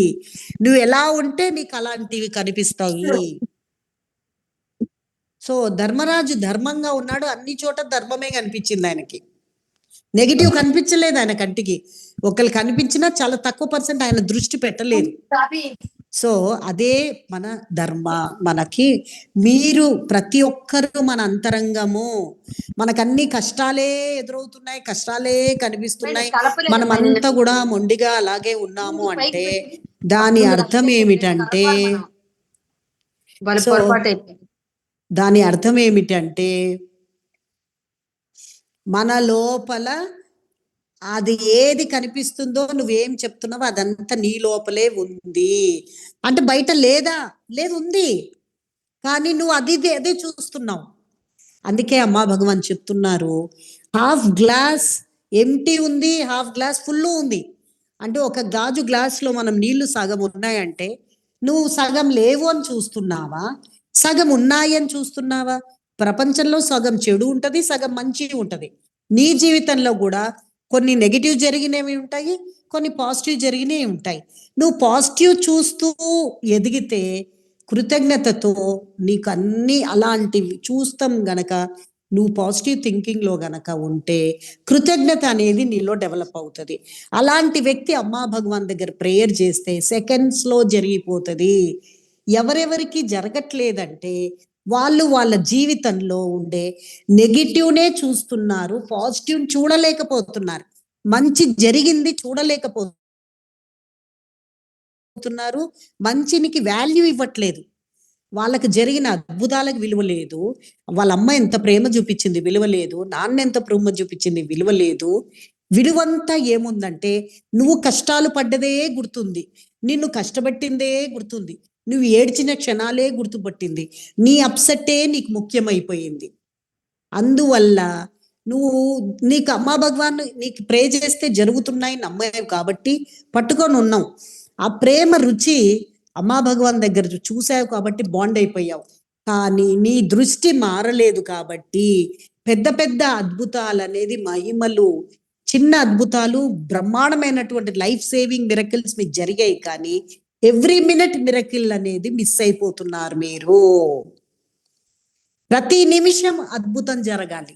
నువ్వు ఎలా ఉంటే నీకు అలాంటివి కనిపిస్తాయి. సో ధర్మరాజు ధర్మంగా ఉన్నాడు, అన్ని చోట ధర్మమే కనిపించింది ఆయనకి, నెగిటివ్ కనిపించలేదు ఆయన కంటికి. ఒకళ్ళు కనిపించినా చాలా తక్కువ పర్సెంట్ ఆయన దృష్టి పెట్టలేదు. సో అదే మన ధర్మ. మనకి మీరు ప్రతి ఒక్కరు మన అంతరంగము, మనకన్ని కష్టాలే ఎదురవుతున్నాయి, కష్టాలే కనిపిస్తున్నాయి, మనమంతా కూడా మొండిగా అలాగే ఉన్నాము అంటే దాని అర్థం ఏమిటంటే, దాని అర్థం ఏమిటంటే మన లోపల అది ఏది కనిపిస్తుందో నువ్వేం చెప్తున్నావో అదంతా నీ లోపలే ఉంది. అంటే బయట లేదా? లేదు, ఉంది, కానీ నువ్వు అదే చూస్తున్నావు. అందుకే అమ్మా భగవాన్ చెప్తున్నారు, హాఫ్ గ్లాస్ ఎంటీ ఉంది, హాఫ్ గ్లాస్ ఫుల్ ఉంది. అంటే ఒక గాజు గ్లాస్లో మనం నీళ్లు సగం ఉన్నాయంటే నువ్వు సగం లేవు అని చూస్తున్నావా, సగం ఉన్నాయి అని చూస్తున్నావా? ప్రపంచంలో సగం చెడు ఉంటది, సగం మంచి ఉంటది. నీ జీవితంలో కూడా కొన్ని నెగిటివ్ జరిగినవి ఉంటాయి, కొన్ని పాజిటివ్ జరిగినవి ఉంటాయి. నువ్వు పాజిటివ్ చూస్తూ ఎదిగితే కృతజ్ఞతతో నీకు అన్ని అలాంటివి చూస్తాం గనక, నువ్వు పాజిటివ్ థింకింగ్లో గనక ఉంటే కృతజ్ఞత అనేది నీలో డెవలప్ అవుతుంది. అలాంటి వ్యక్తి అమ్మా భగవాన్ దగ్గర ప్రేయర్ చేస్తే సెకండ్స్లో జరిగిపోతుంది. ఎవరెవరికి జరగట్లేదంటే వాళ్ళు వాళ్ళ జీవితంలో ఉండే నెగిటివ్నే చూస్తున్నారు, పాజిటివ్ చూడలేకపోతున్నారు, మంచి జరిగింది చూడలేకపోతున్నారు, మంచినికి వాల్యూ ఇవ్వట్లేదు. వాళ్ళకి జరిగిన అద్భుతాలకు విలువ లేదు, వాళ్ళ అమ్మ ఎంత ప్రేమ చూపించింది విలువ లేదు, నాన్న ఎంత ప్రేమ చూపించింది విలువ లేదు. విలువంతా ఏముందంటే నువ్వు కష్టాలు పడ్డదే గుర్తుంది, నిన్ను కష్టపెట్టిందే గుర్తుంది, నువ్వు ఏడ్చిన క్షణాలే గుర్తుపట్టింది, నీ అప్సెట్టే నీకు ముఖ్యమైపోయింది. అందువల్ల నువ్వు నీకు అమ్మా భగవాన్ నీకు ప్రే చేస్తే జరుగుతున్నాయి నమ్మేవి కాబట్టి పట్టుకొని ఉన్నావు. ఆ ప్రేమ రుచి అమ్మా భగవాన్ దగ్గర చూసావు కాబట్టి బాండ్ అయిపోయావు. కానీ నీ దృష్టి మారలేదు కాబట్టి పెద్ద పెద్ద అద్భుతాలు అనేది మహిమలు, చిన్న అద్భుతాలు, బ్రహ్మాండమైనటువంటి లైఫ్ సేవింగ్ మిరకిల్స్ మీకు జరిగాయి, కానీ ఎవ్రీ మినిట్ మిరకిల్ అనేది మిస్ అయిపోతున్నారు మీరు. ప్రతి నిమిషం అద్భుతం జరగాలి,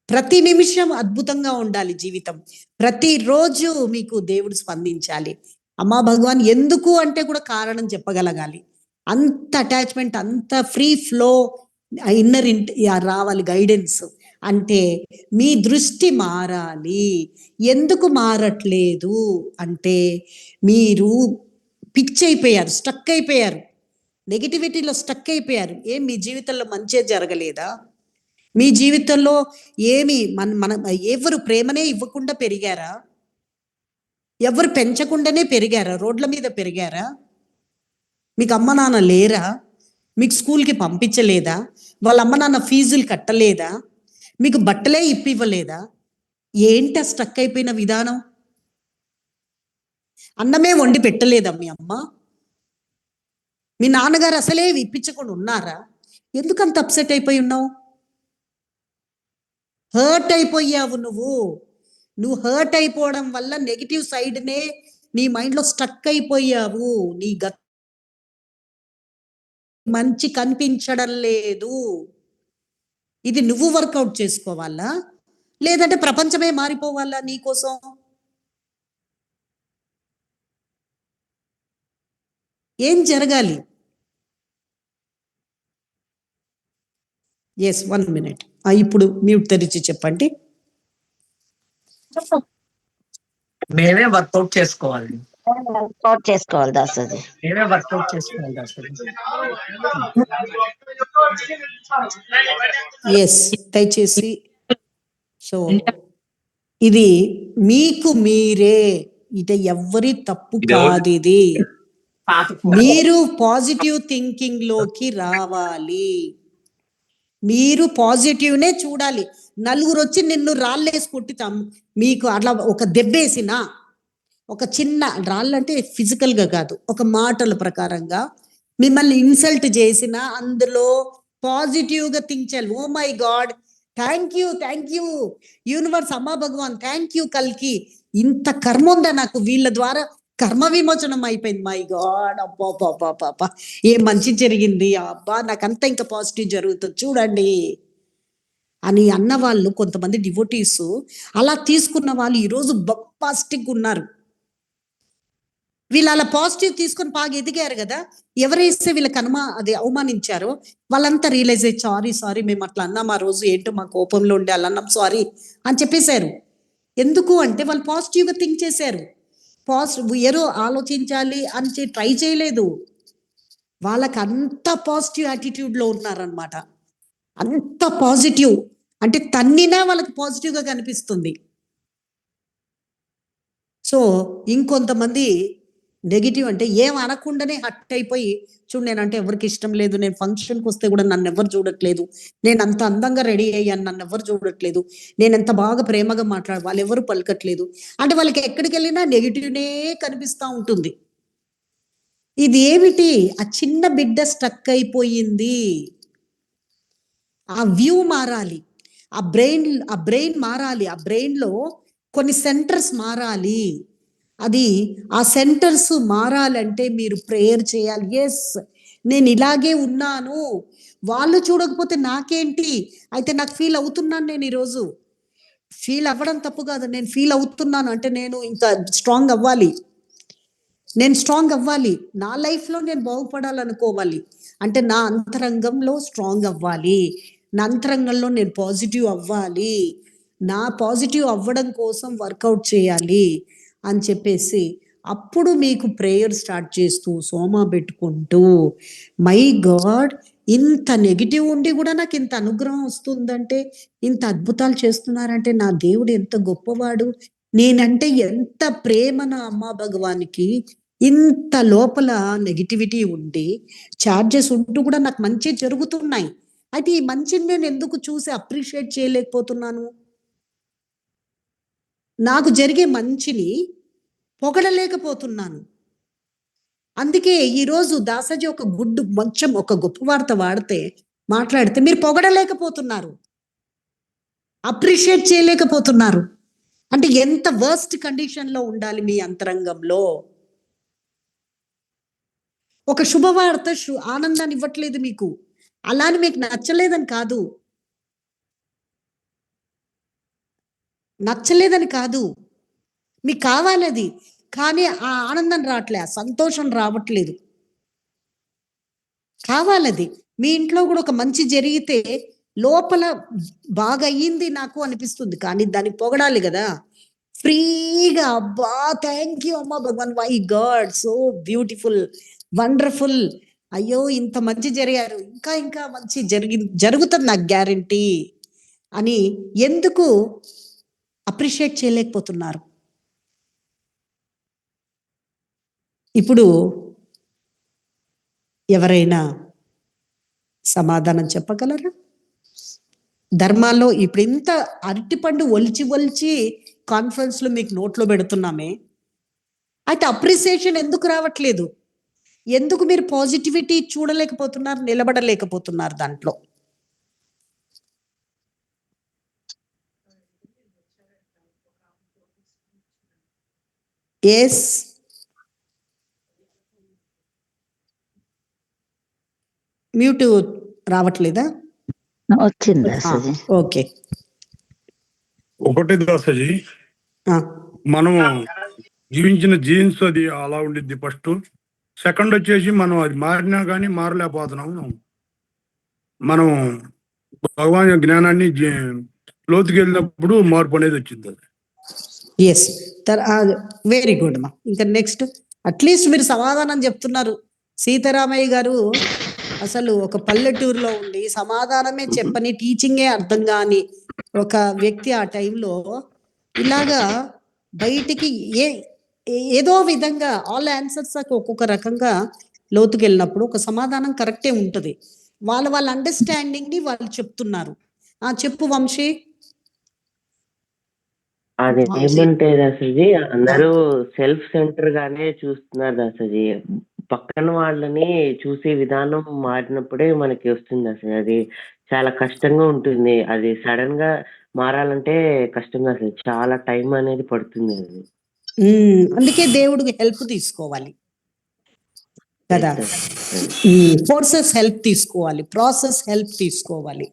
ప్రతి నిమిషం అద్భుతంగా ఉండాలి జీవితం, ప్రతిరోజు మీకు దేవుడు స్పందించాలి. అమ్మా భగవాన్ ఎందుకు అంటే కూడా కారణం చెప్పగలగాలి. అంత అటాచ్మెంట్, అంత ఫ్రీ ఫ్లో ఇన్నర్ రావాలి గైడెన్స్. అంటే మీ దృష్టి మారాలి. ఎందుకు మారట్లేదు అంటే మీరు పిచ్ అయిపోయారు, స్టక్ అయిపోయారు, నెగిటివిటీలో స్టక్ అయిపోయారు. ఏం మీ జీవితంలో మంచి జరగలేదా? మీ జీవితంలో ఏమి మన ఎవరు ప్రేమనే ఇవ్వకుండా పెరిగారా? ఎవరు పెంచకుండానే పెరిగారా? రోడ్ల మీద పెరిగారా? మీకు అమ్మ నాన్న లేరా? మీకు స్కూల్కి పంపించలేదా? వాళ్ళ అమ్మ నాన్న ఫీజులు కట్టలేదా? మీకు బట్టలే ఇప్పివ్వలేదా? ఏంటి స్టక్ అయిపోయిన విధానం? అన్నమే వండి పెట్టలేదా మీ అమ్మ? మీ నాన్నగారు అసలే ఇప్పించకుండా ఉన్నారా? ఎందుకు అంత అప్సెట్ అయిపోయి ఉన్నావు? హర్ట్ అయిపోయావు నువ్వు హర్ట్ అయిపోవడం వల్ల నెగిటివ్ సైడ్నే నీ మైండ్లో స్టక్ అయిపోయావు. నీ మంచి కనిపించడం లేదు. ఇది నువ్వు వర్కౌట్ చేసుకోవాలా, లేదంటే ప్రపంచమే మారిపోవాలా నీకోసం? ఏం జరగాలి? Yes, 1 minute. ఇప్పుడు మ్యూట్ తెరిచి చెప్పండి. మేమే వర్కౌట్ చేసుకోవాలి. వర్కౌట్ చేసుకోవాలి దాసాజీ. మేమే వర్కౌట్ చేసుకోవాలి దాసాజీ. ఎస్, దయచేసి. సో ఇది మీకు మీరే, ఇది ఎవ్వరి తప్పు కాదు. ఇది మీరు పాజిటివ్ థింకింగ్ లోకి రావాలి. మీరు పాజిటివ్నే చూడాలి. నలుగురు వచ్చి నిన్ను రాళ్ళేసి కొట్టితాం, మీకు అట్లా ఒక దెబ్బేసినా, ఒక చిన్న రాళ్ళంటే ఫిజికల్గా కాదు, ఒక మాటల ప్రకారంగా మిమ్మల్ని ఇన్సల్ట్ చేసిన అందులో పాజిటివ్గా థింక్ చేయాలి. Oh my god, thank you universe, అమ్మా భగవాన్, థ్యాంక్ యూ కల్కి, ఇంత కర్మ ఉందా నాకు, వీళ్ళ ద్వారా కర్మ విమోచనం అయిపోయింది. మై గాడ్, అబ్బా ఏ మంచి జరిగింది, అబ్బా నాకంతా ఇంకా పాజిటివ్ జరుగుతుంది చూడండి అని అన్న వాళ్ళు కొంతమంది డివోటీస్, అలా తీసుకున్న వాళ్ళు ఈరోజు పాజిటివ్ ఉన్నారు. వీళ్ళు అలా పాజిటివ్ తీసుకొని బాగా ఎదిగారు కదా. ఎవరైతే వీళ్ళకి అది అవమానించారో వాళ్ళంతా రియలైజ్ అయ్యి సారీ మేము అట్లా అన్నాం, ఆ రోజు ఏంటో మా కోపంలో ఉండే అలా అన్నాం, సారీ అని చెప్పేశారు. ఎందుకు అంటే వాళ్ళు పాజిటివ్గా థింక్ చేశారు. ఏదో ఆలోచించాలి అని ట్రై చేయలేదు. వాళ్ళకి అంత పాజిటివ్ యాటిట్యూడ్లో ఉన్నారనమాట. అంత పాజిటివ్ అంటే తన్నినా వాళ్ళకి పాజిటివ్గా కనిపిస్తుంది. సో ఇంకొంతమంది నెగిటివ్ అంటే ఏం అనకుండానే హట్ అయిపోయి, చూడు నేనంటే ఎవరికి ఇష్టం లేదు, నేను ఫంక్షన్కి వస్తే కూడా నన్ను ఎవరు చూడట్లేదు, నేను అంత అందంగా రెడీ అయ్యాను నన్ను ఎవరు చూడట్లేదు, నేను ఎంత బాగా ప్రేమగా వాళ్ళు ఎవరు పలకట్లేదు అంటే వాళ్ళకి ఎక్కడికి వెళ్ళినా నెగిటివ్నే కనిపిస్తూ ఉంటుంది. ఇది ఏమిటి? ఆ చిన్న బిడ్డ స్టక్ అయిపోయింది. ఆ వ్యూ మారాలి, ఆ బ్రెయిన్ మారాలి, ఆ బ్రెయిన్లో కొన్ని సెంటర్స్ మారాలి. అది ఆ సెంటర్స్ మారాలంటే మీరు ప్రేయర్ చేయాలి. ఎస్, నేను ఇలాగే ఉన్నాను, వాళ్ళు చూడకపోతే నాకేంటి, అయితే నాకు ఫీల్ అవుతున్నాను. నేను ఈరోజు ఫీల్ అవ్వడం తప్పు కాదు, నేను ఫీల్ అవుతున్నాను అంటే నేను ఇంకా స్ట్రాంగ్ అవ్వాలి. నా లైఫ్లో నేను బాగుపడాలనుకోవాలి అంటే నా అంతరంగంలో స్ట్రాంగ్ అవ్వాలి, నా అంతరంగంలో నేను పాజిటివ్ అవ్వాలి, నా పాజిటివ్ అవ్వడం కోసం వర్కౌట్ చేయాలి అని చెప్పేసి అప్పుడు మీకు ప్రేయర్ స్టార్ట్ చేస్తూ సోమా పెట్టుకుంటూ, మై గాడ్ ఇంత నెగిటివ్ ఉండి కూడా నాకు ఇంత అనుగ్రహం వస్తుందంటే, ఇంత అద్భుతాలు చేస్తున్నారంటే నా దేవుడు ఎంత గొప్పవాడు, నేనంటే ఎంత ప్రేమ నా అమ్మా భగవానికి, ఇంత లోపల నెగిటివిటీ ఉండి ఛార్జెస్ ఉంటూ కూడా నాకు మంచి జరుగుతున్నాయి. అయితే ఈ మంచిని నేను ఎందుకు చూసి అప్రిషియేట్ చేయలేకపోతున్నాను? నాకు జరిగే మంచిని పొగడలేకపోతున్నాను. అందుకే ఈరోజు దాసాజీ ఒక ఒక గొప్ప వార్త మాట్లాడితే మీరు పొగడలేకపోతున్నారు, అప్రిషియేట్ చేయలేకపోతున్నారు. అంటే ఎంత వర్స్ట్ కండిషన్లో ఉండాలి మీ అంతరంగంలో. ఒక శుభవార్త ఆనందాన్ని ఇవ్వట్లేదు మీకు, అలాని మీకు నచ్చలేదని కాదు, మీకు కావాలి అది, కానీ ఆ ఆనందం రావట్లే, ఆ సంతోషం రావట్లేదు. కావాలది. మీ ఇంట్లో కూడా ఒక మంచి జరిగితే లోపల బాగా అయ్యింది నాకు అనిపిస్తుంది, కానీ దాన్ని పొగడాలి కదా ఫ్రీగా. అబ్బా thank you Amma Bhagavan, my god so beautiful, wonderful, అయ్యో ఇంత మంచి జరిగారు, ఇంకా మంచి జరుగుతుంది నాకు గ్యారంటీ అని ఎందుకు అప్రిషియేట్ చేయలేకపోతున్నారు? ఇప్పుడు ఎవరైనా సమాధానం చెప్పగలరా? ధర్మాల్లో ఇప్పుడు ఇంత అరటిపండు ఒలిచి కాన్ఫరెన్స్లో మీకు నోట్లో పెడుతున్నామే, అయితే అప్రిసియేషన్ ఎందుకు రావట్లేదు? ఎందుకు మీరు పాజిటివిటీ చూడలేకపోతున్నారు, నిలబడలేకపోతున్నారు దాంట్లో? ఎస్, మ్యూట్ రావట్లేదా? వచ్చింది ఓకే. ఒకటి దాసజీ, మనం జీవించిన జీన్స్ అది అలా ఉండిద్ది ఫస్ట్. సెకండ్ వచ్చేసి మనం అది మారినా కానీ మారలేకపోతున్నాము. మనం భగవాన్ జ్ఞానాన్ని లోతుకి వెళ్ళినప్పుడు మార్పు అనేది వచ్చింది. అది ఎస్, వెరీ గుడ్ మా. ఇంకా నెక్స్ట్ అట్లీస్ట్ మీరు సమాధానం చెప్తున్నారు. సీతారామయ్య గారు అసలు ఒక పల్లెటూరులో ఉండి సమాధానమే చెప్పని, టీచింగే అర్థం కాని ఒక వ్యక్తి ఆ టైంలో ఇలాగా బయటికి ఏదో విధంగా ఆల్ ఆన్సర్స్ ఒక్కొక్క రకంగా లోతుకి వెళ్ళినప్పుడు ఒక సమాధానం కరెక్టే ఉంటుంది. వాళ్ళ అండర్స్టాండింగ్ ని వాళ్ళు చెప్తున్నారు. చెప్పు వంశీ. అది ఏమంటే దాసజీ, అందరూ సెల్ఫ్ సెంటర్ గానే చూస్తున్నారు దాసజీ. పక్కన వాళ్ళని చూసే విధానం మారినప్పుడే మనకి వస్తుంది అసలు. అది చాలా కష్టంగా ఉంటుంది. అది సడన్ గా మారాలంటే కష్టంగా, అసలు చాలా టైం అనేది పడుతుంది అది. అందుకే దేవుడికి హెల్ప్ తీసుకోవాలి కదా, ఫోర్సెస్ హెల్ప్ తీసుకోవాలి, ప్రాసెస్ హెల్ప్ తీసుకోవాలి.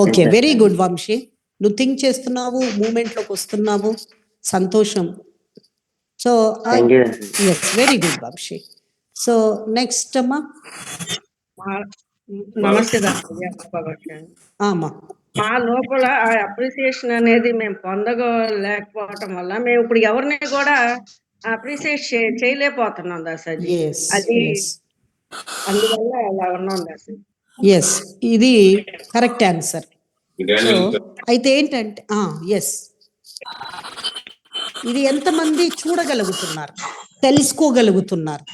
Okay, very good Vamshi. నువ్వు థింక్ చేస్తున్నావు, మూమెంట్ లోకి వస్తున్నావు, సంతోషం. So yes, very good Vamshi. So next అమ్మా. నమస్తే అమ్మా. మా లోపల ఆ అప్రిసియేషన్ అనేది మేము పొందలేకపోవటం వల్ల మేము ఇప్పుడు ఎవరిని కూడా అప్రిసియేట్ చేయలేకపోతున్నాం దాసాజీ. అది అందువల్ల అలా ఉన్నాం దాసాజీ. ఎస్, ఇది కరెక్ట్ ఆన్సర్. సో అయితే ఏంటంటే ఎస్, ఇది ఎంతమంది చూడగలుగుతున్నారు, తెలుసుకోగలుగుతున్నారు?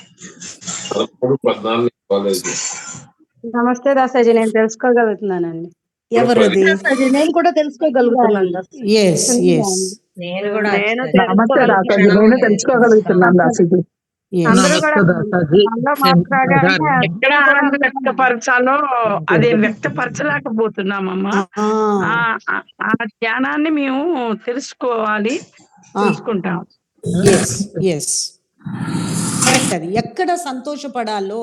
నమస్తే దాసాజీ, నేను తెలుసుకోగలుగుతున్నానండి. ఎవరది? నేను కూడా తెలుసుకోగలుగుతున్నాను. ఎస్ ఎస్, నేను కూడా తెలుసుకోగలుగుతున్నాను దాసజీ. ఎక్కడ వ్యక్తపరచాలో అది వ్యక్తపరచలేకపోతున్నామమ్మా. ఆ జ్ఞానాన్ని మేము తెలుసుకుంటాం. అది ఎక్కడ సంతోషపడాలో,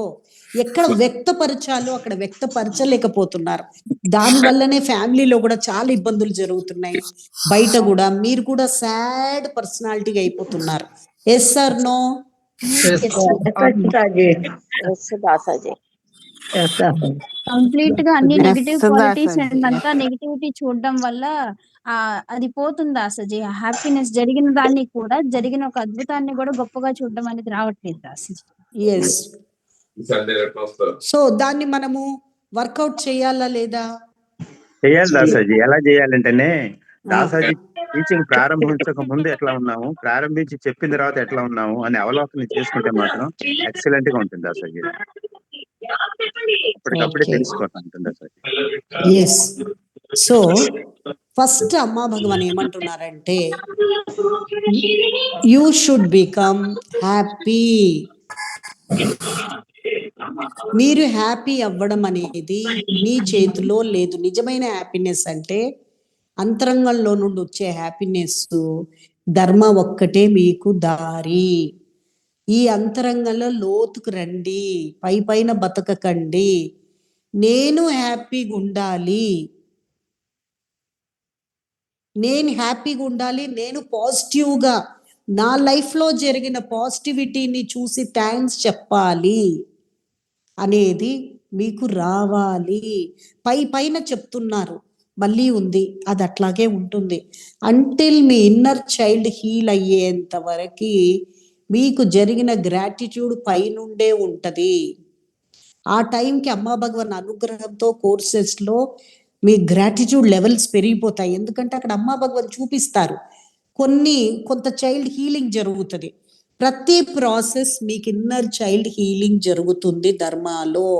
ఎక్కడ వ్యక్తపరచాలో అక్కడ వ్యక్తపరచలేకపోతున్నారు. దాని వల్లనే ఫ్యామిలీలో కూడా చాలా ఇబ్బందులు జరుగుతున్నాయి. బయట కూడా మీరు కూడా సాడ్ పర్సనాలిటీగా అయిపోతున్నారు. Yes sir, no? కంప్లీట్ గా అన్ని నెగిటివ్ క్వాలిటీస్ అంతా నెగిటివిటీ చూడడం వల్ల అది పోతుంది దాసజీ. హ్యాపీనెస్ జరిగిన దాన్ని కూడా, జరిగిన ఒక అద్భుతాన్ని కూడా గొప్పగా చూడడం అనేది రావట్లేదు దాసజీ. ఎస్, సో దాన్ని మనము వర్కౌట్ చేయాలా లేదా? చేయాలి దాసాజీ. ఎలా చేయాలంటేనే, దాసాజీ టీచింగ్ ప్రారంభించక ముందు ఎట్లా ఉన్నాము, ప్రారంభించి చెప్పిన తర్వాత ఎట్లా ఉన్నాము అని అవలోకనం చేసుకుంటే మాత్రం ఎక్సలెంట్ గా ఉంటుంది దాసాజీ. అప్పటికప్పుడే తెలుసుకోవటం ఉంటుంది దాసాజీ. ఎస్, సో ఫస్ట్ అమ్మా భగవాన్ ఏమంటున్నారంటే, యూ షుడ్ బికమ్ హ్యాపీ. మీరు హ్యాపీ అవ్వడం అనేది మీ చేతిలో లేదు. నిజమైన హ్యాపీనెస్ అంటే అంతరంగంలో నుండి వచ్చే హ్యాపీనెస్. ధర్మ ఒక్కటే మీకు దారి. ఈ అంతరంగంలో లోతుకు రండి, పైన బతకకండి. నేను హ్యాపీగా ఉండాలి, నేను పాజిటివ్గా నా లైఫ్లో జరిగిన పాజిటివిటీని చూసి థ్యాంక్స్ చెప్పాలి అనేది మీకు రావాలి. పైన చెప్తున్నారు, మళ్ళీ ఉంది, అది అట్లాగే ఉంటుంది. అంటిల్ మీ ఇన్నర్ చైల్డ్ హీల్ అయ్యేంత వరకు మీకు జరిగిన గ్రాటిట్యూడ్ పైనుండే ఉంటుంది. ఆ టైంకి అమ్మా భగవాన్ అనుగ్రహంతో కోర్సెస్లో మీ గ్రాటిట్యూడ్ లెవెల్స్ పెరిగిపోతాయి. ఎందుకంటే అక్కడ అమ్మా భగవాన్ చూపిస్తారు, కొంత చైల్డ్ హీలింగ్ జరుగుతుంది. ప్రతి ప్రాసెస్ మీకు ఇన్నర్ చైల్డ్ హీలింగ్ జరుగుతుంది ధర్మాలో.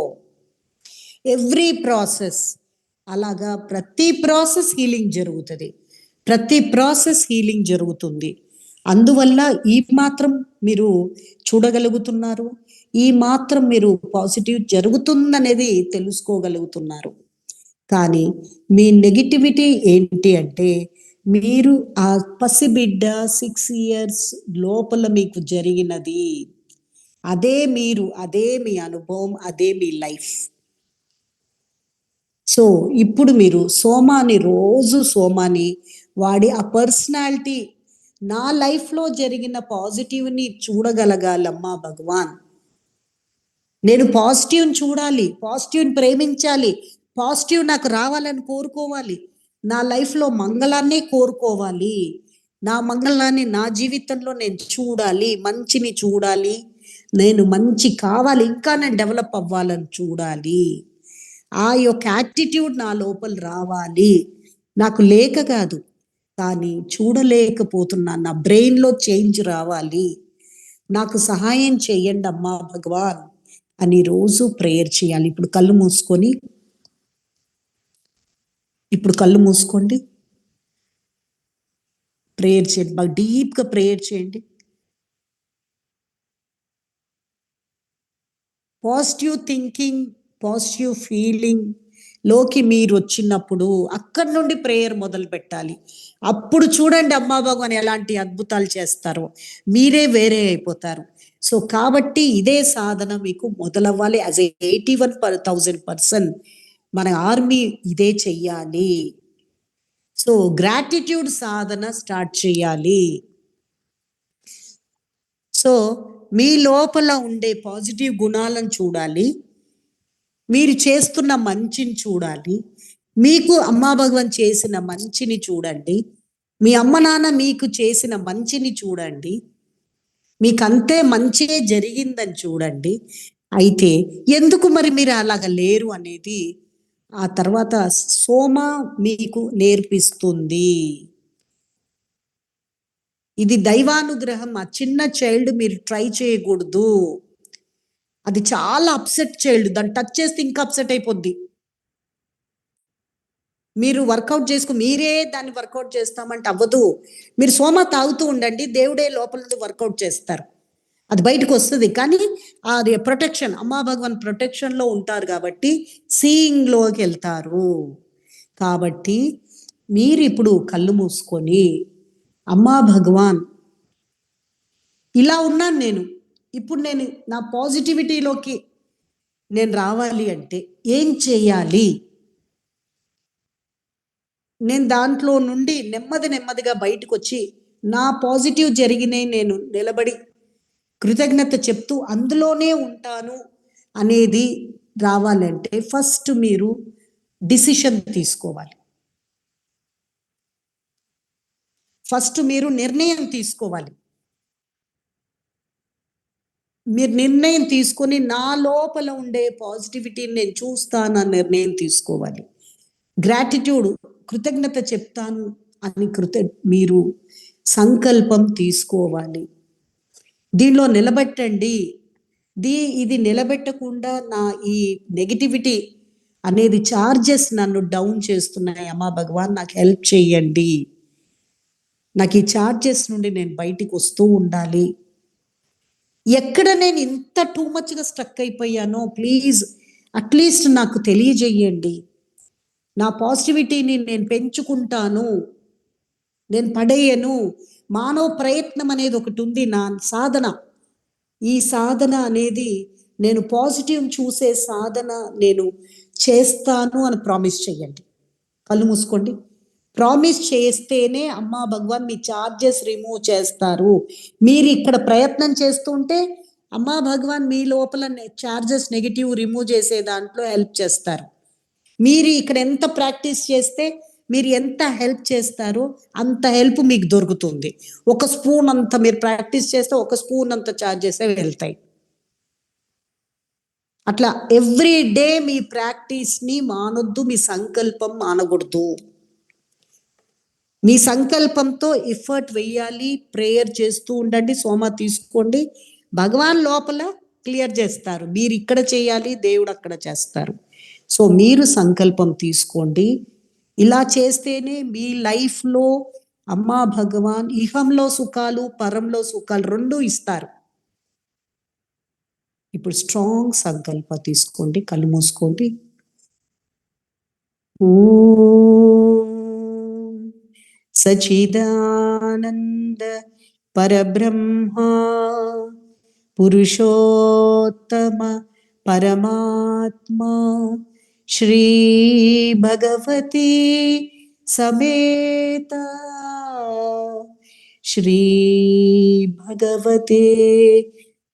ఎవ్రీ ప్రాసెస్ అలాగా, ప్రతి ప్రాసెస్ హీలింగ్ జరుగుతుంది. అందువల్ల ఈ మాత్రం మీరు చూడగలుగుతున్నారు, ఈ మాత్రం మీరు పాజిటివ్ జరుగుతుందనేది తెలుసుకోగలుగుతున్నారు. కానీ మీ నెగటివిటీ ఏంటి అంటే, మీరు ఆ పసిబిడ్డ 6 ఇయర్స్ లోపల మీకు జరిగినది, అదే మీరు, అదే మీ అనుభవం, అదే మీ లైఫ్. సో ఇప్పుడు మీరు సోమాని వాడి ఆ పర్సనాలిటీ, నా లైఫ్లో జరిగిన పాజిటివ్ని చూడగలగాలమ్మా భగవాన్. నేను పాజిటివ్ని చూడాలి, పాజిటివ్ని ప్రేమించాలి, పాజిటివ్ నాకు రావాలని కోరుకోవాలి, నా లైఫ్లో మంగళాన్ని కోరుకోవాలి, నా మంగళాన్ని నా జీవితంలో నేను చూడాలి, మంచిని చూడాలి, నేను మంచి కావాలి, ఇంకా నేను డెవలప్ అవ్వాలని చూడాలి. ఆ యొక్క యాటిట్యూడ్ నా లోపల రావాలి. నాకు లేక కాదు, కానీ చూడలేకపోతున్నాను, నా బ్రెయిన్లో చేంజ్ రావాలి, నాకు సహాయం చేయండి అమ్మా భగవాన్ అని రోజు ప్రేయర్ చేయాలి. ఇప్పుడు కళ్ళు మూసుకోండి, ప్రేయర్ చేయండి, బాగా డీప్గా ప్రేయర్ చేయండి. పాజిటివ్ థింకింగ్, పాజిటివ్ ఫీలింగ్ లోకి మీరు వచ్చినప్పుడు అక్కడి నుండి ప్రేయర్ మొదలు పెట్టాలి. అప్పుడు చూడండి అమ్మా భగవాన్ ఎలాంటి అద్భుతాలు చేస్తారో, మీరే వేరే అయిపోతారు. సో కాబట్టి ఇదే సాధన మీకు మొదలవ్వాలి. యాజ్ 81,000% మన ఆర్మీ ఇదే చెయ్యాలి. సో గ్రాటిట్యూడ్ సాధన స్టార్ట్ చేయాలి. సో మీ లోపల ఉండే పాజిటివ్ గుణాలను చూడాలి, మీరు చేస్తున్న మంచిని చూడాలి, మీకు అమ్మా భగవాన్ చేసిన మంచిని చూడండి, మీ అమ్మ నాన్న మీకు చేసిన మంచిని చూడండి, మీకు అంతే మంచే జరిగిందని చూడండి. అయితే ఎందుకు మరి మీరు అలాగ లేరు అనేది ఆ తర్వాత సోమ మీకు నేర్పిస్తుంది. ఇది దైవానుగ్రహం. ఆ చిన్న చైల్డ్ మీరు ట్రై చేయకూడదు, అది చాలా అప్సెట్ చైల్డ్, దాన్ని టచ్ చేస్తే ఇంకా అప్సెట్ అయిపోద్ది. మీరు వర్కౌట్ మీరే దాన్ని వర్కౌట్ చేస్తామంటే అవ్వదు. మీరు సోమ తాగుతూ ఉండండి, దేవుడే లోపల నుండి వర్కౌట్ చేస్తారు, అది బయటకు వస్తుంది. కానీ అది ప్రొటెక్షన్, అమ్మా భగవాన్ ప్రొటెక్షన్లో ఉంటారు కాబట్టి సీయింగ్లోకి వెళ్తారు. కాబట్టి మీరు ఇప్పుడు కళ్ళు మూసుకొని, అమ్మా భగవాన్ ఇలా ఉన్నాను నేను, ఇప్పుడు నేను నా పాజిటివిటీలోకి నేను రావాలి అంటే ఏం చేయాలి, నేను దాంట్లో నుండి నెమ్మదిగా బయటకు వచ్చి నా పాజిటివ్ జరిగినాయి నేను నిలబడి కృతజ్ఞత చెప్తూ అందులోనే ఉంటాను అనేది రావాలంటే ఫస్ట్ మీరు డిసిషన్ తీసుకోవాలి. ఫస్ట్ మీరు నిర్ణయం తీసుకోవాలి. మీరు నిర్ణయం తీసుకొని నా లోపల ఉండే పాజిటివిటీని నేను చూస్తానని నిర్ణయం తీసుకోవాలి. గ్రాటిట్యూడ్, కృతజ్ఞత చెప్తాను అని మీరు సంకల్పం తీసుకోవాలి. దీనిలో నిలబెట్టండి. ఇది నిలబెట్టకుండా నా ఈ నెగిటివిటీ అనేది చార్జెస్ నన్ను డౌన్ చేస్తున్నాయి, అమ్మా భగవాన్ నాకు హెల్ప్ చేయండి, నాకు ఈ చార్జెస్ నుండి నేను బయటికి వస్తూ ఉండాలి. ఎక్కడ నేను ఇంత టూ మచ్గా స్ట్రక్ అయిపోయానో ప్లీజ్ అట్లీస్ట్ నాకు తెలియజేయండి. నా పాజిటివిటీని నేను పెంచుకుంటాను, నేను పడేయను. మానవ ప్రయత్నం అనేది ఒకటి ఉంది, నా సాధన. ఈ సాధన అనేది నేను పాజిటివ్ చూసే సాధన నేను చేస్తాను అని ప్రామిస్ చేయండి. కళ్ళు మూసుకోండి. ప్రామిస్ చేస్తేనే అమ్మా భగవాన్ మీ చార్జెస్ రిమూవ్ చేస్తారు. మీరు ఇక్కడ ప్రయత్నం చేస్తుంటే అమ్మా భగవాన్ మీ లోపల చార్జెస్ నెగిటివ్ రిమూవ్ చేసే దాంట్లో హెల్ప్ చేస్తారు. మీరు ఇక్కడ ఎంత ప్రాక్టీస్ చేస్తే, మీరు ఎంత హెల్ప్ చేస్తారో అంత హెల్ప్ మీకు దొరుకుతుంది. ఒక స్పూన్ అంత మీరు ప్రాక్టీస్ చేస్తే ఒక స్పూన్ అంత చార్జెస్ వెళ్తాయి. అట్లా ఎవ్రీ డే మీ ప్రాక్టీస్ని మానొద్దు, మీ సంకల్పం మానకూడదు. మీ సంకల్పంతో ఎఫర్ట్ వెయ్యాలి, ప్రేయర్ చేస్తూ ఉండండి, సోమ తీసుకోండి. భగవాన్ లోపల క్లియర్ చేస్తారు, మీరు ఇక్కడ చేయాలి, దేవుడు అక్కడ చేస్తారు. సో మీరు సంకల్పం తీసుకోండి. ఇలా చేస్తేనే మీ లైఫ్లో అమ్మా భగవాన్ ఇహంలో సుఖాలు పరంలో సుఖాలు రెండు ఇస్తారు. ఇప్పుడు స్ట్రాంగ్ సంకల్ప తీసుకోండి, కళ్ళు మూసుకోండి. ఓం సచిదానంద పరబ్రహ్మ పురుషోత్తమ పరమాత్మ శ్రీ భగవతి సమేత శ్రీ భగవతే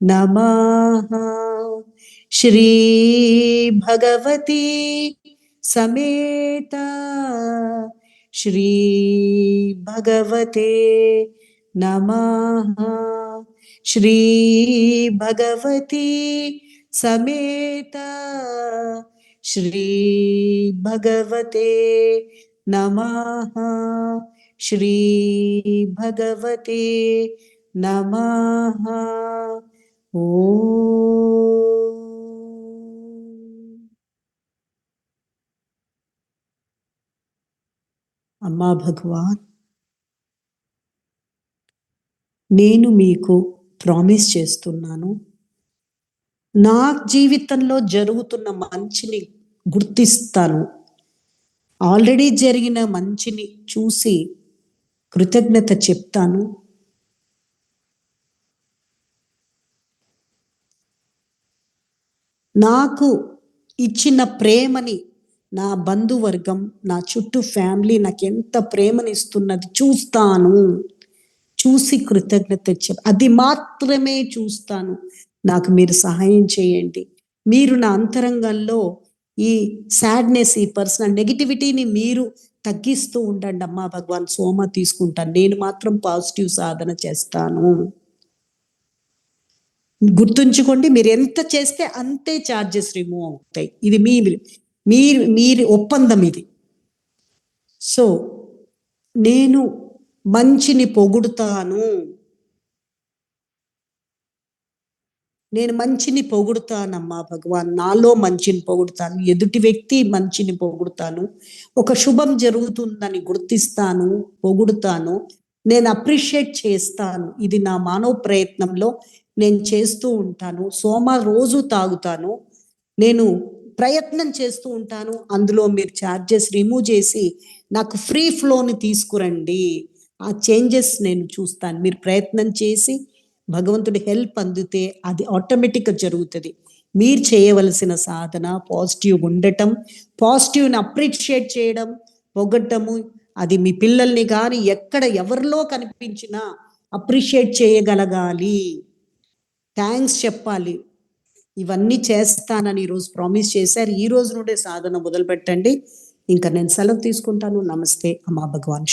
నమః. శ్రీ భగవతి సమేత శ్రీ భగవతే నమః. శ్రీ భగవతి సమేత శ్రీ భగవతే నమః. శ్రీ భగవతే నమః. అమ్మా భగవాన్, నేను మీకు ప్రామిస్ చేస్తున్నాను, నా జీవితంలో జరుగుతున్న మంచిని గుర్తిస్తాను. ఆల్రెడీ జరిగిన మంచిని చూసి కృతజ్ఞత చెప్తాను. నాకు ఇచ్చిన ప్రేమని నా బంధువర్గం, నా చుట్టూ ఫ్యామిలీ నాకు ఎంత ప్రేమనిస్తున్నది చూస్తాను. చూసి కృతజ్ఞత అది మాత్రమే చూస్తాను. నాకు మీరు సహాయం చేయండి. మీరు నా అంతరంగంలో ఈ సాడ్నెస్, ఈ పర్సనల్ నెగిటివిటీని మీరు తగ్గిస్తూ ఉండండి అమ్మా భగవాన్. సోమ తీసుకుంటాను, నేను మాత్రం పాజిటివ్ సాధన చేస్తాను. గుర్తుంచుకోండి, మీరు ఎంత చేస్తే అంతే ఛార్జెస్ రిమూవ్ అవుతాయి. ఇది మీరు ఒప్పందం ఇది. సో నేను మంచిని పొగుడుతాను, నేను మంచిని పొగుడుతానమ్మా భగవాన్. నాలో మంచిని పొగుడుతాను, ఎదుటి వ్యక్తి మంచిని పొగుడుతాను, ఒక శుభం జరుగుతుందని గుర్తిస్తాను, పొగుడుతాను, నేను అప్రిషియేట్ చేస్తాను. ఇది నా మానవ ప్రయత్నంలో నేను చేస్తూ ఉంటాను. సోమ రోజు తాగుతాను, నేను ప్రయత్నం చేస్తూ ఉంటాను. అందులో మీరు ఛార్జెస్ రిమూవ్ చేసి నాకు ఫ్రీ ఫ్లోని తీసుకురండి. ఆ చేంజెస్ నేను చూస్తాను. మీరు ప్రయత్నం చేసి భగవంతుడి హెల్ప్ అందితే అది ఆటోమేటిక్గా జరుగుతుంది. మీరు చేయవలసిన సాధన పాజిటివ్ ఉండటం, పాజిటివ్ని అప్రిషియేట్ చేయడం, పొగట్టము. అది మీ పిల్లల్ని కానీ ఎక్కడ ఎవరిలో కనిపించినా అప్రిషియేట్ చేయగలగాలి, థ్యాంక్స్ చెప్పాలి. ఇవన్నీ చేస్తానని ఈరోజు ప్రామిస్ చేశారు. ఈ రోజు నుండే సాధన మొదలు పెట్టండి. ఇంకా నేను సెలవు తీసుకుంటాను. నమస్తే అమ్మా భగవాన్.